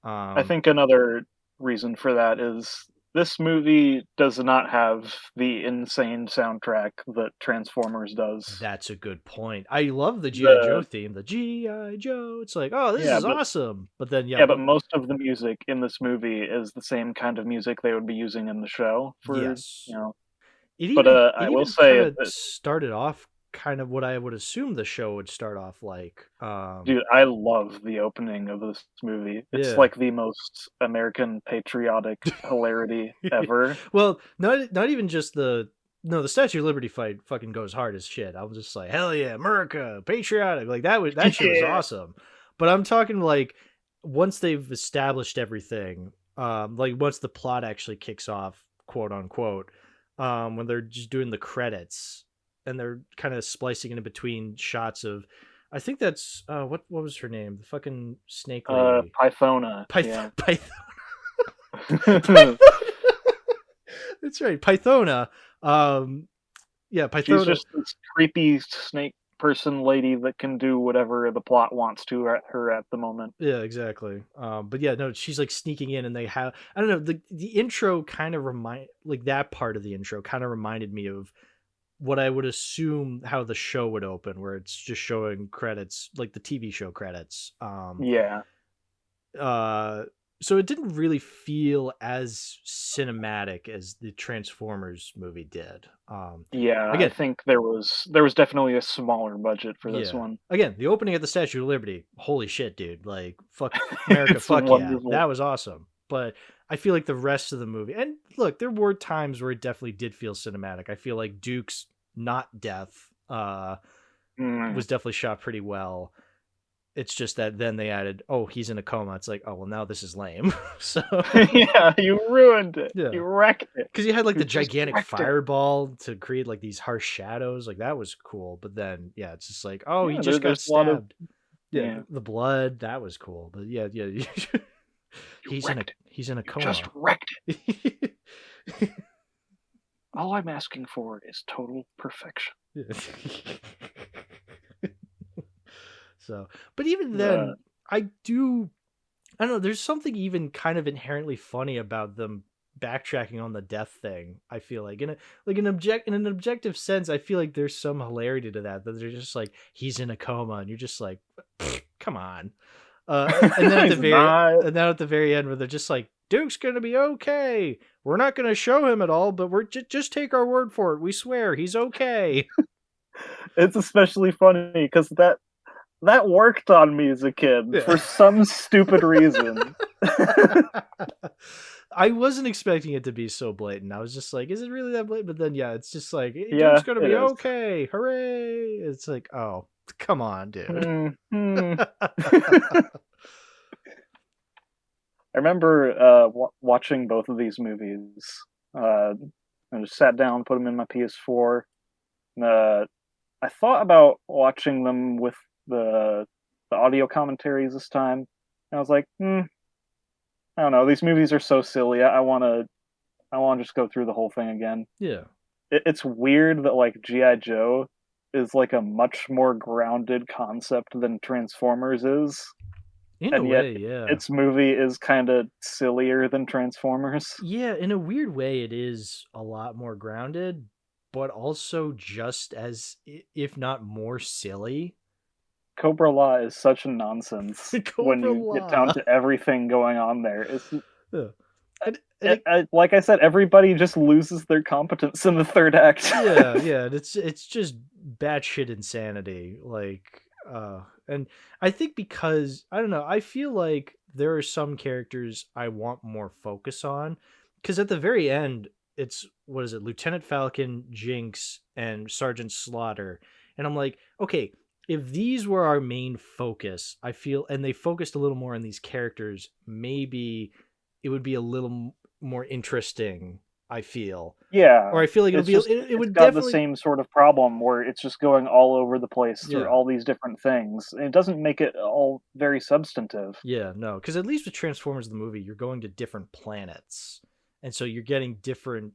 I Um, think another reason for that is this movie does not have the insane soundtrack that Transformers does. that's a good point. I love the GI Joe The theme. The GI Joe. It's like, oh, this yeah, is awesome. But then, yeah, but most of the music in this movie is the same kind of music they would be using in the show for, yes, it but, even it I will even kind say of that started off kind of what I would assume the show would start off like. dude, I love the opening of this movie. It's Yeah. like the most American patriotic hilarity ever. Well, not even just the Statue of Liberty fight fucking goes hard as shit. I was just like, hell yeah, America, patriotic. Like that shit was Yeah. awesome. But I'm talking like once they've established everything, like once the plot actually kicks off, quote unquote, when they're just doing the credits and they're kind of splicing in between shots of, I think that's what was her name? The fucking snake lady. Pythona. Python. Yeah. Python. That's right, Pythona. Yeah, Pythona. She's just this creepy snake person lady that can do whatever the plot wants to her at the moment. Yeah, exactly. But yeah, no, she's like sneaking in, and they have, I don't know, the intro kind of like that part of the intro kind of reminded me of what I would assume how the show would open, where it's just showing credits, like the TV show credits. Yeah. So it didn't really feel as cinematic as the Transformers movie did. Yeah, again, I think there was definitely a smaller budget for this one. Again, the opening at the Statue of Liberty, holy shit, dude! Like, fuck America, It's fuck wonderful. yeah, that was awesome. But I feel like the rest of the movie, and look, there were times where it definitely did feel cinematic. I feel like Duke's not death was definitely shot pretty well. It's just that then they added, oh, he's in a coma. It's like, oh, well, now this is lame. So yeah, you ruined it. Yeah. You wrecked it. Because you had like the gigantic fireball to create like these harsh shadows. Like that was cool. But then, yeah, it's just like, oh, he just got stabbed. Yeah, the blood, that was cool. But yeah, he's in a coma. Just wrecked it. All I'm asking for is total perfection. Yeah. So, but even then, I don't know, there's something even kind of inherently funny about them backtracking on the death thing. I feel like in an objective sense, I feel like there's some hilarity to that they're just like, he's in a coma, and you're just like, come on. And then at the very end, where they're just like, Duke's gonna be okay. We're not gonna show him at all, but we're just take our word for it. We swear he's okay. It's especially funny because that worked on me as a kid for some stupid reason. I wasn't expecting it to be so blatant. I was just like, is it really that blatant? But then, yeah, it's just like, Duke's gonna be okay. Hooray! It's like, oh, come on, dude. I remember watching both of these movies. I just sat down, put them in my PS4. I thought about watching them with the audio commentaries this time, and I was like, I don't know. These movies are so silly. I want to just go through the whole thing again. Yeah, it's weird that like G.I. Joe is like a much more grounded concept than Transformers is. In a way, yeah. Its movie is kind of sillier than Transformers. Yeah, in a weird way, it is a lot more grounded, but also just as, if not more, silly. Cobra Law is such a nonsense when you get down to everything going on there. It's like I said, everybody just loses their competence in the third act. yeah, it's just batshit insanity. Like, and I think because I don't know, I feel like there are some characters I want more focus on, because at the very end, it's what is it, Lieutenant Falcon, Jinx, and Sergeant Slaughter, and I'm like, okay, if these were our main focus, I feel, and they focused a little more on these characters, maybe it would be a little more interesting. I feel, or I feel like it would got definitely the same sort of problem where it's just going all over the place through all these different things. And it doesn't make it all very substantive. Yeah, no, because at least with Transformers the movie, you're going to different planets, and so you're getting different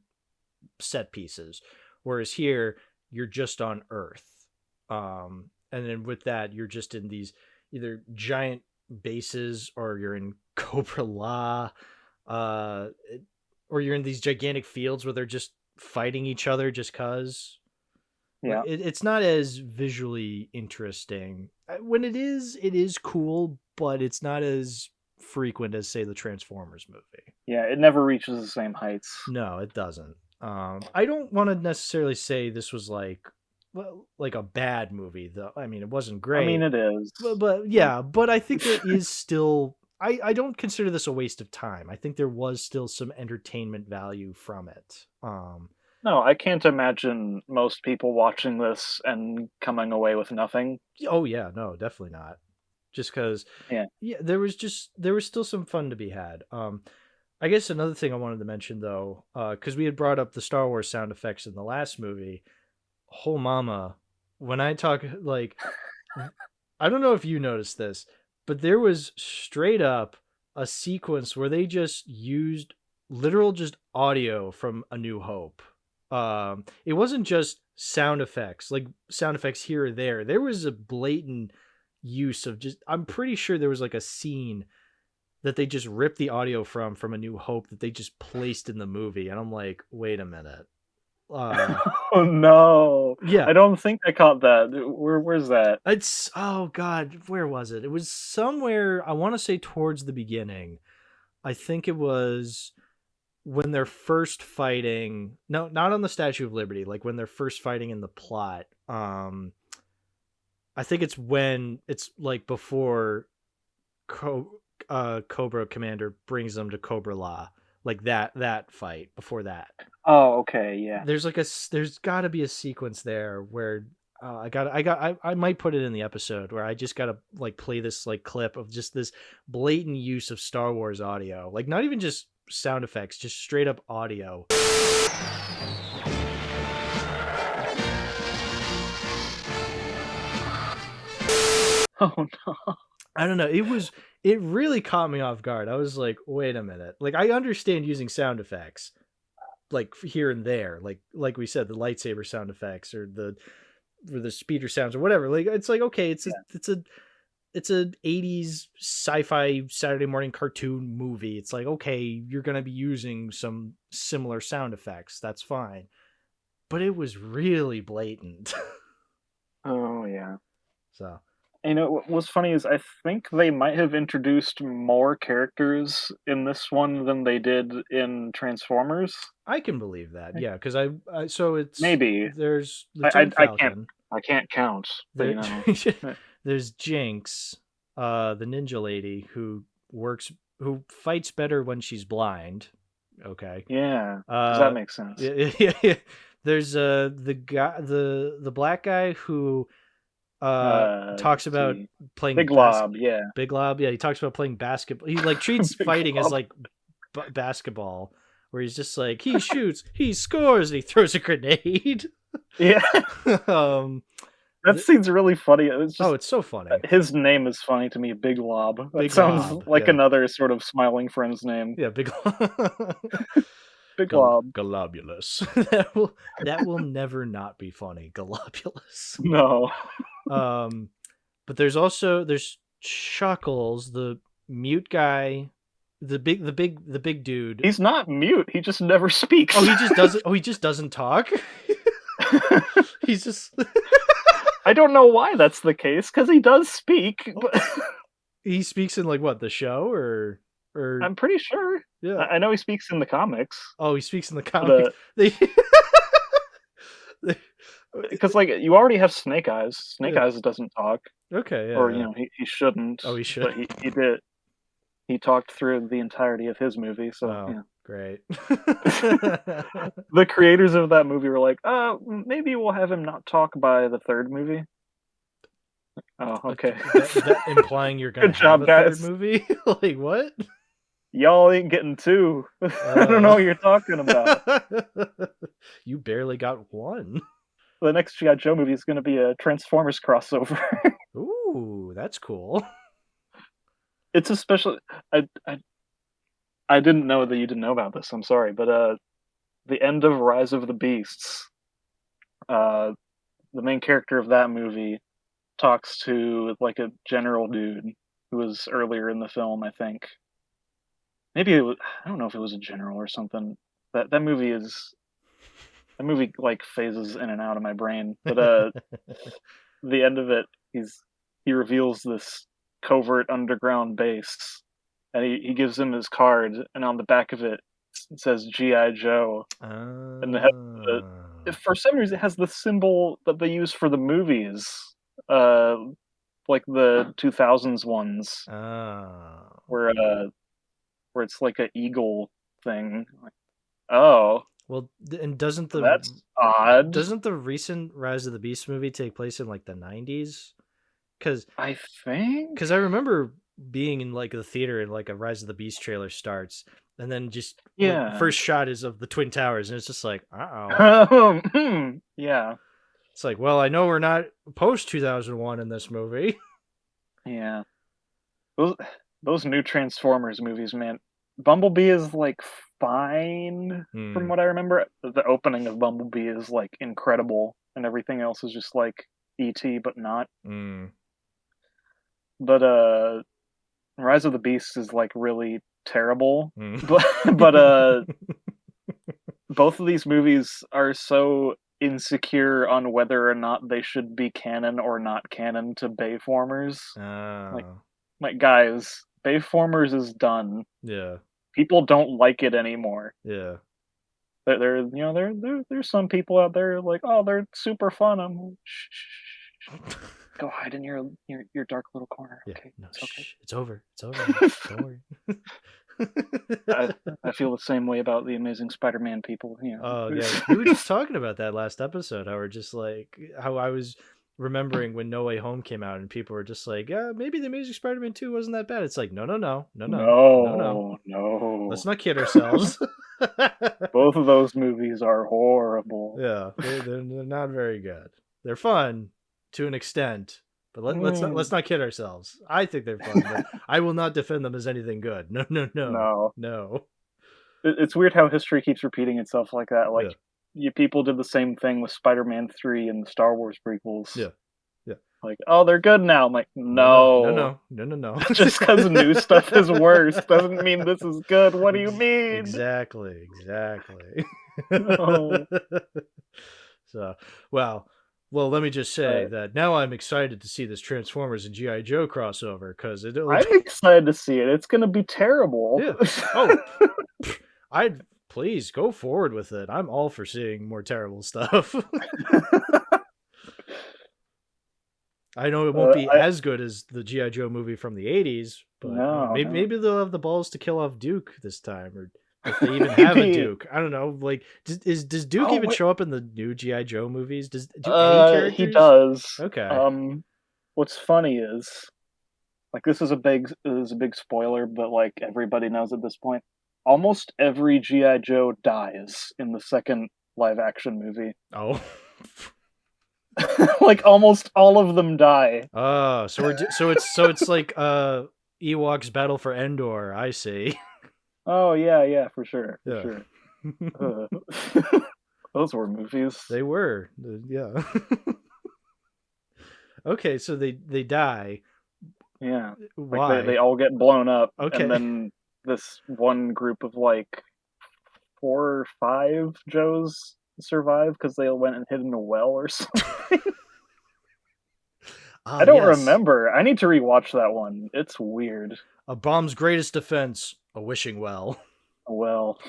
set pieces. Whereas here, you're just on Earth, and then with that, you're just in these either giant bases, or you're in Cobra Law, or you're in these gigantic fields where they're just fighting each other just cause. Yeah, it's not as visually interesting. When it is cool, but it's not as frequent as, say, the Transformers movie. Yeah, it never reaches the same heights. No, it doesn't. I don't want to necessarily say this was like a bad movie, though. I mean, it wasn't great. I mean, it is. But yeah, but I think there is still... I don't consider this a waste of time. I think there was still some entertainment value from it. No, I can't imagine most people watching this and coming away with nothing. Oh yeah, no, definitely not. just because Yeah. there was still some fun to be had. I guess another thing I wanted to mention though, because we had brought up the Star Wars sound effects in the last movie. Oh mama, when I talk like, I don't know if you noticed this, but there was straight up a sequence where they just used literal just audio from A New Hope. It wasn't just sound effects, like sound effects here or there. There was a blatant use of just, I'm pretty sure there was like a scene that they just ripped the audio from A New Hope that they just placed in the movie. And I'm like, wait a minute. Oh no! Yeah. I don't think I caught that. Where's that? It's, oh god, where was it? It was somewhere, I want to say towards the beginning. I think it was when they're first fighting. No, not on the Statue of Liberty, like when they're first fighting in the plot. I think it's when it's like before Cobra Commander brings them to Cobra La. Like that fight before that. Oh, okay, yeah. There's got to be a sequence there where I might put it in the episode where I just gotta like play this like clip of just this blatant use of Star Wars audio, like not even just sound effects, just straight up audio. Oh no. I don't know. It really caught me off guard. I was like, wait a minute. Like I understand using sound effects like here and there, like we said, the lightsaber sound effects or the speeder sounds or whatever. Like it's like, okay, it's a 80s sci-fi Saturday morning cartoon movie. It's like, okay, you're going to be using some similar sound effects. That's fine. But it was really blatant. Oh yeah. So, you know, what's funny is I think they might have introduced more characters in this one than they did in Transformers. I can believe that. Yeah, cuz so it's maybe there's Lieutenant Falcon. I can't count, but you know. There's Jinx, the ninja lady who fights better when she's blind. Okay. Yeah. Does that make sense? Yeah. There's the guy, the black guy who talks about playing Big Lob, yeah. Big Lob, yeah. He talks about playing basketball. He like treats fighting as like basketball, where he's just like he shoots, he scores, and he throws a grenade. Yeah. That scene's really funny. It's just, it's so funny. His name is funny to me, Big Lob. That sounds like another sort of Smiling Friends name. Yeah, Big Lob. Big Lob. Globulous. that will never not be funny. Globulous. No. But there's Chuckles, the mute guy, the big dude. He's not mute. He just never speaks. He just doesn't talk. He's just. I don't know why that's the case, because he does speak. But... he speaks in like what, the show or I'm pretty sure. Yeah, I know he speaks in the comics. Oh, he speaks in the comics. Because like you already have Snake Eyes. Snake Eyes doesn't talk. Okay, yeah. Or you know he shouldn't. Oh, he should. But he did. He talked through the entirety of his movie. So yeah. Great. The creators of that movie were like, maybe we'll have him not talk by the third movie. Oh, okay. That implying you're gonna have a third movie? Like what? Y'all ain't getting two. I don't know what you're talking about. You barely got one. The next G.I. Joe movie is going to be a Transformers crossover. Ooh, that's cool. It's a special. I didn't know that you didn't know about this. I'm sorry, but the end of Rise of the Beasts, the main character of that movie talks to like a general dude who was earlier in the film, I think. Maybe it was, I don't know if it was a general or something. That movie like phases in and out of my brain. But the end of it, he reveals this covert underground base, and he gives him his card, and on the back of it says G.I. Joe. And for some reason it has the symbol that they use for the movies, like the 2000s ones, where it's like an eagle thing. Oh. Well, and doesn't that's odd. Doesn't the recent Rise of the Beast movie take place in like the 90s? Because I think. I remember being in like the theater and like a Rise of the Beast trailer starts, and then just like the Yeah. first shot is of the Twin Towers, and it's just like, Yeah. It's like, well, I know we're not post 2001 in this movie. Yeah. Those new Transformers movies, man. Bumblebee is like fine from what I remember. The opening of Bumblebee is like incredible, and everything else is just like E.T. but not. But Rise of the Beast is like really terrible. But both of these movies are so insecure on whether or not they should be canon or not canon to Bayformers. Like guys, Bayformers is done. Yeah. People don't like it anymore. Yeah. There's some people out there like, oh, they're super fun. I'm like, shh. Go hide in your dark little corner. Yeah. Okay, No, it's okay. It's over. It's over. Don't worry. I feel the same way about the Amazing Spider-Man people. Oh yeah, we were just talking about that last episode. How we're just like how I was remembering when No Way Home came out, and people were just like, "Yeah, maybe the Amazing Spider-Man 2 wasn't that bad." It's like, no. Let's not kid ourselves. Both of those movies are horrible. Yeah, they're not very good. They're fun to an extent, but let's not kid ourselves. I think they're fun, but I will not defend them as anything good. No. It's weird how history keeps repeating itself like that. Like, people did the same thing with Spider-Man 3 and the Star Wars prequels. Yeah. Like, oh, they're good now. I'm like, no. Just because new stuff is worse doesn't mean this is good. What do you mean? Exactly. No. So, well, let me just say that now I'm excited to see this Transformers and G.I. Joe crossover, because I'm excited to see it. It's going to be terrible. Yeah. Oh, please go forward with it. I'm all for seeing more terrible stuff. I know it won't be as good as the G.I. Joe movie from the 80s, but maybe they'll have the balls to kill off Duke this time, or if they even have a Duke. I don't know. Like, does Duke even show up in the new G.I. Joe movies? Do any characters? He does. Okay. What's funny is, like, this is a big spoiler, but like everybody knows at this point, almost every G.I. Joe dies in the second live action movie. Oh. Like almost all of them die. Oh, so it's like Ewok's Battle for Endor. I see. Oh yeah, for sure. Those were movies. They were, yeah. Okay, so they die. Yeah. Why? Like they all get blown up. Okay. And then this one group of like 4 or 5 Joes survive because they went and hid in a well or something. I don't remember. I need to rewatch that one. It's weird. A bomb's greatest defense, a wishing well. A well.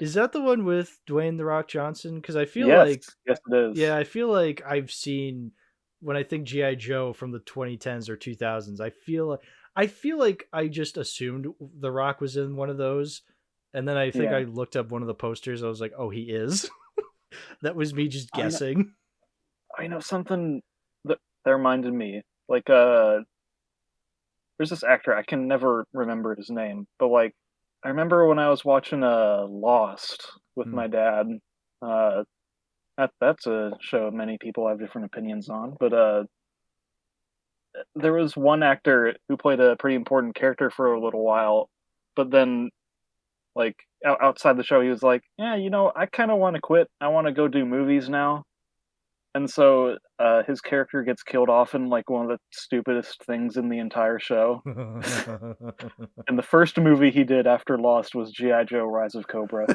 Is that the one with Dwayne "The Rock" Johnson? Because I feel like... Yes, it is. Yeah, I feel like I've seen... When I think G.I. Joe from the 2010s or 2000s, I feel like I just assumed The Rock was in one of those. And then I think I looked up one of the posters. I was like, oh, he is. That was me just guessing. I know something that reminded me. Like, there's this actor. I can never remember his name. But, like, I remember when I was watching Lost with my dad. That's a show many people have different opinions on. But there was one actor who played a pretty important character for a little while. But then... like outside the show, he was like, yeah, I kind of want to quit. I want to go do movies now. And so his character gets killed off in like one of the stupidest things in the entire show. And the first movie he did after Lost was G.I. Joe Rise of Cobra.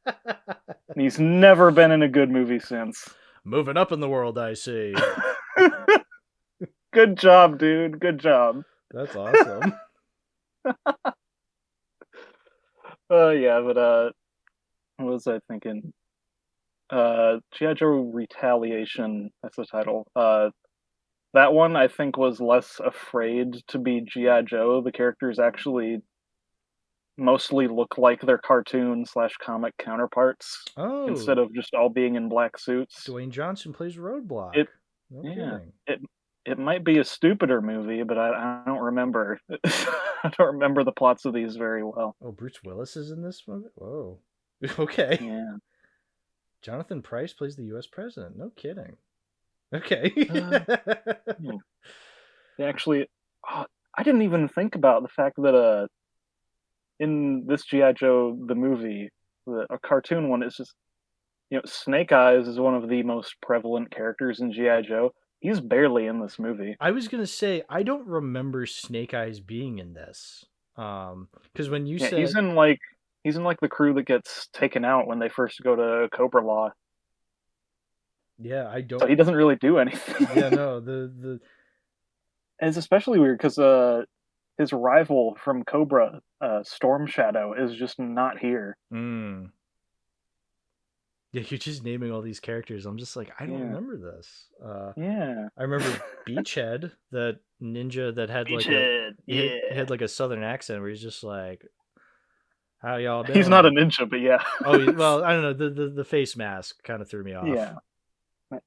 And he's never been in a good movie since. Moving up in the world, I see. Good job, dude. Good job. That's awesome. Yeah, but what was I thinking? G.I. Joe Retaliation, that's the title. That one I think was less afraid to be G.I. Joe. The characters actually mostly look like their cartoon/comic counterparts instead of just all being in black suits. Dwayne Johnson plays Roadblock. No Yeah. kidding. It might be a stupider movie, but I don't remember. I don't remember the plots of these very well. Oh, Bruce Willis is in this movie? Whoa. Okay. Yeah. Jonathan Pryce plays the U.S. president. No kidding. Okay. Uh, hmm. They actually, oh, I didn't even think about the fact that in this GI Joe the movie, a cartoon one is just Snake Eyes is one of the most prevalent characters in GI Joe. He's barely in this movie. I was gonna say I don't remember Snake Eyes being in this. Because when you Yeah, said he's in like the crew that gets taken out when they first go to Cobra Law. yeah, I So don't. he doesn't really do anything. Yeah, no, the And it's especially weird because his rival from Cobra, Storm Shadow, is just not here. mm, yeah, you're just naming all these characters. I'm just like, I don't Yeah, remember this. yeah. I remember Beachhead, that ninja that had like a Beachhead, he yeah. had like a southern accent where he's just like, "How y'all He's not a doing?" ninja, but yeah. Oh, well, I don't know. The face mask kind of threw me off. Yeah.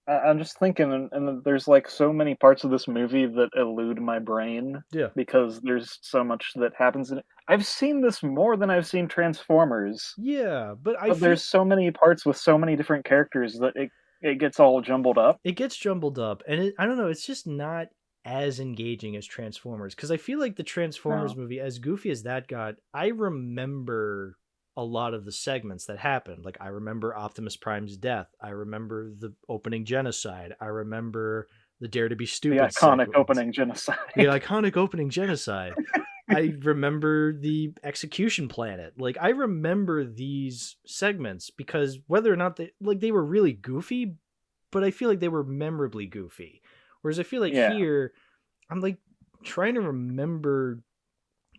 I'm just thinking, and there's like so many parts of this movie that elude my brain Yeah, because there's so much that happens in it. I've seen this more than I've seen Transformers, yeah, but I but feel there's so many parts with so many different characters that it gets all jumbled up. it gets jumbled up, and I don't know. It's just not as engaging as Transformers, because I feel like the Transformers No. movie, as goofy as that got, I remember a lot of the segments that happened. Like I remember Optimus Prime's death. I remember the opening genocide. I remember the Dare to Be The Stupid iconic sequence. opening The genocide. iconic opening genocide. I remember the execution planet. Like I remember these segments because whether or not they were really goofy, but I feel like they were memorably goofy. Whereas I feel like Yeah. here, I'm like trying to remember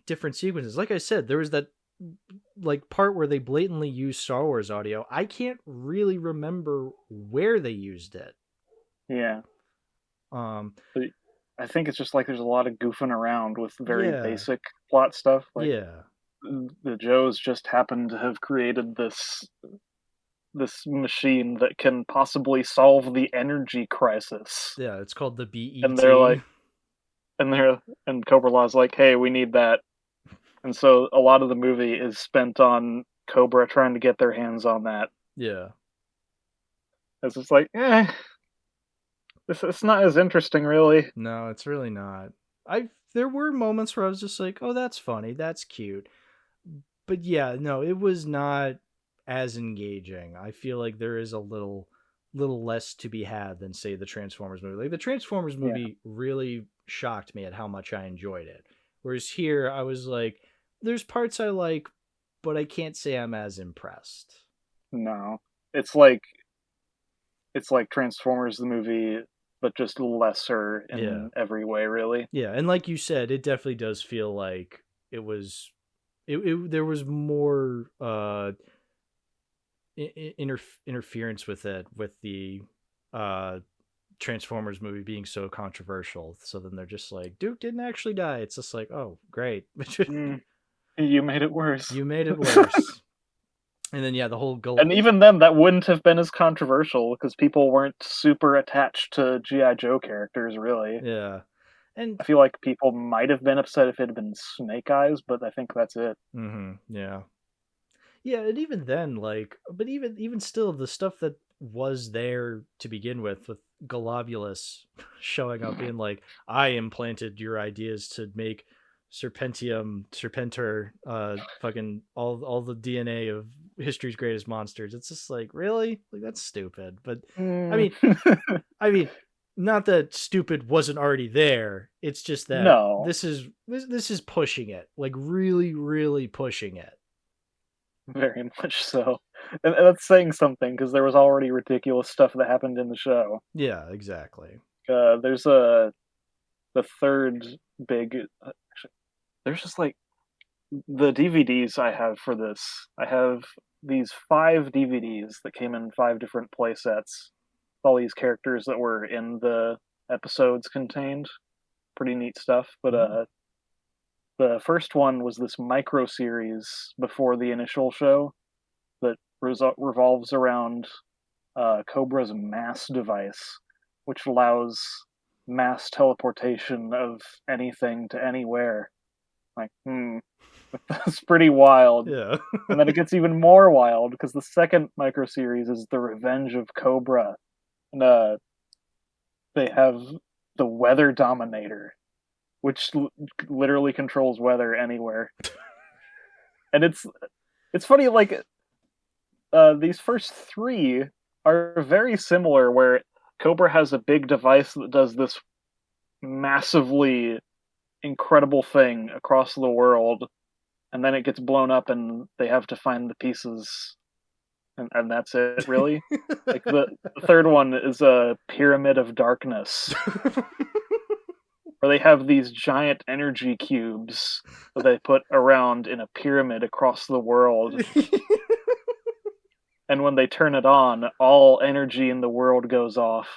different sequences. Like I said, there was that like part where they blatantly used Star Wars audio. I can't really remember where they used it. Yeah. Um, But I think it's just like there's a lot of goofing around with very yeah, basic plot stuff. Like yeah, the Joes just happen to have created this machine that can possibly solve the energy crisis. yeah. It's called the And they're BET. like and Cobra Law's like, "Hey, we need that." And so a lot of the movie is spent on Cobra trying to get their hands on that. Yeah. It's just like, it's not as interesting really. No, it's really not. I There were moments where I was just like, "Oh, that's funny. That's cute." But yeah, no, it was not as engaging. I feel like there is a little less to be had than say the Transformers movie. Like the Transformers Yeah, movie really shocked me at how much I enjoyed it. Whereas here I was like, there's parts I like, but I can't say I'm as impressed. no. It's like Transformers the movie, but just lesser Yeah. in every way, really. Yeah, and like you said, it definitely does feel like it was there was more interference with it, with the uh Transformers movie being so controversial. So then they're just like, Duke didn't actually die. It's just like, oh, great. Mm, you made it worse. You made it worse. And then yeah, the whole And even then, that wouldn't have been as controversial because people weren't super attached to GI Joe characters, really. yeah. And I feel like people might have been upset if it had been Snake Eyes, but I think that's it. yeah. Yeah, and even then, like, but even still, the stuff that was there to begin with Globulus showing up being like, I implanted your ideas to make Serpentor, fucking all the DNA of history's greatest monsters. It's just like, really? Like that's stupid. But I Mm. mean, I mean, not that stupid wasn't already there. It's just that No, this is pushing it, like really, really pushing it. very much so. And that's saying something because there was already ridiculous stuff that happened in the show. Yeah, exactly. There's the third big. Actually, there's just like the DVDs I have for this. I have these 5 DVDs that came in 5 different play sets. All these characters that were in the episodes contained. Pretty neat stuff. But Mm. the first one was this micro series before the initial show that revolves around Cobra's mass device. which allows mass teleportation of anything to anywhere. Like, that's pretty wild. Yeah. And then it gets even more wild because the second micro series is The Revenge of Cobra. And they have the Weather Dominator, which literally controls weather anywhere. And it's funny, like, these first three are very similar, where Cobra has a big device that does this massively incredible thing across the world, and then it gets blown up and they have to find the pieces, and that's it, really. Like, the third one is a Pyramid of Darkness, where they have these giant energy cubes that they put around in a pyramid across the world. And when they turn it on, all energy in the world goes off.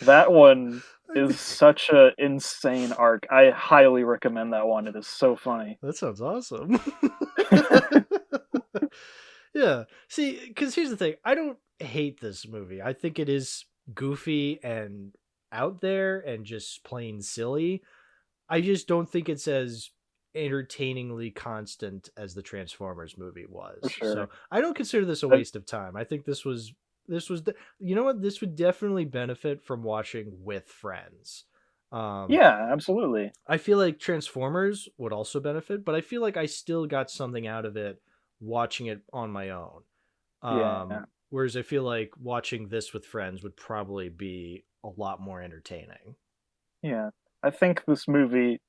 That one is such an insane arc. I highly recommend that one. It is so funny. That sounds awesome. Yeah. See, because here's the thing. I don't hate this movie. I think it is goofy and out there and just plain silly. I just don't think it's as entertainingly constant as the Transformers movie was. For sure. So I don't consider this a waste of time. I think this was you know what, this would definitely benefit from watching with friends. Yeah, absolutely. I feel like Transformers would also benefit, but I feel like I still got something out of it watching it on my own. Yeah. Whereas I feel like watching this with friends would probably be a lot more entertaining. Yeah. I think this movie,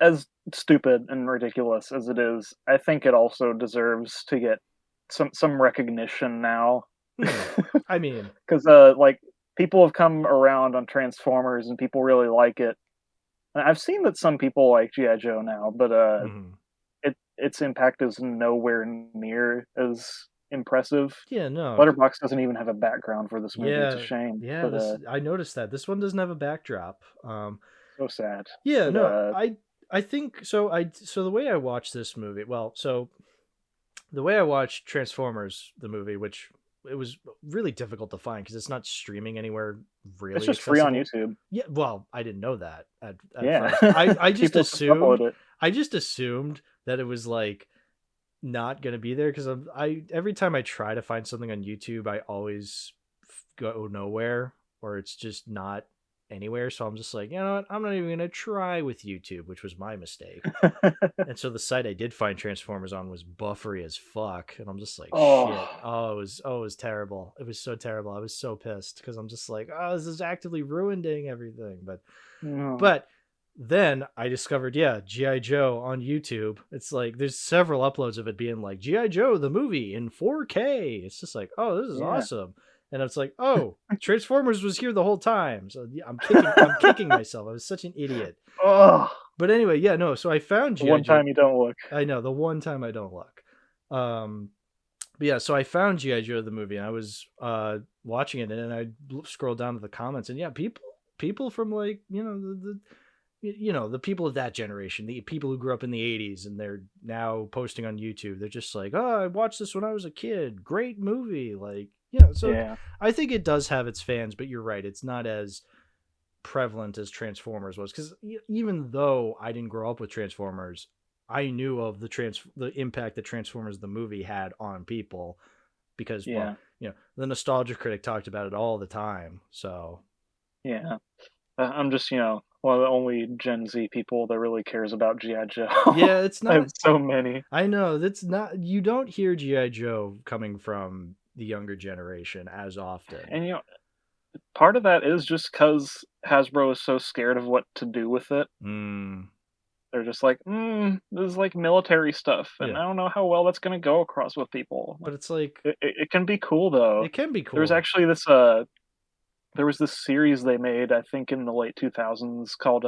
as stupid and ridiculous as it is, I think it also deserves to get some recognition now. I mean, because like, people have come around on Transformers and people really like it. And I've seen that some people like G.I. Joe now, but its impact is nowhere near as impressive. Yeah, no. Letterboxd doesn't even have a background for this movie. It's a shame. Yeah, but, I noticed that. This one doesn't have a backdrop. So sad. Yeah, but, no, I think so. So the way I watched this movie, the way I watched Transformers the movie, which it was really difficult to find because it's not streaming anywhere really. It's just accessible. free on YouTube. Yeah, well, I didn't know that at Yeah. first. I just assumed that it was like not gonna be there because every time I try to find something on YouTube, I always go nowhere, or it's just not anywhere. So I'm just like, you know what, I'm not even gonna try with YouTube, which was my mistake. And so the site I did find Transformers on was buffery as fuck, and I'm just like, shit. Oh, it was terrible. It was so terrible. I was so pissed because I'm just like, oh, this is actively ruining everything. But then I discovered, G.I. Joe on YouTube. It's like there's several uploads of it being like G.I. Joe the movie in 4K. It's just like, oh, this is awesome. And it's like, oh, Transformers was here the whole time. So I'm kicking myself. I was such an idiot. But anyway, so I found G.I. Joe. One time you don't look. I know, the one time I don't look. But yeah, so I found G.I. Joe the movie, and I was watching it, and I scrolled down to the comments, and people from, like, the people of that generation, the people who grew up in the 80s, and they're now posting on YouTube. They're just like, oh, I watched this when I was a kid. Great movie. Like, I think it does have its fans, but you're right. It's not as prevalent as Transformers was, because even though I didn't grow up with Transformers, I knew of the impact that Transformers the movie had on people, because the Nostalgia Critic talked about it all the time. So I'm just one of the only Gen Z people that really cares about G.I. Joe. Yeah, it's not. I have so many. I know, that's not. You don't hear G.I. Joe coming from the younger generation as often. And part of that is just because Hasbro is so scared of what to do with it. They're just like, this is like military stuff, and I don't know how well that's going to go across with people. But it's like, it can be cool, though. It can be cool. There's actually this there was this series they made, I think in the late 2000s, called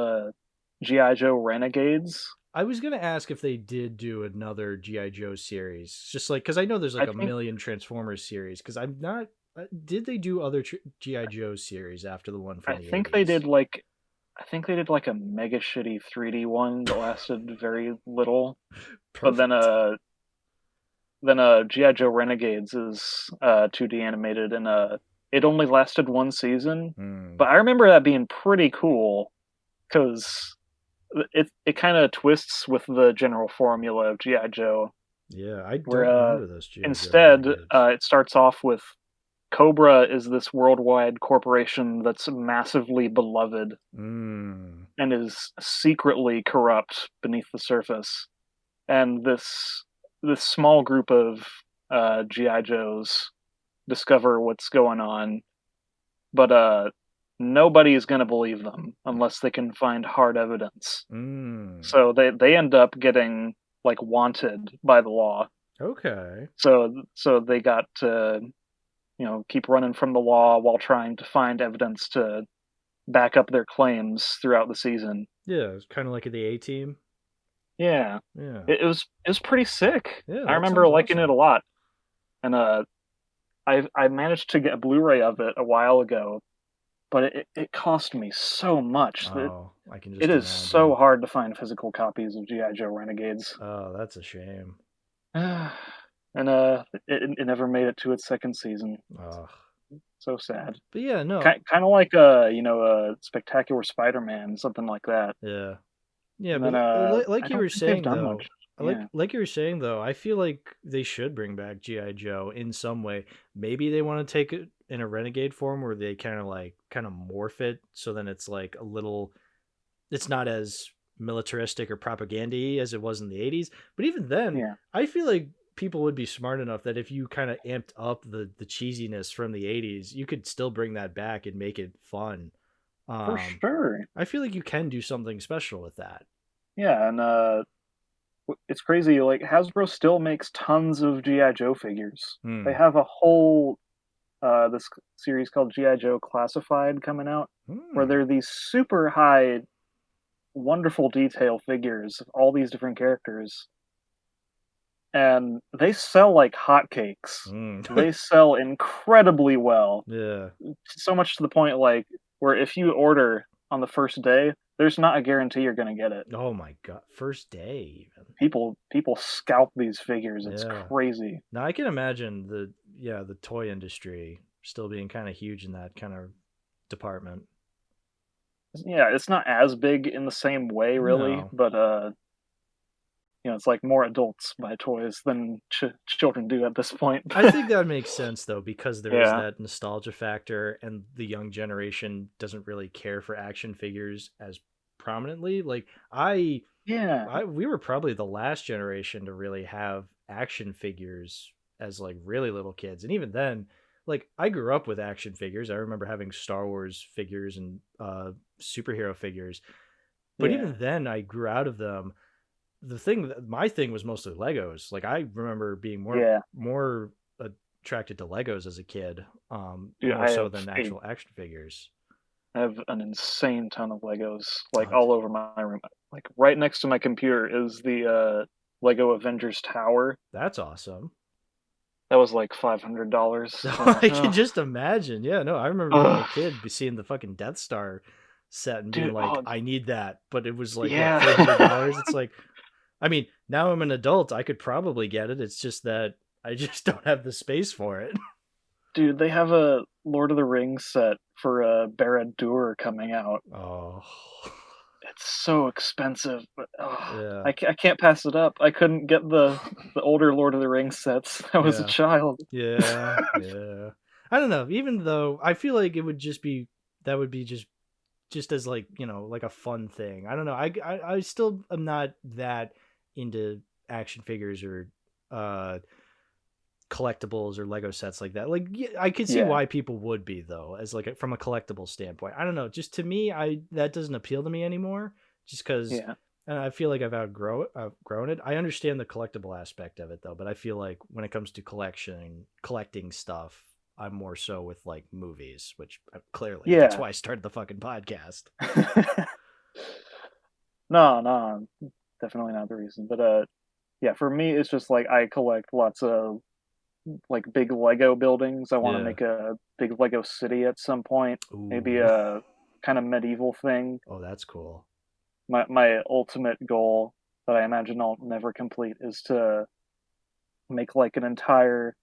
G.I. Joe Renegades. I was going to ask if they did do another G.I. Joe series, just like, because I know there's like a million Transformers series, because I'm not. Did they do other G.I. Joe series after the one from the 80s? I think they did like a mega shitty 3D one that lasted very little. Perfect. But then then G.I. Joe Renegades is 2D animated, and it only lasted one season. But I remember that being pretty cool because it kind of twists with the general formula of G.I. Joe. Yeah, I don't Where remember those G.I. Joe instead Renegades. it starts off with Cobra is this worldwide corporation that's massively beloved and is secretly corrupt beneath the surface. And this small group of GI Joes discover what's going on, but nobody's going to believe them unless they can find hard evidence. So they end up getting like wanted by the law. Okay. So they got to keep running from the law while trying to find evidence to back up their claims throughout the season. Yeah, it's kind of like the A-Team. Yeah. It was pretty sick. Yeah, I remember liking it a lot. And I managed to get a Blu-ray of it a while ago, but it cost me so much. Oh, I can just it is imagine. so hard to find physical copies of G.I. Joe Renegades. Oh, that's a shame. And it never made it to its second season. Oh. So sad. But yeah, no. Kind of like a Spectacular Spider-Man, something like that. Yeah. Yeah, And but then, like you were saying though, Yeah. like you were saying though, I feel like they should bring back G.I. Joe in some way. Maybe they want to take it in a renegade form where they kind of morph it so then it's like a little, it's not as militaristic or propaganda-y as it was in the 80s. But even then, I feel like people would be smart enough that if you kind of amped up the cheesiness from the 80s, you could still bring that back and make it fun. For sure. I feel like you can do something special with that. Yeah, and it's crazy. Like Hasbro still makes tons of G.I. Joe figures. They have a whole this series called G.I. Joe Classified coming out, where they're these super high, wonderful detail figures of all these different characters. And they sell like hotcakes. They sell incredibly well. Yeah. So much to the point, like, where if you order on the first day, there's not a guarantee you're going to get it. Oh my god, first day even. People scalp these figures. It's crazy. Now I can imagine the toy industry still being kind of huge in that kind of department. Yeah, it's not as big in the same way, really, but it's like more adults buy toys than children do at this point. I think that makes sense though, because there is that nostalgia factor, and the young generation doesn't really care for action figures as prominently. Like we were probably the last generation to really have action figures as like really little kids, and even then, like I grew up with action figures. I remember having Star Wars figures and superhero figures, but even then, I grew out of them. My thing was mostly Legos. Like I remember being more attracted to Legos as a kid, more so than actual action figures. I have an insane ton of Legos, like all over my room. Like right next to my computer is the Lego Avengers Tower. That's awesome. That was like $500. I can just imagine. Yeah, no, I remember being a kid, seeing the fucking Death Star set and being like, I need that. But it was like $400. It's like, I mean, now I'm an adult. I could probably get it. It's just that I just don't have the space for it. Dude, they have a Lord of the Rings set for Barad-dûr coming out. Oh. It's so expensive, but I can't pass it up. I couldn't get the older Lord of the Rings sets. I was a child. Yeah. I don't know. Even though I feel like it would just be, that would be just as like, like a fun thing. I don't know. I still am not that into action figures or collectibles or Lego sets like that. Like I could see why people would be though, as like from a collectible standpoint. I don't know. Just to me, that doesn't appeal to me anymore. Just because I feel like I've outgrown it. I understand the collectible aspect of it though, but I feel like when it comes to collecting stuff, I'm more so with like movies, which clearly that's why I started the fucking podcast. No, definitely not the reason. But for me, it's just like I collect lots of like big Lego buildings. I want to make a big Lego city at some point. Ooh. Maybe a kind of medieval thing. Oh, that's cool. My ultimate goal that I imagine I'll never complete is to make like an entire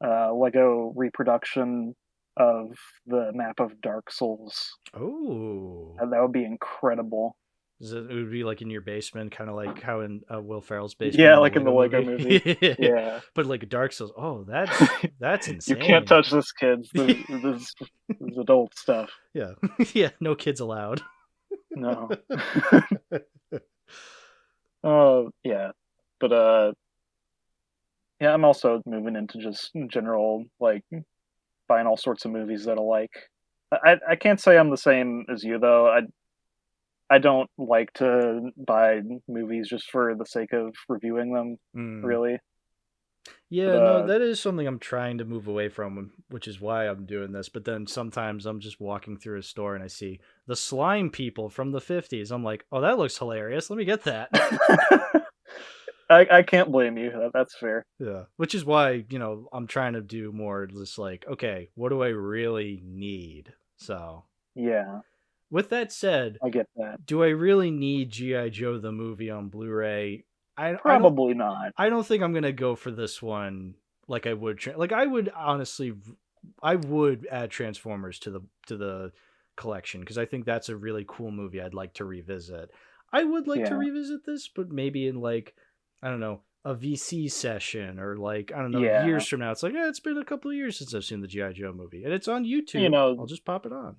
Lego reproduction of the map of Dark Souls. Oh, That would be incredible. it would be like in your basement, kind of like how in Will Ferrell's basement. Yeah, in like in the Lego movie. Yeah. But like Dark Souls. Oh, that's You can't insane. touch this, kids. This is adult stuff. Yeah, yeah. No kids allowed. No. Oh, yeah. But yeah, I'm also moving into just general like buying all sorts of movies that I like. I can't say I'm the same as you though. I don't like to buy movies just for the sake of reviewing them, really. Yeah, But no, that is something I'm trying to move away from, which is why I'm doing this. But then sometimes I'm just walking through a store and I see the slime people from the 50s. I'm like, oh, that looks hilarious. Let me get that. I can't blame you. That's fair. Yeah, which is why, I'm trying to do more just like, okay, what do I really need? So, Yeah, with that said, I get that. do I really need G.I. Joe the movie on Blu-ray? Probably not. I don't think I'm gonna go for this one like I would. Like I would honestly, I would add Transformers to the collection because I think that's a really cool movie. I'd like to revisit. I would like to revisit this, but maybe in like, I don't know, a VC session or like, I don't know, years from now. It's like, it's been a couple of years since I've seen the G.I. Joe movie, and it's on YouTube. I'll just pop it on.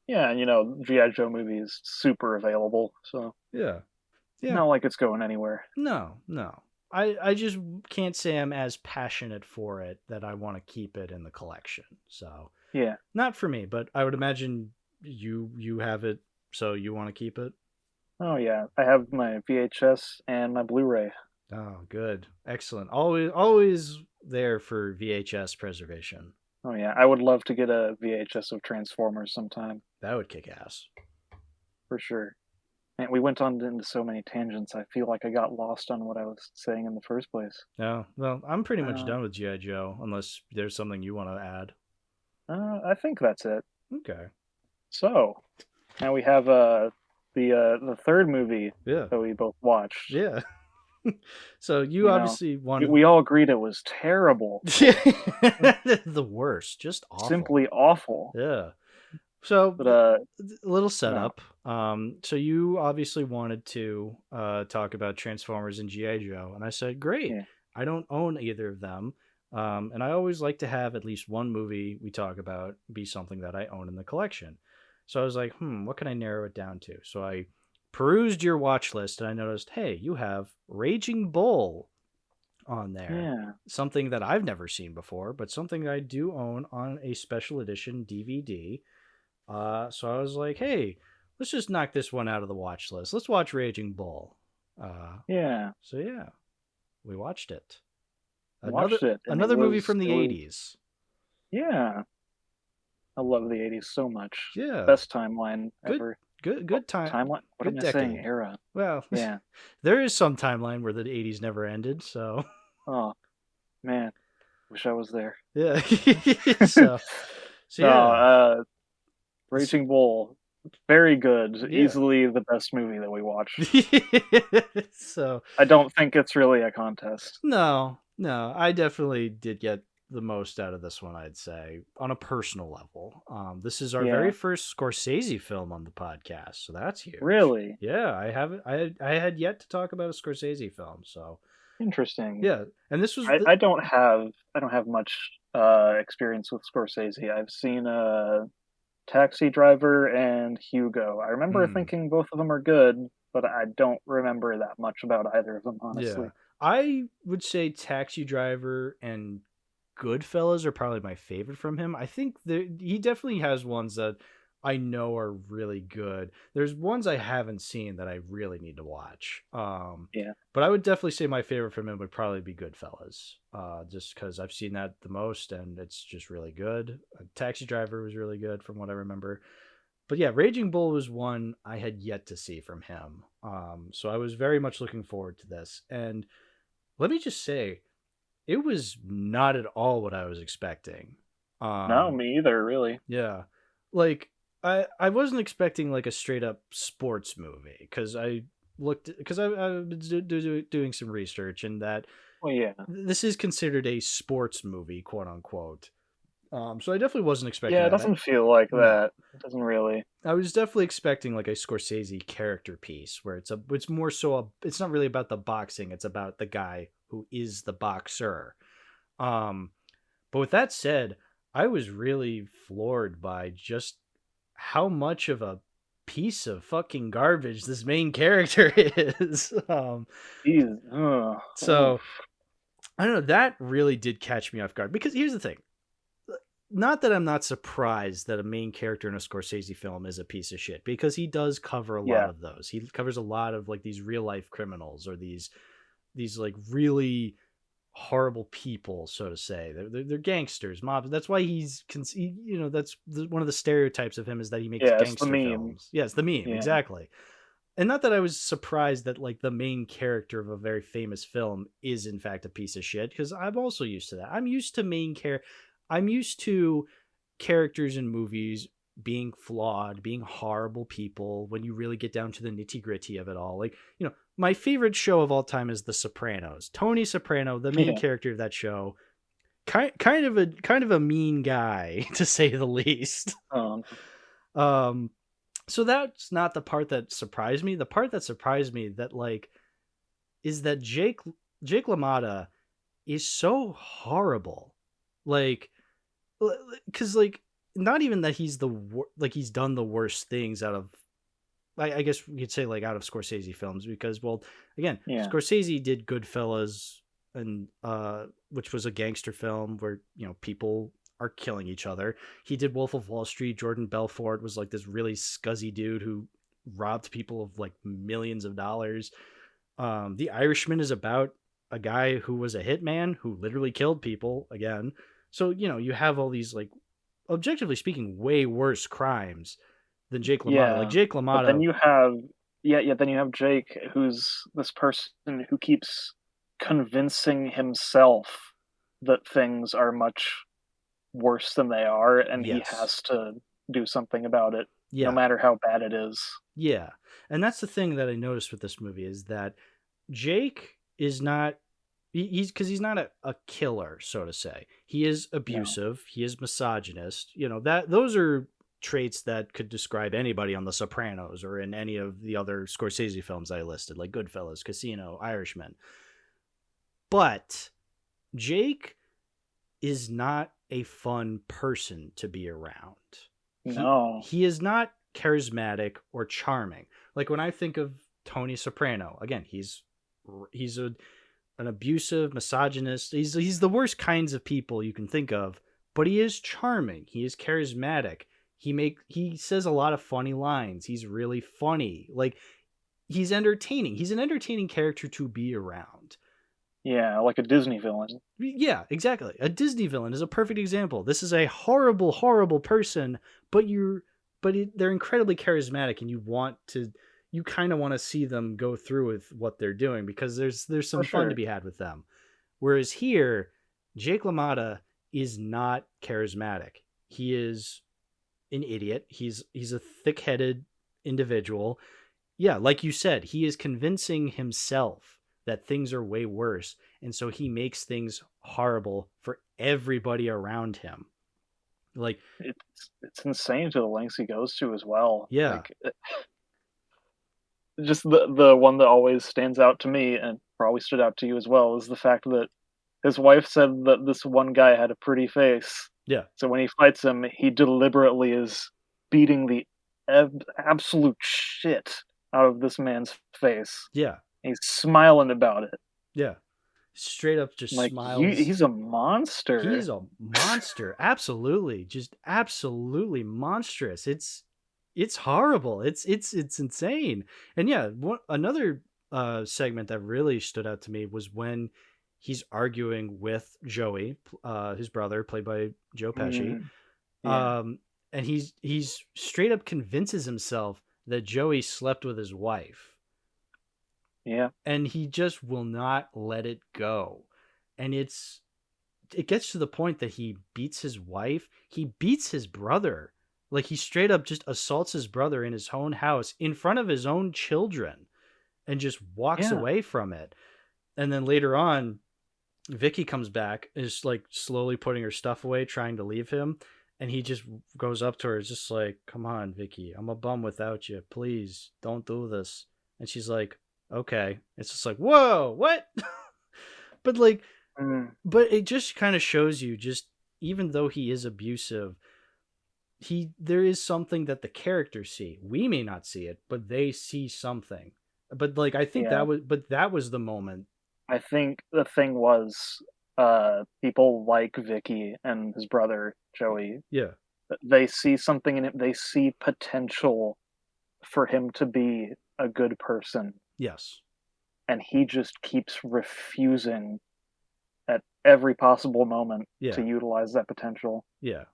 Yeah, and G.I. Joe movie is super available, so yeah. It's not like it's going anywhere. No. I just can't say I'm as passionate for it that I want to keep it in the collection. So yeah, not for me, but I would imagine you have it, so you want to keep it. Oh yeah, I have my VHS and my Blu-ray. Oh, good, excellent. Always there for VHS preservation. Oh yeah, I would love to get a VHS of Transformers sometime. That would kick ass. For sure. And we went on into so many tangents. I feel like I got lost on what I was saying in the first place. No, well, I'm pretty much done with G.I. Joe, unless there's something you want to add. I think that's it. Okay. So now we have the third movie that we both watched. Yeah. So you obviously wanted. We all agreed it was terrible. The worst, just awful. Simply awful. Yeah. So, but, a little setup. So you obviously wanted to talk about Transformers and G.I. Joe, and I said, great. Yeah. I don't own either of them, and I always like to have at least one movie we talk about be something that I own in the collection. So I was like, what can I narrow it down to? So I perused your watch list, and I noticed, hey, you have Raging Bull on there. Yeah. Something that I've never seen before, but something I do own on a special edition DVD. So I was like, hey, let's just knock this one out of the watch list. Let's watch Raging Bull. Yeah. So yeah, we watched it. Another movie from the 80s. Yeah. I love the 80s so much. Yeah. Best timeline ever. Good timeline. What am I saying? Era. Well, yeah. There is some timeline where the 80s never ended, so. Oh, man. Wish I was there. Yeah. so yeah. Raging Bull, very good. Yeah. Easily the best movie that we watched. So I don't think it's really a contest. No. I definitely did get the most out of this one, I'd say, on a personal level. This is our very first Scorsese film on the podcast, so that's huge. Really? Yeah, I haven't. I had yet to talk about a Scorsese film, so interesting. Yeah, and this was. I don't have much experience with Scorsese. I've seen Taxi Driver and Hugo. I remember thinking both of them are good, but I don't remember that much about either of them, honestly. Yeah. I would say Taxi Driver and Goodfellas are probably my favorite from him. I think he definitely has ones that I know are really good. There's ones I haven't seen that I really need to watch. Yeah. But I would definitely say my favorite from him would probably be Goodfellas, just because I've seen that the most and it's just really good. Taxi Driver was really good from what I remember. But yeah, Raging Bull was one I had yet to see from him. So I was very much looking forward to this. And let me just say, it was not at all what I was expecting. No, me either, really. Yeah. Like, I wasn't expecting like a straight up sports movie because I've been doing some research and that Well, yeah. this is considered a sports movie, quote unquote. So I definitely wasn't expecting Yeah, it that. doesn't feel like No, that. It doesn't really. I was definitely expecting like a Scorsese character piece where it's more so it's not really about the boxing, it's about the guy who is the boxer. Um, but with that said, I was really floored by just how much of a piece of fucking garbage this main character is. Jeez. So I don't know, that really did catch me off guard because here's the thing. Not that I'm not surprised that a main character in a Scorsese film is a piece of shit because he does cover a lot Yeah. of those. He covers a lot of like these real life criminals or these like really horrible people, so to say. They're gangsters, mobs. That's why that's one of the stereotypes of him is that he makes Yeah, it's the gangster meme. films. Yeah, it's the meme, Yeah. exactly. And not that I was surprised that like the main character of a very famous film is in fact a piece of shit because I'm also used to that. I'm used to characters in movies being flawed, being horrible people when you really get down to the nitty-gritty of it all. Like, my favorite show of all time is The Sopranos. Tony Soprano, the main Yeah. character of that show, kind of a mean guy to say the least. Um so that's not the part that surprised me. The part that surprised me that like is that Jake LaMotta is so horrible. Like cuz like not even that he's like he's done the worst things out of I guess we could say like out of Scorsese films because well again Yeah. Scorsese did Goodfellas and which was a gangster film where people are killing each other. He did Wolf of Wall Street. Jordan Belfort was like this really scuzzy dude who robbed people of like millions of dollars. The Irishman is about a guy who was a hitman who literally killed people again. So you have all these like objectively speaking way worse crimes than Jake LaMotta. Like Yeah. Jake But then LaMotta, you have then you have Jake, who's this person who keeps convincing himself that things are much worse than they are, and he yes, has to do something about it, no yeah, matter how bad it is. yeah, and that's the thing that I noticed with this movie is that Jake is not he's because he's not a killer, so to say. He is No. abusive. He is misogynist. That those are traits that could describe anybody on The Sopranos or in any of the other Scorsese films I listed, like Goodfellas, Casino, Irishman. But Jake is not a fun person to be around. No. He is not charismatic or charming. Like when I think of Tony Soprano, again, he's an abusive misogynist. He's the worst kinds of people you can think of, but he is charming. He is charismatic. He says a lot of funny lines. He's really funny. Like he's entertaining. He's an entertaining character to be around. Yeah, like a Disney villain. Yeah, exactly. A Disney villain is a perfect example. This is a horrible, horrible person, but they're incredibly charismatic, and you kind of want to see them go through with what they're doing because there's some For fun to sure. be had with them. Whereas here, Jake LaMotta is not charismatic. He is an idiot. He's a thick-headed individual. Yeah, like you said, he is convincing himself that things are way worse, and so he makes things horrible for everybody around him. Like It's insane to the lengths he goes to as well. yeah, Like just the one that always stands out to me and probably stood out to you as well is the fact that his wife said that this one guy had a pretty face. yeah, So when he fights him, he deliberately is beating the absolute shit out of this man's face. yeah, He's smiling about it. yeah. Straight up just Like smiles. he's a He monster. is a monster. Absolutely. Just absolutely monstrous. It's horrible. It's insane. And yeah, another segment that really stood out to me was when he's arguing with Joey, his brother, played by Joe Pesci. Mm, yeah, And he's straight up convinces himself that Joey slept with his wife, yeah, and he just will not let it go. And it gets to the point that he beats his wife, he beats his brother. Like he straight up just assaults his brother in his own house in front of his own children and just walks yeah. away from it. And then later on, Vicky comes back, is like slowly putting her stuff away, trying to leave him, and he just goes up to her, is just like, "Come on, Vicky, I'm a bum without you. Please don't do this." And she's like, "Okay." It's just like, whoa, what? But like, Mm, but it just kind of shows you, just even though he is abusive, there is something that the characters see. We may not see it, but they see something. But like, I think yeah. that was the moment. I think the thing was, people like Vicky and his brother Joey, Yeah. they see something in him. They see potential for him to be a good person, Yes. and he just keeps refusing at every possible moment to Yeah. utilize that potential. Yeah.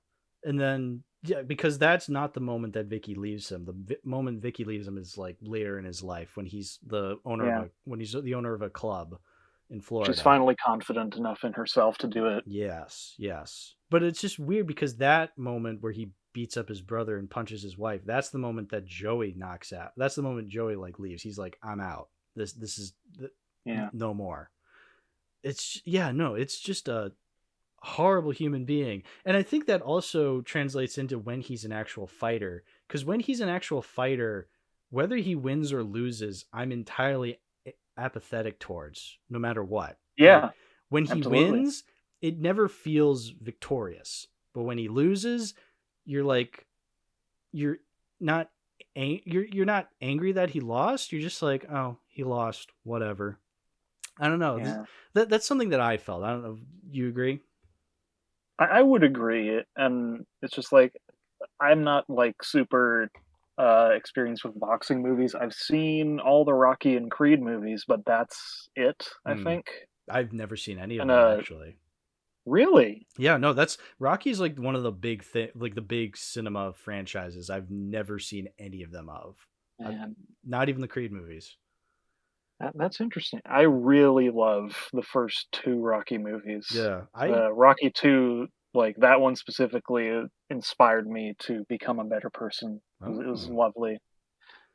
And then, yeah, because that's not the moment that Vicky leaves him. The moment Vicky leaves him is like later in his life, when he's the owner of Yeah, a when he's the owner of a club in she's Florida. finally confident enough in herself to do it. Yes, yes. But it's just weird because that moment where he beats up his brother and punches his wife, that's the moment that Joey knocks out. That's the moment Joey like leaves. He's like, "I'm out. This is Yeah, no more." It's yeah, no, it's just a horrible human being. And I think that also translates into when he's an actual fighter. Because when he's an actual fighter, whether he wins or loses, I'm entirely apathetic towards, no matter what. Like, yeah, when he absolutely. wins, it never feels victorious. But when he loses, you're like, you're not you're not angry that he lost. You're just like, oh, he lost, whatever. I don't know. Yeah, That's something that I felt. I don't know. You agree? I would agree, and it's just like I'm not like super experienced with boxing movies. I've seen all the Rocky and Creed movies, but that's it, I Hmm. think. I've never seen any of And them actually. really, Yeah, no, that's Rocky's like one of the big like the big cinema franchises. I've never seen any of them of. I've, man, not even the Creed movies. that's interesting. I really love the first two Rocky movies. Yeah, I Rocky 2, like that one specifically, inspired me to become a better person. It was oh lovely.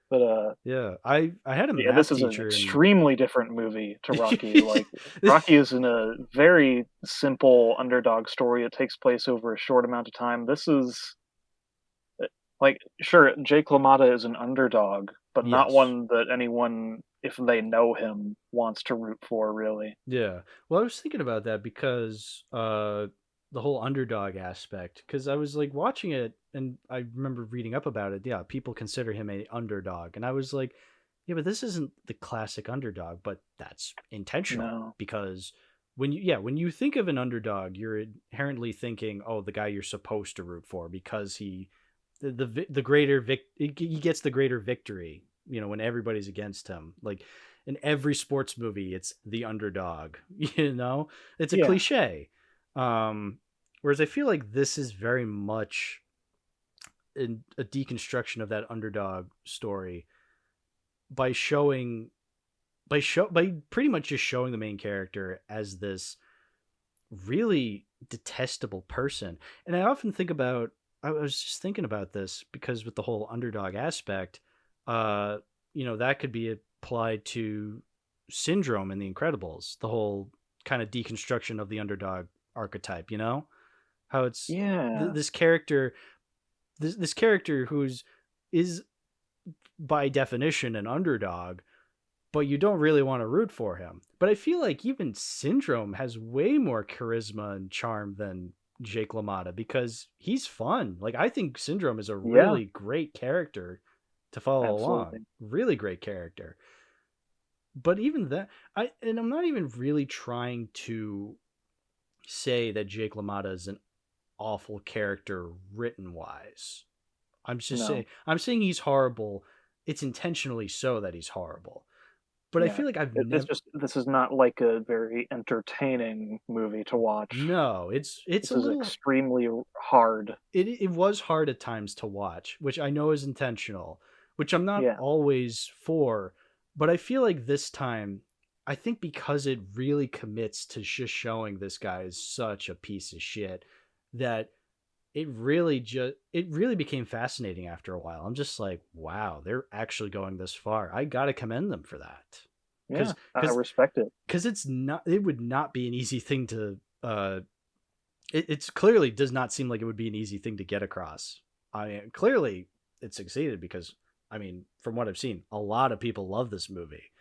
But yeah, I had a yeah, math this is an teacher and extremely different movie to Rocky. Like, Rocky is in a very simple underdog story. It takes place over a short amount of time. This is like, sure, Jake LaMotta is an underdog, but not yes. one that anyone, if they know him, wants to root for, really. Yeah. Well, I was thinking about that because the whole underdog aspect, cuz I was like watching it and I remember reading up about it. Yeah, people consider him a underdog and I was like, yeah, but this isn't the classic underdog, but that's intentional No. because when you think of an underdog, you're inherently thinking, "Oh, the guy you're supposed to root for because the greater he gets the greater victory, when everybody's against him." Like in every sports movie, it's the underdog. It's a Yeah. cliche. Whereas I feel like this is very much a deconstruction of that underdog story by showing by pretty much just showing the main character as this really detestable person. And I was just thinking about this because with the whole underdog aspect, uh, that could be applied to Syndrome in The Incredibles, the whole kind of deconstruction of the underdog archetype, how it's Yeah. this character, this character is by definition an underdog, but you don't really want to root for him. But I feel like even Syndrome has way more charisma and charm than Jake LaMotta because he's fun. Like I think Syndrome is a Yeah. really great character to follow along. Absolutely. Really great character. But even that, I'm not even really trying to say that Jake LaMotta is an awful character written wise. No. I'm saying he's horrible. It's intentionally so that he's horrible. But I Yeah. feel like I've It's never. just this is not like a very entertaining movie to watch. No, it's This a is little. extremely hard. It was hard at times to watch, which I know is intentional, which I'm not Yeah. always for, but I feel like this time, I think because it really commits to just showing this guy is such a piece of shit that it really became fascinating after a while. I'm just like, wow, they're actually going this far. I gotta commend them for that. Yeah, I respect it. Because it would not be an easy thing to, it's clearly does not seem like it would be an easy thing to get across. I mean, clearly it succeeded because, I mean, from what I've seen, a lot of people love this movie,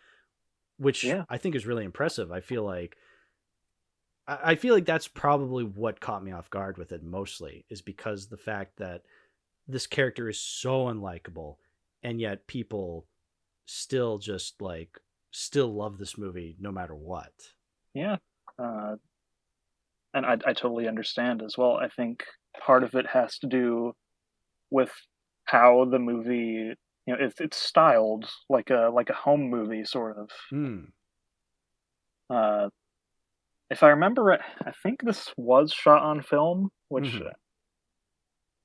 which I think is really impressive. I feel like that's probably what caught me off guard with it mostly, is because the fact that this character is so unlikable, and yet people still just still love this movie no matter what. Yeah. And I totally understand as well. I think part of it has to do with how the movie, it's styled like a home movie sort of. If I remember it, I think this was shot on film, which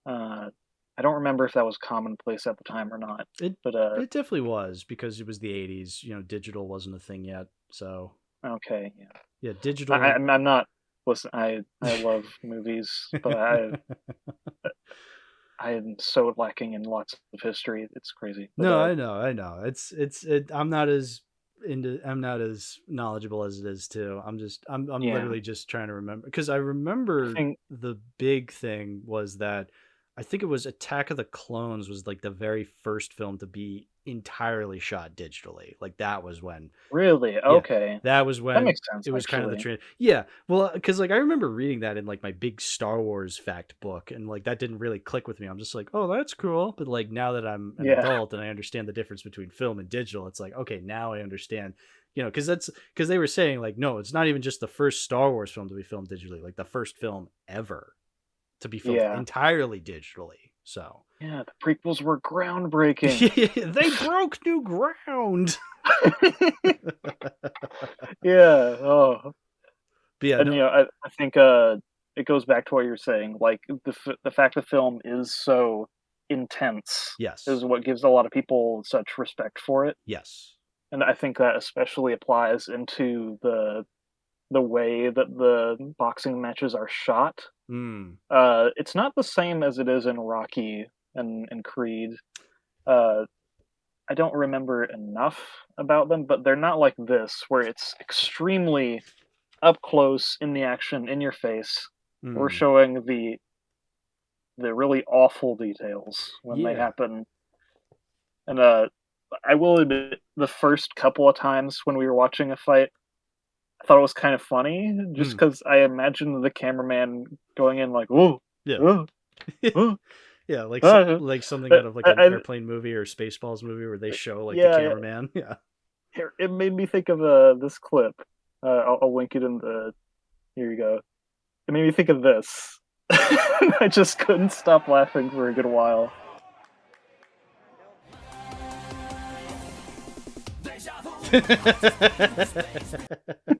I don't remember if that was commonplace at the time or not. It definitely was, because it was the 80s. Digital wasn't a thing yet. So okay, yeah, digital. I'm not. Listen, I love movies, but I am so lacking in lots of history. It's crazy. But, no, I know. I'm not as knowledgeable as it is too. I'm literally just trying to remember, because I remember the big thing was that I think it was Attack of the Clones was like the very first film to be entirely shot digitally. Like that was when. Really? Okay. That was when that makes sense, it was actually. kind of the trend. Yeah. Well, because I remember reading that in like my big Star Wars fact book, and like that didn't really click with me. I'm just like, oh, that's cool. But like now that I'm an adult and I understand the difference between film and digital, it's like, okay, now I understand. Because they were saying like, no, it's not even just the first Star Wars film to be filmed digitally, like the first film ever to be filmed entirely digitally. So yeah, the prequels were groundbreaking. They broke new ground. Yeah. Oh. But yeah, and I think it goes back to what you're saying. Like the fact the film is so intense, is what gives a lot of people such respect for it. Yes. And I think that especially applies into the way that the boxing matches are shot. It's not the same as it is in Rocky and Creed. I don't remember enough about them, but they're not like this, where it's extremely up close in the action, in your face. We're showing the really awful details when they happen. And I will admit, the first couple of times when we were watching a fight, I thought it was kind of funny, just because I imagined the cameraman going in like, "Whoa, yeah, yeah, like something out of like an airplane movie or Spaceballs movie where they show like the cameraman." Yeah. Here, it made me think of this clip. I'll link it in the. Here you go. It made me think of this. I just couldn't stop laughing for a good while.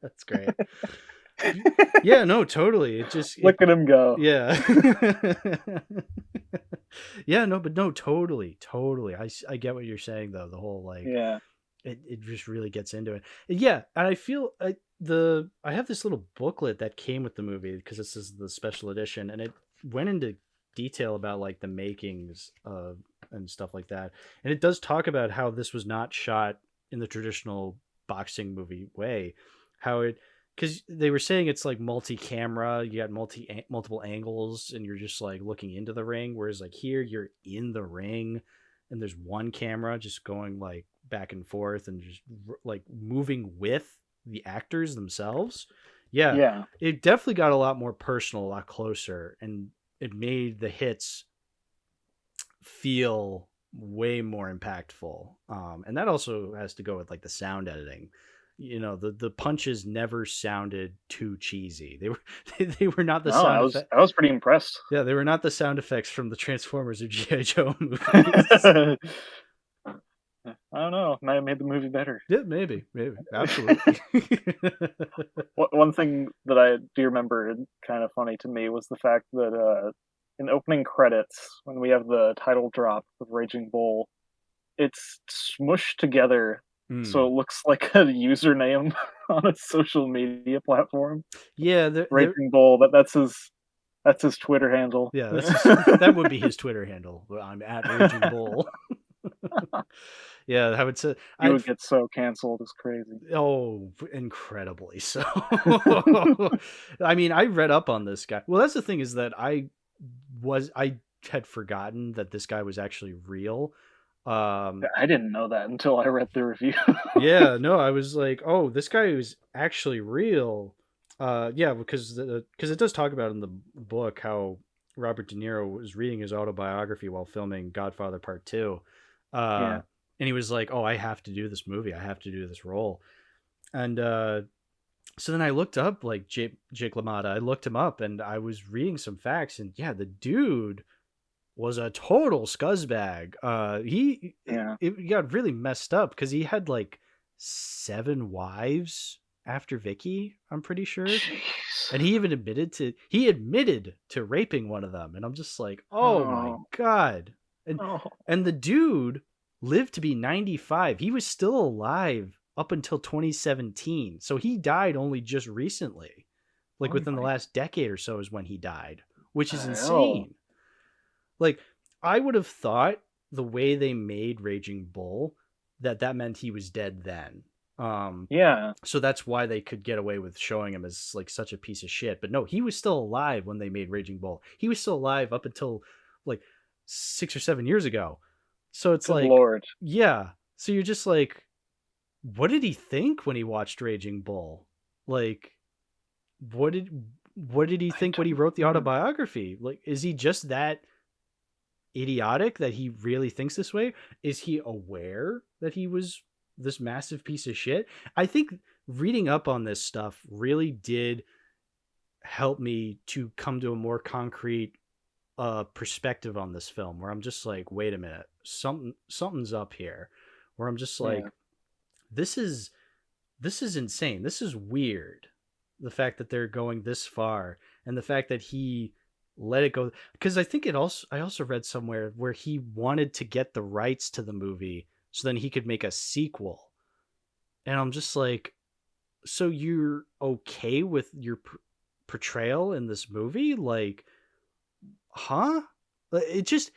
That's great. Yeah, no, totally. It just look at him go. Yeah. Yeah, no, but no, totally. I get what you're saying though. The whole like, it just really gets into it. Yeah, and I feel I have this little booklet that came with the movie, because this is the special edition, and it went into detail about like the makings and stuff like that. And it does talk about how this was not shot in the traditional boxing movie way, because they were saying it's like multi-camera, you got multiple angles, and you're just like looking into the ring, whereas like here you're in the ring and there's one camera just going like back and forth and just like moving with the actors themselves. Yeah, it definitely got a lot more personal, a lot closer, and it made the hits feel way more impactful. And that also has to go with like the sound editing. The punches never sounded too cheesy. They were not the sound I was pretty impressed. Yeah, they were not the sound effects from the Transformers or G.I. Joe movies. I don't know. Might have made the movie better. Yeah, maybe. Absolutely. One thing that I do remember kind of funny to me was the fact that in opening credits, when we have the title drop of Raging Bull, it's smushed together so it looks like a username on a social media platform. Yeah, Raging Bull, that's his Twitter handle. Yeah, that would be his Twitter handle. I'm at Raging Bull. Yeah, I would say You I'd would get so canceled, it's crazy. oh, incredibly so. I mean, I read up on this guy. Well, that's the thing is that I had forgotten that this guy was actually real. Um, I didn't know that until I read the review. yeah, no, I was like, oh, this guy is actually real. Yeah, because it does talk about in the book how Robert De Niro was reading his autobiography while filming Godfather Part Two, Yeah. and he was like, oh, I have to do this movie, I have to do this role, and so then I looked up like Jake LaMotta. I looked him up, and I was reading some facts, and yeah, the dude was a total scuzzbag. Yeah. It got really messed up because he had like 7 wives after Vicky, I'm pretty sure. Jeez. And he admitted to raping one of them. And I'm just like, oh my Oh. God. And Oh. and the dude lived to be 95. He was still alive up until 2017. So he died only just recently. Like Oh within the my last decade or so is when he died, which is hell. insane. Like, I would have thought the way they made Raging Bull that meant he was dead then. Yeah. So that's why they could get away with showing him as like such a piece of shit. But no, he was still alive when they made Raging Bull. He was still alive up until like 6 or 7 years ago. So it's Good like, lord. yeah. So you're just like, what did he think when he watched Raging Bull? Like, what did what did he I think when he don't wrote the know. autobiography? Like, is he just that idiotic that he really thinks this way? Is he aware that he was this massive piece of shit? I think reading up on this stuff really did help me to come to a more concrete perspective on this film, where I'm just like, wait a minute, something's up here, where I'm just Yeah. like, this is insane, this is weird, the fact that they're going this far, and the fact that he let it go, because I also read somewhere where he wanted to get the rights to the movie so then he could make a sequel. And I'm just like, so you're okay with your portrayal in this movie? Like, huh? It just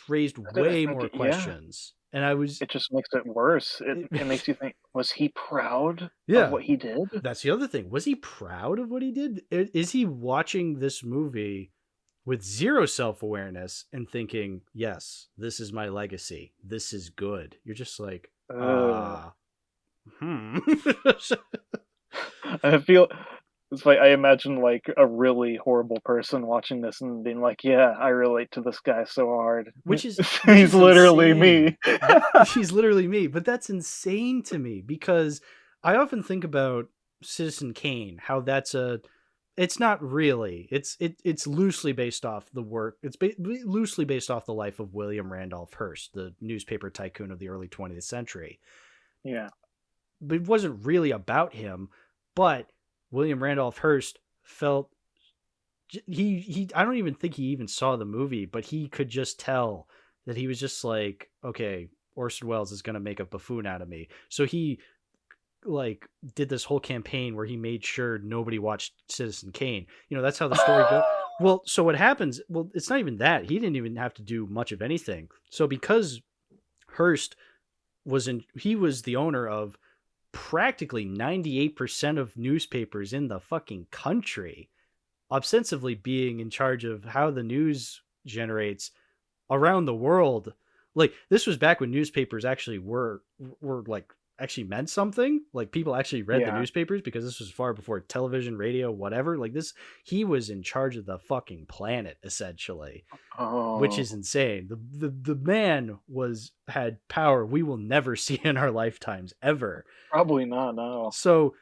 raised I way think more yeah. questions. And I was It just makes it worse. It makes it, you think, was he proud of yeah, what he did? that's the other thing. Was he proud of what he did? Is he watching this movie with zero self-awareness and thinking, yes, this is my legacy, this is good? You're just like, Uh, hmm. I feel it's like I imagine like a really horrible person watching this and being like, "Yeah, I relate to this guy so hard. Which He's is literally insane. me." She's literally me, but that's insane to me, because I often think about Citizen Kane, how it's not really. It's loosely based off the work. Loosely based off the life of William Randolph Hearst, the newspaper tycoon of the early 20th century. Yeah. But it wasn't really about him, but William Randolph Hearst felt he I don't even think he even saw the movie, but he could just tell that he was just like, okay, Orson Welles is going to make a buffoon out of me. So he like did this whole campaign where he made sure nobody watched Citizen Kane. That's how the story goes. Well, so what happens, well, it's not even that. He didn't even have to do much of anything. So because Hearst he was the owner of practically 98% of newspapers in the fucking country, ostensibly being in charge of how the news generates around the world. Like, this was back when newspapers actually were like actually meant something. Like, people actually read the Yeah. newspapers, because this was far before television, radio, whatever. Like, this, he was in charge of the fucking planet, essentially, which is Oh, insane. The man had power we will never see in our lifetimes ever. probably not, no. So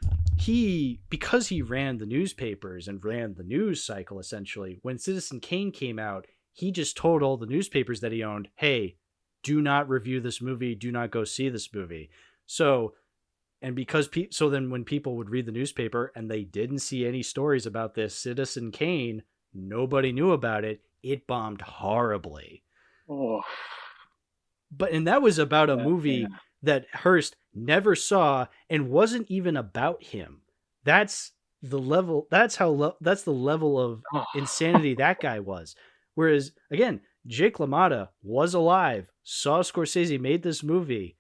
because he ran the newspapers and ran the news cycle, essentially, when Citizen Kane came out, he just told all the newspapers that he owned, hey, do not review this movie, do not go see this movie. So, and because so then when people would read the newspaper and they didn't see any stories about this Citizen Kane, nobody knew about it. It bombed horribly. Oh, And that was about a yeah. movie that Hearst never saw and wasn't even about him. That's the level. That's the level of Oh, insanity that guy was. Whereas again, Jake LaMotta was alive, saw Scorsese made this movie,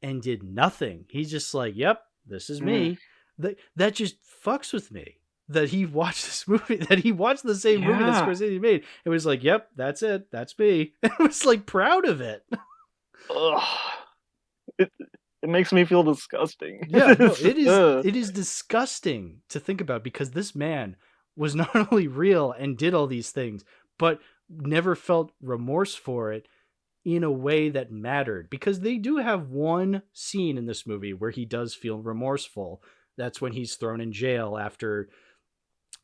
and did nothing. He's just like, yep, this is me. That just fucks with me. That he watched this movie, that he watched the same movie that Scorsese made. It was like, yep, that's it. That's me. I was like proud of it. Ugh. It makes me feel disgusting. Yeah, no, it is disgusting to think about, because this man was not only real and did all these things, but never felt remorse for it in a way that mattered. Because they do have one scene in this movie where he does feel remorseful. That's when he's thrown in jail after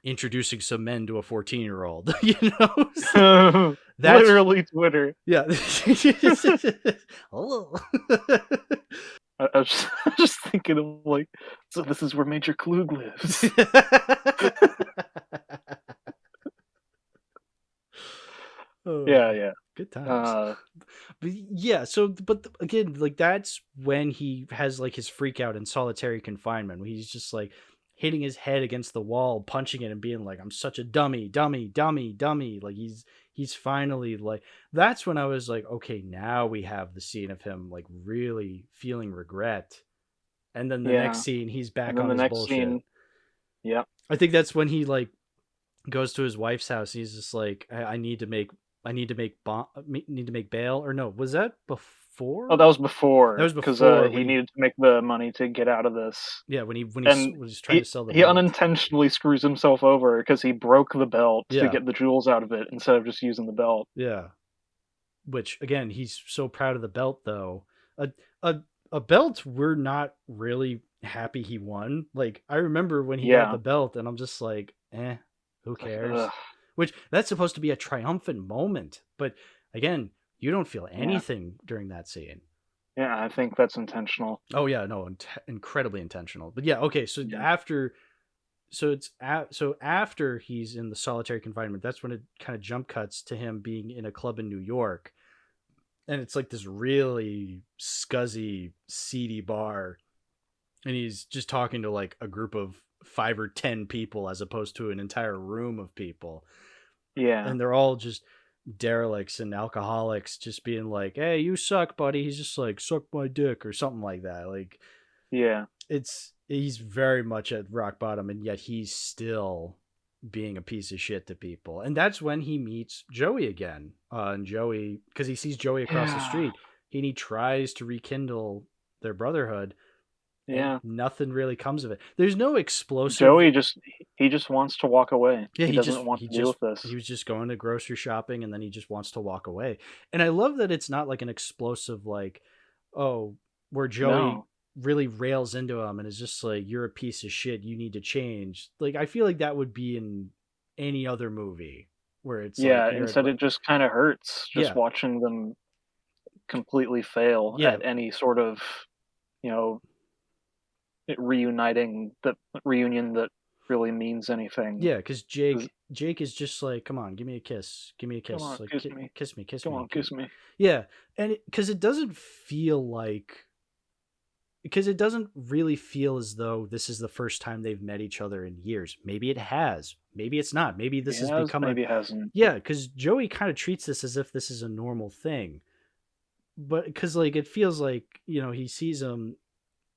introducing some men to a 14-year-old. You know, so that's literally Twitter. Yeah. Hello. I was just thinking of like, so this is where Major Klug lives. Yeah. Good times. But yeah, so, but again, like, that's when he has like his freak out in solitary confinement, where he's just like hitting his head against the wall, punching it, and being like, I'm such a dummy. Like, he's finally like, that's when I was like, okay, now we have the scene of him like really feeling regret. And then the next scene, he's back on his bullshit. Scene, yeah. I think that's when he like goes to his wife's house. He's just like, I need to make bail. Or no, was that before? Oh, that was before. That was before, because he needed to make the money to get out of this. Yeah, when he was trying to sell the belt. He unintentionally screws himself over because he broke the belt to get the jewels out of it instead of just using the belt. Yeah, which again, he's so proud of the belt though. A belt we're not really happy he won. Like, I remember when he got the belt, and I'm just like, who cares? Ugh. Which, that's supposed to be a triumphant moment, but again, you don't feel anything during that scene. Yeah, I think that's intentional. Oh yeah, no, incredibly intentional. But yeah, okay, so after he's in the solitary confinement, that's when it kind of jump cuts to him being in a club in New York. And it's like this really scuzzy, seedy bar. And he's just talking to like a group of 5 or 10 people as opposed to an entire room of people. Yeah. And they're all just derelicts and alcoholics, just being like, hey, you suck, buddy. He's just like, suck my dick or something like that. Like, yeah, he's very much at rock bottom, and yet he's still being a piece of shit to people. And that's when he meets Joey again. And Joey, because he sees Joey across the street, and he tries to rekindle their brotherhood. Yeah, nothing really comes of it. There's no explosive. Joey just wants to walk away. Yeah, he doesn't want to deal with this. He was just going to grocery shopping, and then he just wants to walk away. And I love that it's not like an explosive, like, where Joey really rails into him and is just like, you're a piece of shit, you need to change. Like, I feel like that would be in any other movie where it's instead it just kind of hurts just watching them completely fail at any sort of, reuniting, that reunion that really means anything. Yeah, because Jake is just like, come on, give me a kiss, come on, like, kiss me, come on, kiss me. Yeah, and because it doesn't feel like, because it doesn't really feel as though this is the first time they've met each other in years. Maybe it has, maybe it's not, maybe this has become maybe it hasn't. Yeah, because Joey kind of treats this as if this is a normal thing, but because like it feels like, he sees him.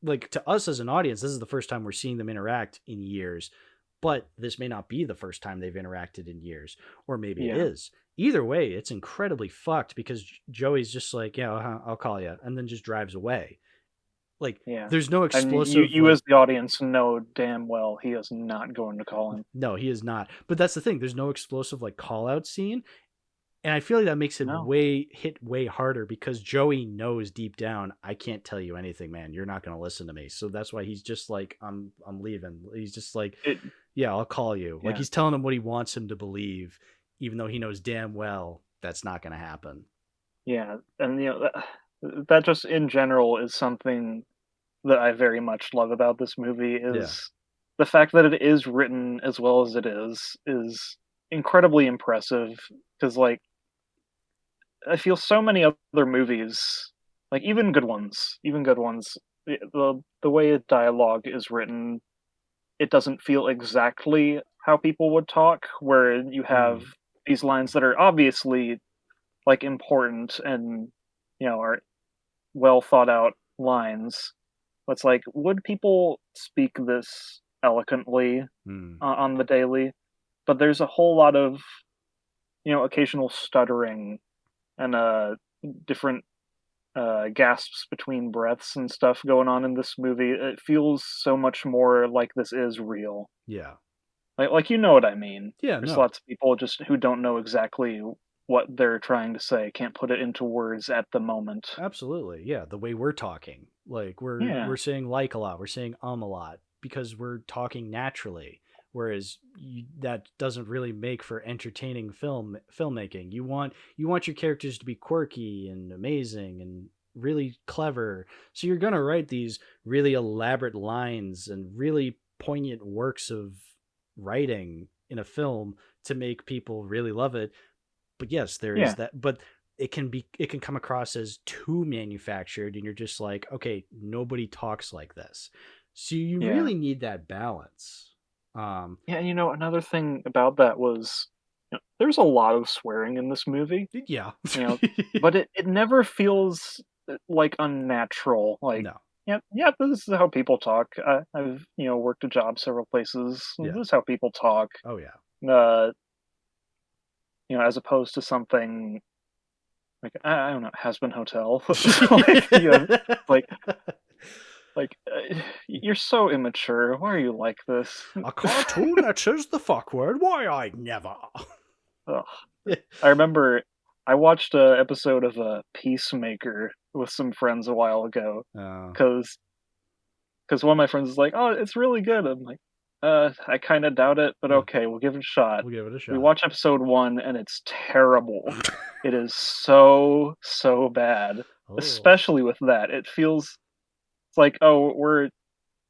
Like, to us as an audience, this is the first time we're seeing them interact in years, but this may not be the first time they've interacted in years, or maybe it is. Either way, it's incredibly fucked, because Joey's just like, I'll call you, and then just drives away. Like, there's no explosive. And you as the audience know damn well he is not going to call him. No, he is not. But that's the thing. There's no explosive like call out scene. And I feel like that makes it hit way harder, because Joey knows deep down, I can't tell you anything, man. You're not going to listen to me. So that's why he's just like, I'm leaving. He's just like, I'll call you. Yeah. Like, he's telling him what he wants him to believe, even though he knows damn well that's not going to happen. Yeah. And, that just in general is something that I very much love about this movie, is the fact that it is written as well as it is incredibly impressive. Because, like, I feel so many other movies, like even good ones, the way a dialogue is written, it doesn't feel exactly how people would talk, where you have these lines that are obviously like important and, are well thought out lines. It's like, would people speak this eloquently on the daily? But there's a whole lot of, occasional stuttering and different gasps between breaths and stuff going on in this movie. It feels so much more like this is real. Yeah. Like you know what I mean. Yeah, There's no. lots of people just who don't know exactly what they're trying to say, can't put it into words at the moment. Absolutely. Yeah, the way we're talking. Like we're saying like a lot, we're saying a lot because we're talking naturally. Whereas that doesn't really make for entertaining filmmaking. You want your characters to be quirky and amazing and really clever. So you're going to write these really elaborate lines and really poignant works of writing in a film to make people really love it. But yes, there is that, but it can come across as too manufactured and you're just like, okay, nobody talks like this. So you really need that balance. Another thing about that was there's a lot of swearing in this movie. Yeah. But it never feels like unnatural. Like, no. This is how people talk. I've worked a job several places. Yeah. This is how people talk. Oh yeah. As opposed to something like I don't know, Has Been Hotel. like you're so immature. Why are you like this? A cartoon that says the fuck word? Why I never. I remember I watched an episode of Peacemaker with some friends a while ago because one of my friends is like, "Oh, it's really good." I'm like, I kind of doubt it, but okay, we'll give it a shot. We'll give it a shot. We watch episode 1 and it's terrible. It is so bad, especially with that. It feels it's like, oh, we're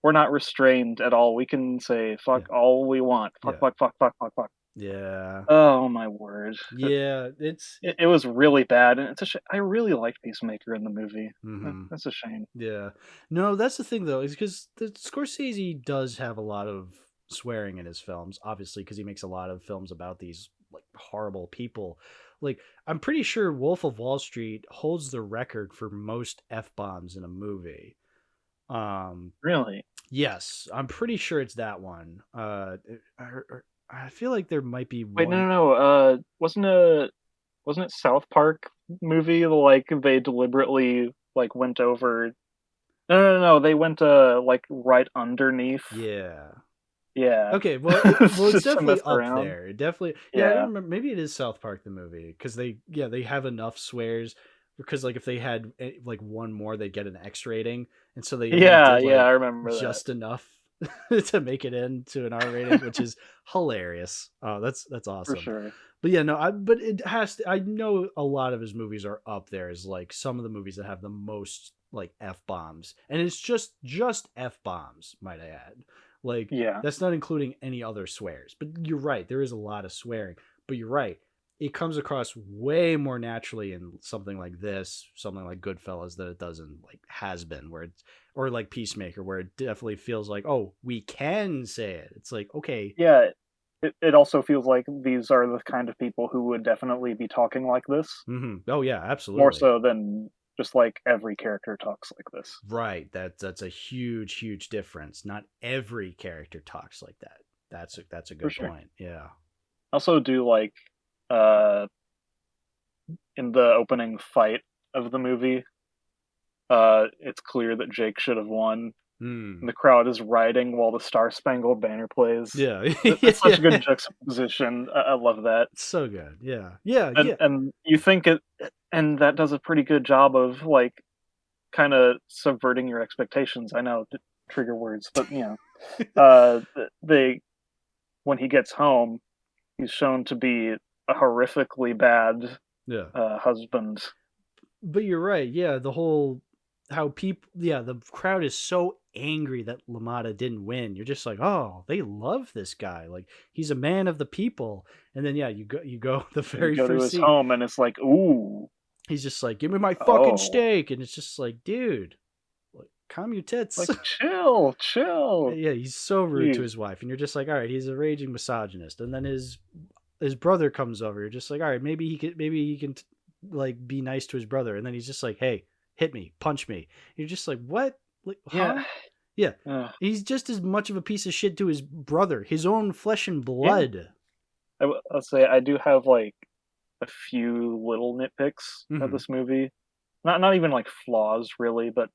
not restrained at all. We can say fuck all we want. Fuck. Yeah. Oh my word. Yeah, it was really bad, and it's I really liked Peacemaker in the movie. That's a shame. Yeah. No, that's the thing though, is because Scorsese does have a lot of swearing in his films, obviously, because he makes a lot of films about these like horrible people. Like, I'm pretty sure Wolf of Wall Street holds the record for most F-bombs in a movie. Really? Yes, I'm pretty sure it's that one. I feel like there might be Wait, one. no. Wasn't it South Park movie? Like they deliberately like went over. No. They went like right underneath. Yeah. Yeah. Okay. Well, it's definitely up around. there. Definitely. Yeah. I don't remember. Maybe it is South Park the movie because they have enough swears. Because like if they had like one more, they'd get an X rating, and so they only did, I remember just enough to make it into an R rating, which is hilarious. Oh, that's awesome. For sure. But yeah, no, but it has to. I know a lot of his movies are up there as like some of the movies that have the most like F-bombs, and it's just F-bombs, might I add. Like, that's not including any other swears. But you're right, there is a lot of swearing. But you're right, it comes across way more naturally in something like this, something like Goodfellas, than it does in like Has Been, where it's, or like Peacemaker, where it definitely feels like, oh, we can say it. It's like, okay. Yeah, it also feels like these are the kind of people who would definitely be talking like this. Oh yeah, absolutely. More so than just like every character talks like this. Right. That's a huge difference. Not every character talks like that. That's a good point. Yeah. I also do like in the opening fight of the movie, it's clear that Jake should have won. The crowd is rioting while the Star Spangled Banner plays. Yeah. It's such a good juxtaposition. I love that. It's so good. Yeah. And you think it, and that does a pretty good job of like kind of subverting your expectations. I know, trigger words, but when he gets home, he's shown to be a horrifically bad husband. But you're right. Yeah, the whole the crowd is so angry that LaMotta didn't win. You're just like, oh, they love this guy. Like, he's a man of the people. And then you go the very first to his scene. Home, and it's like, ooh. He's just like, give me my fucking steak, and it's just like, dude, like, calm your tits. Like, chill. Yeah, he's so rude to his wife, and you're just like, all right, he's a raging misogynist. And then his brother comes over. You're just like, all right, maybe he can like be nice to his brother. And then he's just like, hey, hit me, punch me. You're just like, what? Like, Yeah. huh? Yeah. He's just as much of a piece of shit to his brother, his own flesh and blood. I'll say I do have like a few little nitpicks of this movie. Not even like flaws really, but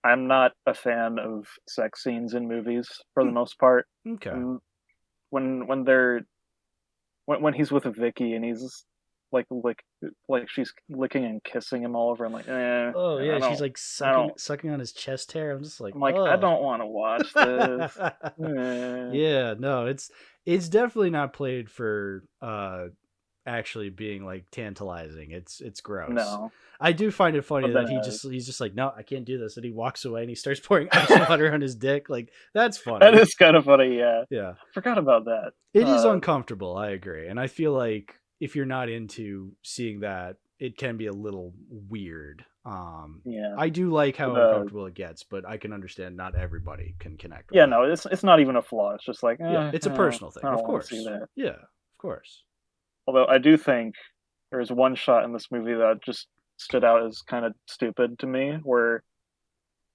I'm not a fan of sex scenes in movies for the most part. Okay. When he's with Vicky and he's like she's licking and kissing him all over, I'm like, oh yeah, she's like sucking on his chest hair. I'm just like, I don't want to watch this. Yeah, no, it's definitely not played for actually being like tantalizing. It's gross. No. I do find it funny that he's just like, no, I can't do this, and he walks away and he starts pouring ice water on his dick. Like, that's funny. That is kind of funny. Yeah. Yeah. Forgot about that. It is uncomfortable. I agree, and I feel like if you're not into seeing that, it can be a little weird. Yeah. I do like how uncomfortable it gets, but I can understand not everybody can connect with it. No, it's not even a flaw. It's just like, it's a personal thing. Of course. Yeah, of course. Although I do think there's one shot in this movie that just stood out as kind of stupid to me, where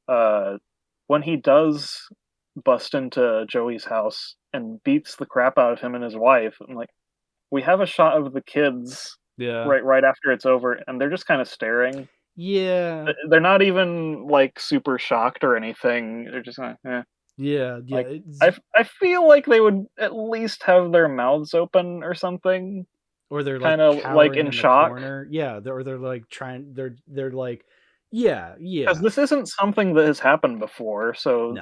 when he does bust into Joey's house and beats the crap out of him and his wife, I'm like, we have a shot of the kids right after it's over, and they're just kind of staring. Yeah. They're not even like super shocked or anything. They're just like, Yeah. Like, I feel like they would at least have their mouths open or something. Or they're kind of like in shock. Corner. Yeah, they're like trying. They're like, yeah. Because this isn't something that has happened before, so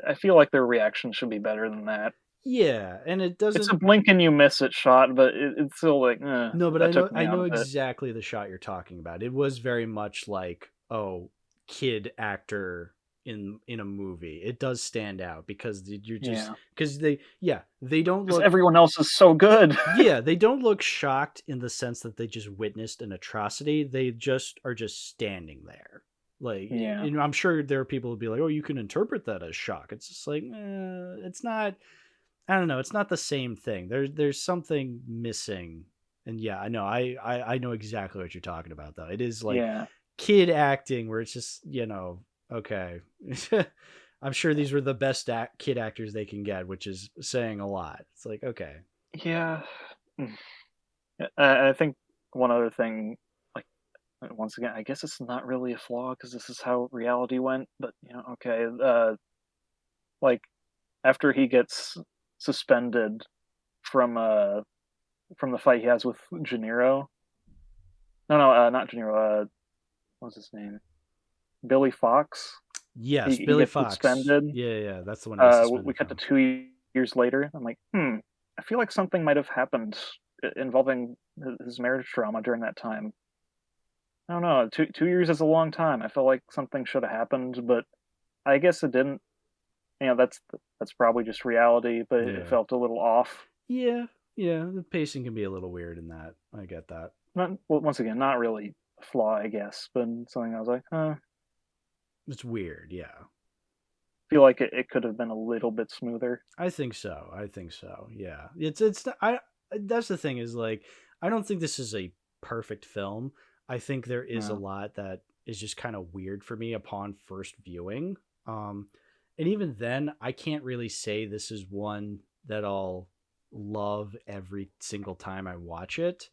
I feel like their reaction should be better than that. Yeah, and it doesn't. It's a blink and you miss it shot, but it's still like, no. But I know exactly the shot you're talking about. It was very much like, oh, kid actor in a movie. It does stand out because you're just because they don't look. Everyone else is so good. Yeah, they don't look shocked in the sense that they just witnessed an atrocity. They just are just standing there. Like, I'm sure there are people who'd be like, oh, you can interpret that as shock. It's just like, it's not. I don't know. It's not the same thing. There's something missing. And yeah, I know. I know exactly what you're talking about, though. It is like kid acting where it's just, okay. I'm sure these were the best kid actors they can get, which is saying a lot. It's like, okay. Yeah. I think one other thing, like, once again, I guess it's not really a flaw because this is how reality went, but, okay. Like, after he gets suspended from the fight he has with Gennaro. No, not Gennaro. What's his name? Billy Fox. Yes, Billy Fox. Suspended. Yeah, that's the one. We cut to 2 years later. I'm like, I feel like something might have happened involving his marriage trauma during that time. I don't know. 2 years is a long time. I felt like something should have happened, but I guess it didn't. That's probably just reality, but it felt a little off. Yeah, the pacing can be a little weird in that. I get that. Once again, not really a flaw, I guess, but something I was like, it's weird, yeah. I feel like it could have been a little bit smoother. I think so, yeah. It's that's the thing is, like, I don't think this is a perfect film. I think there is a lot that is just kind of weird for me upon first viewing. And even then, I can't really say this is one that I'll love every single time I watch it.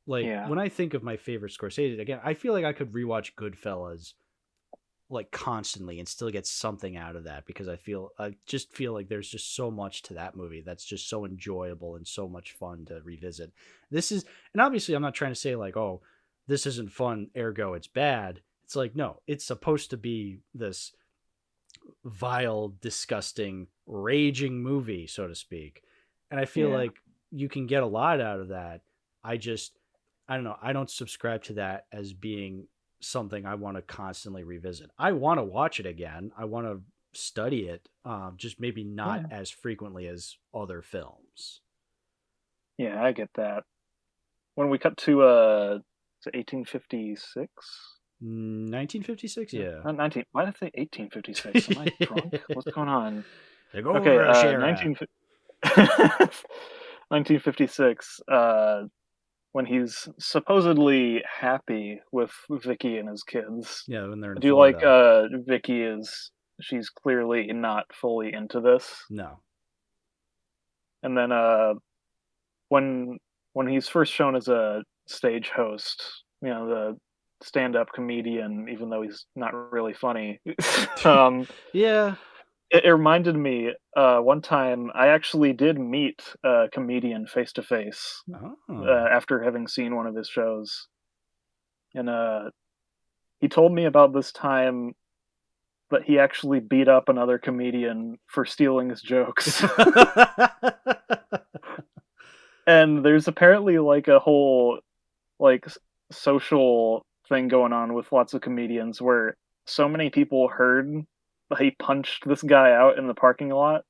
Like, when I think of my favorite Scorsese, again, I feel like I could rewatch Goodfellas like constantly and still get something out of that because I just feel like there's just so much to that movie that's just so enjoyable and so much fun to revisit. And obviously I'm not trying to say like, oh, this isn't fun, ergo it's bad. It's like, no, it's supposed to be this vile, disgusting, raging movie, so to speak. And I feel like you can get a lot out of that. I don't know. I don't subscribe to that as being something I want to constantly revisit. I want to watch it again. I want to study it, just maybe not as frequently as other films. Yeah, I get that. When we cut to 1856? 1956, yeah. Not 19. Why did I say 1856? Am I drunk? What's going on? Okay, 1956. when he's supposedly happy with Vicky and his kids. Yeah, when they're I in do like Florida. Vicky she's clearly not fully into this. No. And then when he's first shown as a stage host, the stand-up comedian, even though he's not really funny. Yeah. It reminded me, one time I actually did meet a comedian face to face Oh. after having seen one of his shows, and he told me about this time that he actually beat up another comedian for stealing his jokes. And there's apparently like a whole like social thing going on with lots of comedians where so many people heard that he punched this guy out in the parking lot.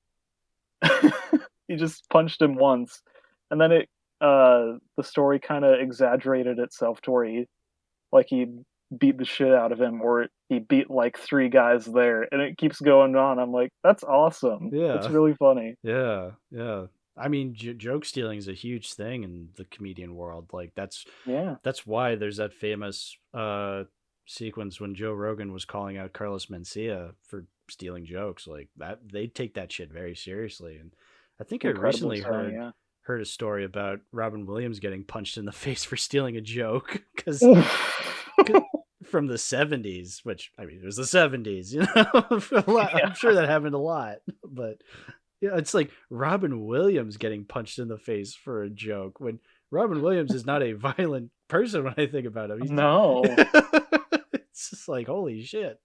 He just punched him once, and then the story kind of exaggerated itself to where he beat the shit out of him, or he beat like three guys there, and it keeps going on. I'm like, that's awesome. That's Yeah. really funny. Yeah. Yeah. I mean, joke stealing is a huge thing in the comedian world. Like Yeah. that's why there's that famous sequence when Joe Rogan was calling out Carlos Mencia for stealing jokes. Like that, they take that shit very seriously. And I think I Incredibly recently so, yeah. heard a story about Robin Williams getting punched in the face for stealing a joke because from the 70s, which I mean, it was the 70s, you know. Yeah. I'm sure that happened a lot, but yeah, it's like Robin Williams getting punched in the face for a joke when Robin Williams is not a violent person when I think about him. No. It's just like, holy shit.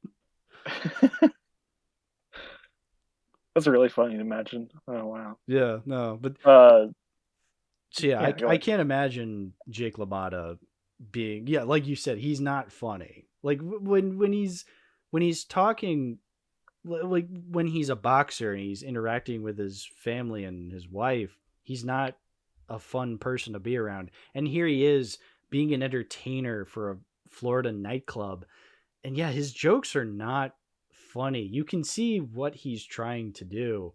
That's really funny to imagine. Oh wow. Yeah, no, but so yeah, Yeah, go I ahead. can't imagine Jake LaMotta being, yeah, like you said, he's not funny. Like when he's talking, like when he's a boxer and he's interacting with his family and his wife, he's not a fun person to be around. And here he is being an entertainer for a Florida nightclub. And yeah, his jokes are not funny. You can see what he's trying to do,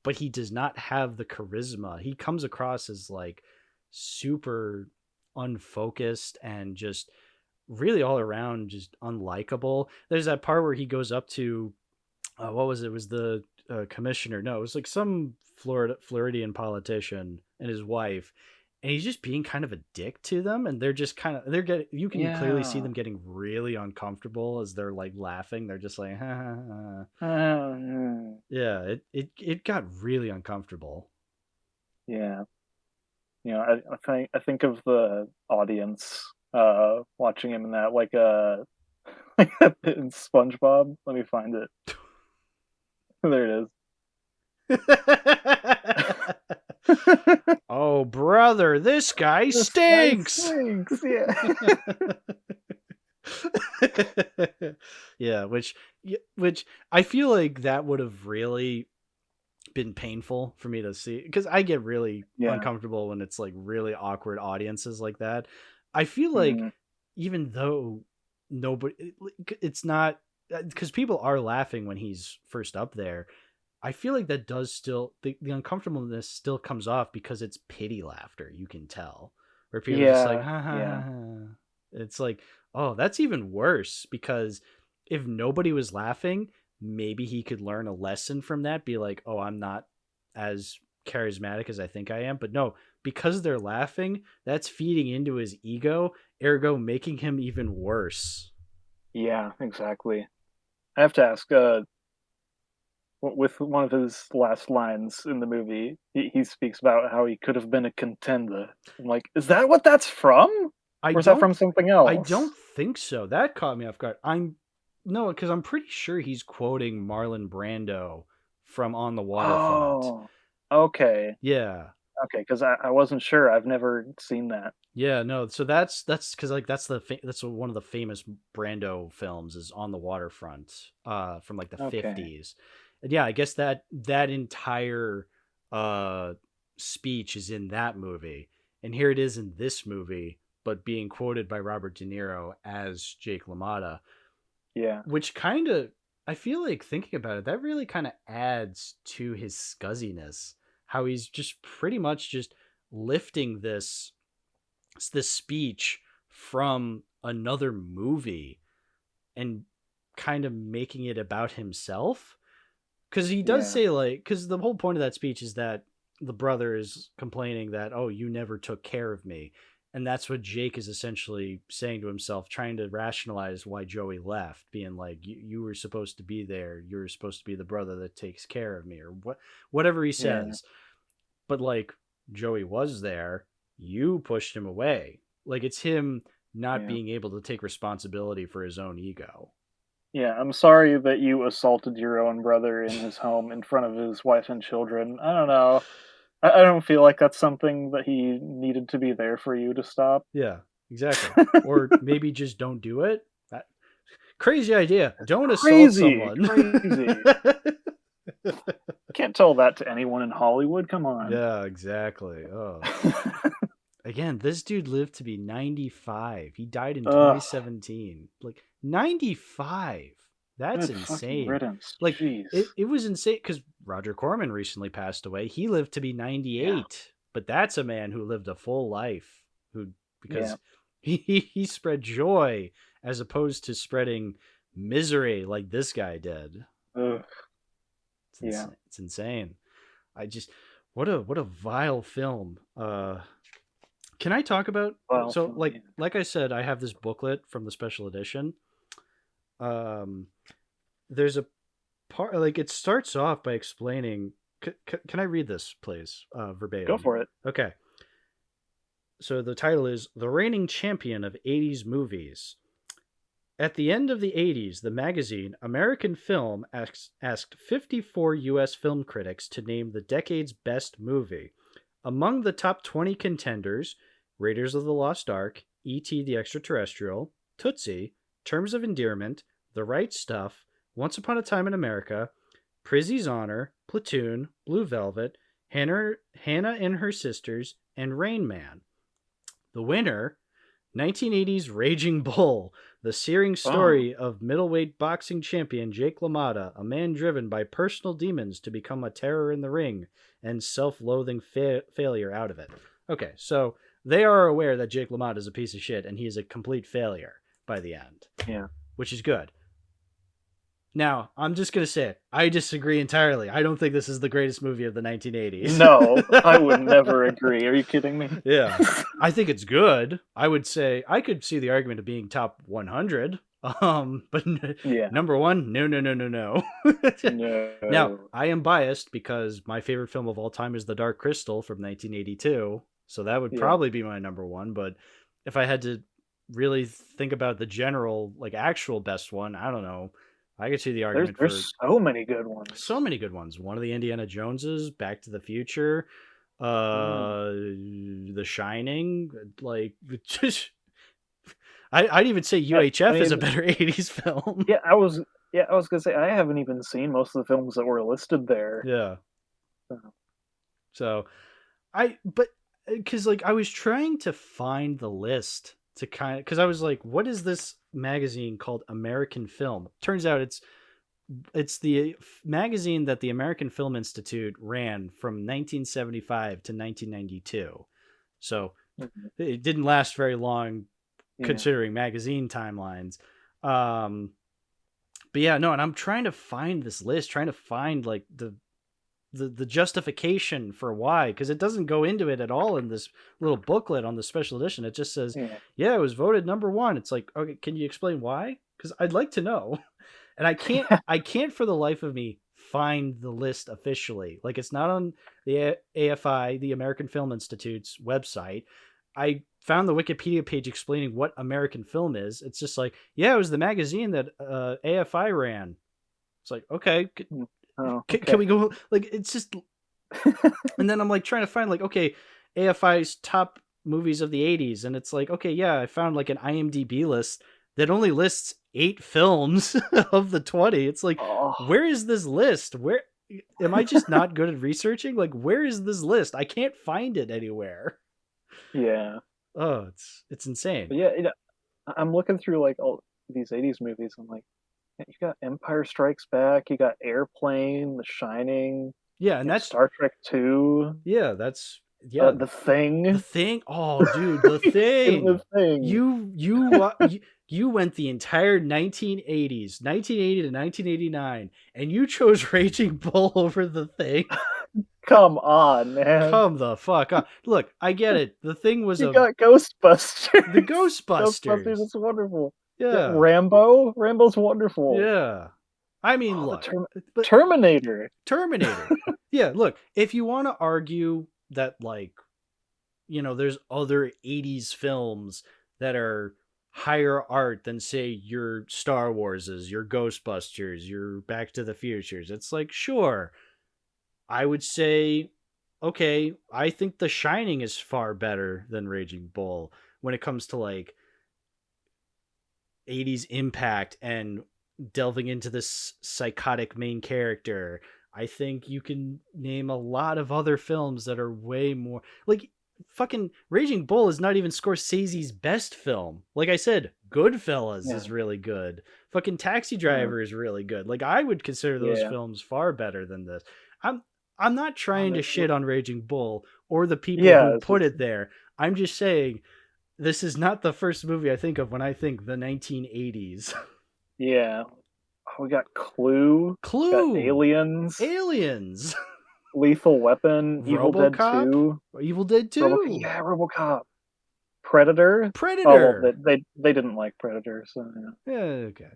but he does not have the charisma. He comes across as like super unfocused and just really all around just unlikable. There's that part where he goes up to what was it? It was the commissioner? No, it was like some Floridian politician and his wife, and he's just being kind of a dick to them, and they're just kind of they're getting. You can clearly see Yeah. them getting really uncomfortable as they're like laughing. They're just like, ha, ha, ha. Mm, Yeah. It got really uncomfortable. yeah. I think of the audience watching him in that like in SpongeBob. Let me find it. There it is. Oh, brother, this guy This guy stinks. stinks. Yeah. Yeah, which I feel like that would have really been painful for me to see because I get really Yeah. uncomfortable when it's like really awkward audiences like that. I feel like Hmm. even though nobody, it's not because people are laughing when he's first up there. I feel like that does still the uncomfortableness still comes off because it's pity laughter. You can tell where people are just like Yeah. ha ha ha Yeah. ha. It's like, oh, that's even worse because if nobody was laughing, maybe he could learn a lesson from that. Be like, oh, I'm not as charismatic as I think I am. But no, because they're laughing, that's feeding into his ego, ergo making him even worse. Yeah. Exactly. I have to ask. With one of his last lines in the movie, he speaks about how he could have been a contender. I'm like, is that what that's from? I Or is that don't from something I else? don't think so. That caught me off guard. I'm no, because I'm pretty sure he's quoting Marlon Brando from On the Waterfront. Oh, okay. Yeah. Okay, because I wasn't sure. I've never seen that. Yeah, no. So that's because like that's one of the famous Brando films is On the Waterfront, from like the Okay. 50s, and yeah, I guess that entire uh speech is in that movie, and here it is in this movie, but being quoted by Robert De Niro as Jake LaMotta, Yeah. which kind of I feel like thinking about it, that really kind of adds to his scuzziness, how he's just pretty much just lifting this it's this speech from another movie and kind of making it about himself. Because he does say, like, because the whole point of that speech is that the brother is complaining that, oh, you never took care of me. And that's what Jake is essentially saying to himself, trying to rationalize why Joey left, being like, you were supposed to be there. You were supposed to be the brother that takes care of me, or whatever he says. But like, Joey was there. You pushed him away. Like, it's him not being able to take responsibility for his own ego. Yeah, I'm sorry that you assaulted your own brother in his home in front of his wife and children. I don't know. I don't feel like that's something that he needed to be there for you to stop. Yeah, exactly. Or maybe just don't do it. Crazy idea. Don't assault someone. Crazy. Can't tell that to anyone in Hollywood. Come on. Yeah, exactly. Oh. Again, this dude lived to be 95. He died in 2017. Like 95. That's insane. Like it was insane because Roger Corman recently passed away. He lived to be 98, but that's a man who lived a full life. Because he spread joy as opposed to spreading misery like this guy did. It's insane. What a vile film. Can I talk about like I said, I have this booklet from the special edition. There's a part, like, it starts off by explaining. Can I read this, please, verbatim? Go for it. Okay. So the title is "The Reigning Champion of 80s Movies." At the end of the 80s, the magazine American Film asked 54 U.S. film critics to name the decade's best movie. Among the top 20 contenders, Raiders of the Lost Ark, E.T. the Extraterrestrial, Tootsie, Terms of Endearment, The Right Stuff, Once Upon a Time in America, Prizzy's Honor, Platoon, Blue Velvet, Hannah and Her Sisters, and Rain Man. The winner, 1980's Raging Bull, the searing story of middleweight boxing champion Jake LaMotta, a man driven by personal demons to become a terror in the ring and self-loathing failure out of it. Okay, so they are aware that Jake LaMotta is a piece of shit and he is a complete failure by the end. Yeah. Which is good. Now, I'm just going to say it. I disagree entirely. I don't think this is the greatest movie of the 1980s. No, I would never agree. Are you kidding me? Yeah. I think it's good. I would say I could see the argument of being top 100. But number one, no. No. Now, I am biased because my favorite film of all time is The Dark Crystal from 1982. So that would probably be my number one. But if I had to really think about the general, like, actual best one, I don't know. I could see the argument there's so many good ones. So many good ones. One of the Indiana Joneses, Back to the Future, The Shining. Like, just, I'd even say UHF is a better 80s film. Yeah, I was gonna say I haven't even seen most of the films that were listed there. Yeah. So, because like I was trying to find the list to kind of, because I was like, what is this magazine called American Film? Turns out it's the magazine that the American Film Institute ran from 1975 to 1992. So it didn't last very long considering magazine timelines. But yeah, no, and I'm trying to find this list, trying to find like the justification for why, because it doesn't go into it at all in this little booklet on the special edition. It just says, yeah, it was voted number one. It's like, okay, can you explain why? Because I'd like to know. And I can't for the life of me find the list officially. Like, it's not on the AFI, the American Film Institute's website. I found the Wikipedia page explaining what American Film is. It's just like, yeah, it was the magazine that AFI ran. It's like, okay. Can we go, like, it's just and then I'm like trying to find, like, okay, AFI's top movies of the 80s, and it's like, okay, yeah, I found like an IMDb list that only lists 8 films of the 20. It's like, where is this list? Where am I just not good at researching? Like, where is this list? I can't find it anywhere. Yeah. Oh, it's insane. But yeah, I'm looking through like all these 80s movies. I'm like, you got Empire Strikes Back, you got Airplane, The Shining. Yeah, and that's Star Trek 2. Yeah, that's Yeah, The Thing. The Thing. Oh, dude, The Thing. The Thing. You went the entire 1980s, 1980 to 1989, and you chose Raging Bull over The Thing. Come on, man. Come the fuck on. Look, I get it. The Thing was you got Ghostbusters. The Ghostbusters. Ghostbusters is wonderful. Yeah. Rambo. Rambo's wonderful. Yeah. I mean, look. Terminator. Yeah, look, if you want to argue that, like, you know, there's other 80s films that are higher art than, say, your Star Warses, your Ghostbusters, your Back to the Futures, it's like, sure. I would say, okay, I think The Shining is far better than Raging Bull when it comes to, like, 80s impact and delving into this psychotic main character. I think you can name a lot of other films that are way more, like, fucking Raging Bull is not even Scorsese's best film. Like I said, Goodfellas is really good. Fucking Taxi Driver is really good. Like, I would consider those films far better than this. I'm not trying to shit on Raging Bull or the people who put it there. I'm just saying this is not the first movie I think of when I think the 1980s. Yeah. We got Clue. Got Aliens. Lethal Weapon. Evil Dead 2. Evil Dead 2? RoboCop. Predator. Oh, well, they didn't like Predator, so yeah. Okay.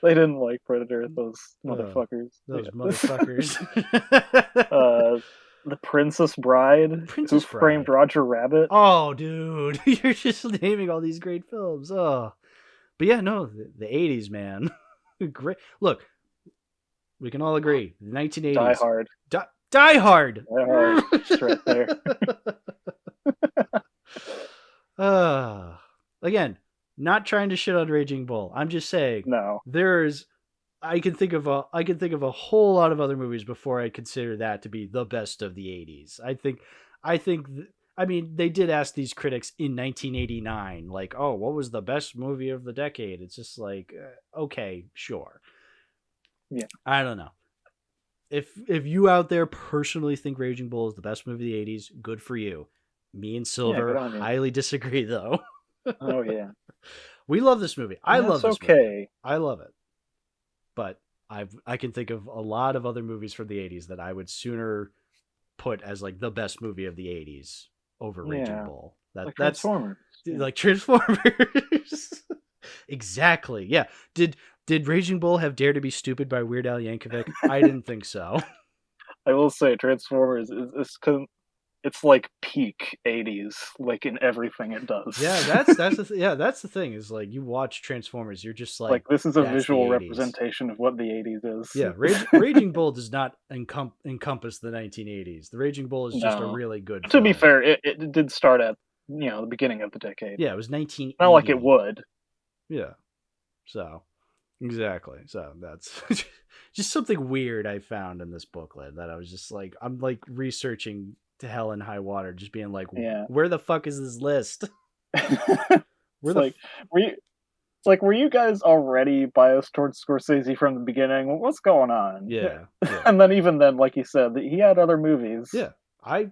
They didn't like Predator, those motherfuckers. Motherfuckers. The Princess Bride. Who Framed Roger Rabbit. Oh, dude. You're just naming all these great films. Oh. But yeah, no, the 80s, man. Great. Look, we can all agree. The 1980s. Die Hard. Die Hard. Die Hard. It's right there. Again, not trying to shit on Raging Bull. I'm just saying. No. I can think of a whole lot of other movies before I consider that to be the best of the 80s. I mean, they did ask these critics in 1989, like, oh, what was the best movie of the decade? It's just like, okay, sure. Yeah. I don't know. If you out there personally think Raging Bull is the best movie of the 80s, good for you. Me and Silver highly disagree, though. Oh, yeah. We love this movie. I love this movie. I love it. But I can think of a lot of other movies from the 80s that I would sooner put as, like, the best movie of the 80s over Raging Bull. Like Transformers. Like Transformers. Exactly. Yeah. Did Raging Bull have Dare to Be Stupid by Weird Al Yankovic? I didn't think so. I will say Transformers it's like peak 80s, like in everything it does. Yeah, that's the thing is, like, you watch Transformers, you're just like this is a visual representation of what the 80s is. Yeah, Raging Bull does not encompass the 1980s. The Raging Bull is just a really good film. To be fair, it did start at, the beginning of the decade. Yeah, it was 1980. Not like it would. Yeah. So, exactly. So that's just something weird I found in this booklet that I was just like, I'm like researching to hell and high water, just being like, where the fuck is this list? Were you guys already biased towards Scorsese from the beginning? What's going on? Yeah. And then even then, like you said, he had other movies. Yeah. I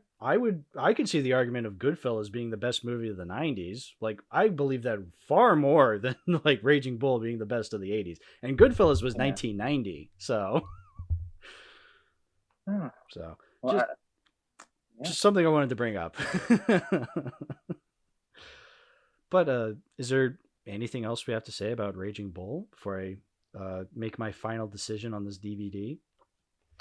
could see the argument of Goodfellas being the best movie of the 90s. Like, I believe that far more than, like, Raging Bull being the best of the 80s. And Goodfellas was 1990, so. So, just something I wanted to bring up. But is there anything else we have to say about Raging Bull before I make my final decision on this DVD?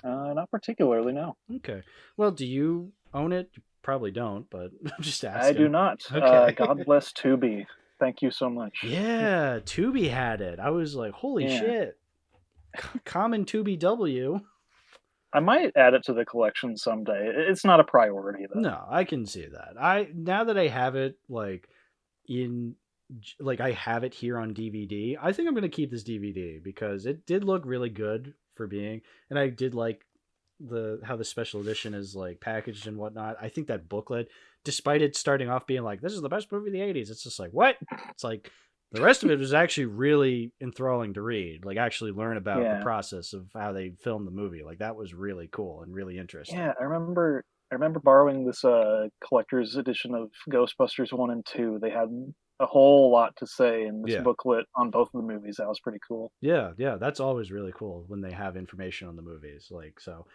Not particularly, no. Okay. Well, do you own it? You probably don't, but I'm just asking. I do not. Okay. God bless Tubi. Thank you so much. Yeah, Tubi had it. I was like, holy shit. Common Tubi W. I might add it to the collection someday. It's not a priority, though. No, I can see that. Now that I have it, like, I have it here on DVD, I think I'm going to keep this DVD because it did look really good for being, and I did like how the special edition is, like, packaged and whatnot. I think that booklet, despite it starting off being like, this is the best movie of the 80s, it's just like, what? It's like, the rest of it was actually really enthralling to read, like, actually learn about the process of how they filmed the movie. Like, that was really cool and really interesting. Yeah, I remember remember borrowing this collector's edition of Ghostbusters 1 and 2. They had a whole lot to say in this Yeah. booklet on both of the movies. That was pretty cool. Yeah, that's always really cool when they have information on the movies. Like, so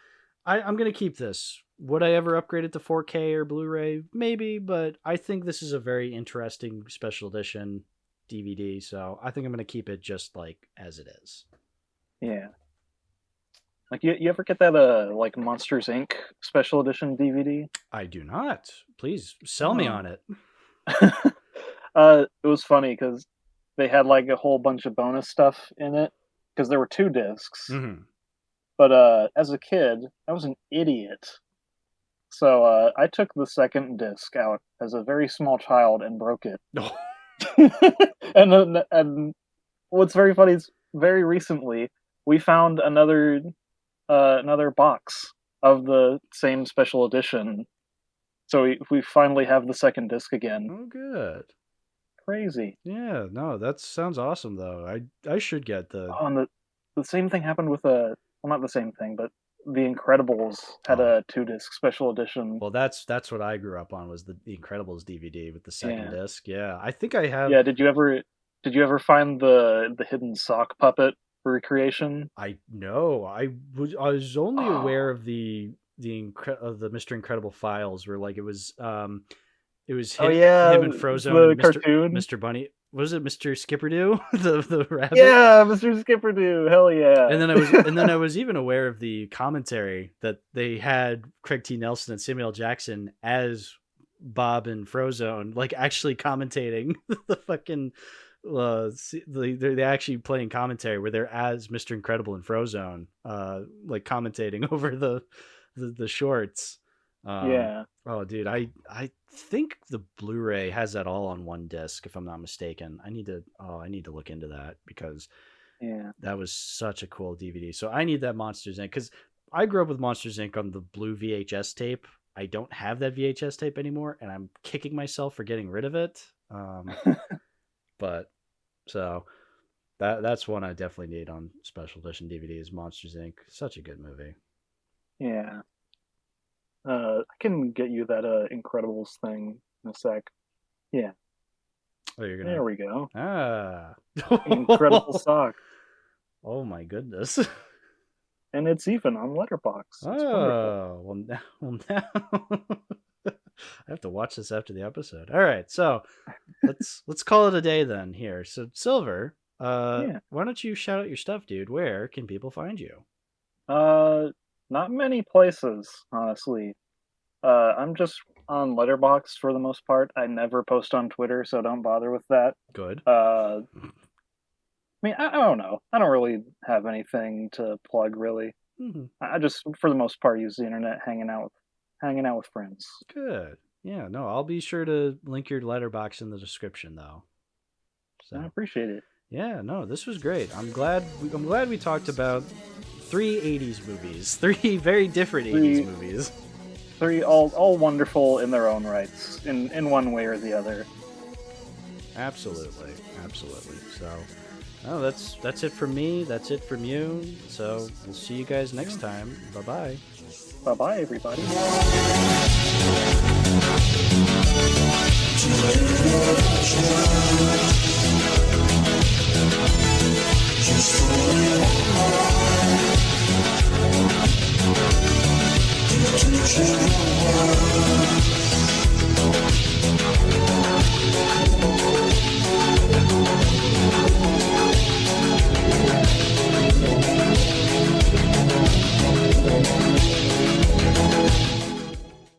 I'm gonna keep this. Would I ever upgrade it to 4K or Blu-ray? Maybe, but I think this is a very interesting special edition DVD, so I think I'm gonna keep it just like as it is. Yeah. Like you ever get that like Monsters Inc. special edition DVD? I do not. Please sell me on it. It was funny because they had like a whole bunch of bonus stuff in it because there were 2 discs. Mm-hmm. But as a kid, I was an idiot. So I took the second disc out as a very small child and broke it. and what's very funny is very recently we found another box of the same special edition. So we finally have the second disc again. Oh, good. Crazy. Yeah, no, that sounds awesome though. I should get the. Oh, and the same thing happened with well, not the same thing, but The Incredibles had a 2-disc special edition. Well, that's what I grew up on, was the Incredibles DVD with the second disc. Yeah, I think I have. Yeah, did you ever find the hidden sock puppet recreation? I was only aware of the Mr. Incredible files, where like it was him and Frozone, the cartoon, Mr. Bunny. Was it Mr. Skipperdoo, the rabbit? Yeah, Mr. Skipperdoo. Hell yeah! And then I was even aware of the commentary that they had Craig T. Nelson and Samuel L. Jackson as Bob and Frozone, like actually commentating the fucking. They're actually playing commentary where they're as Mr. Incredible and Frozone, like commentating over the shorts. Yeah. Oh, dude, I think the Blu-ray has that all on one disc, if I'm not mistaken. I need to look into that, because that was such a cool DVD. So I need that Monsters Inc. because I grew up with Monsters Inc. on the blue VHS tape. I don't have that VHS tape anymore, and I'm kicking myself for getting rid of it. But so that's one I definitely need on special edition DVD is Monsters Inc. Such a good movie. Yeah. I can get you that Incredibles thing in a sec. Yeah. Oh, you're gonna. There we go. Ah. Incredible sock. Oh my goodness. And it's even on Letterboxd. Well now I have to watch this after the episode. All right, so let's call it a day then here. So Silver, why don't you shout out your stuff, dude? Where can people find you? Not many places, honestly. I'm just on Letterboxd for the most part. I never post on Twitter, so don't bother with that. Good. I mean, I don't know. I don't really have anything to plug, really. Mm-hmm. I just, for the most part, use the internet hanging out with friends. Good. Yeah, no, I'll be sure to link your letterbox in the description, though. So I appreciate it. Yeah, no, this was great. I'm glad we talked about 3 80s movies, 3 very different 80s movies. 3 all wonderful in their own rights, in one way or the other. Absolutely. So, oh, that's it from me. That's it from you. So we'll see you guys next time. Bye-bye. Bye-bye, everybody.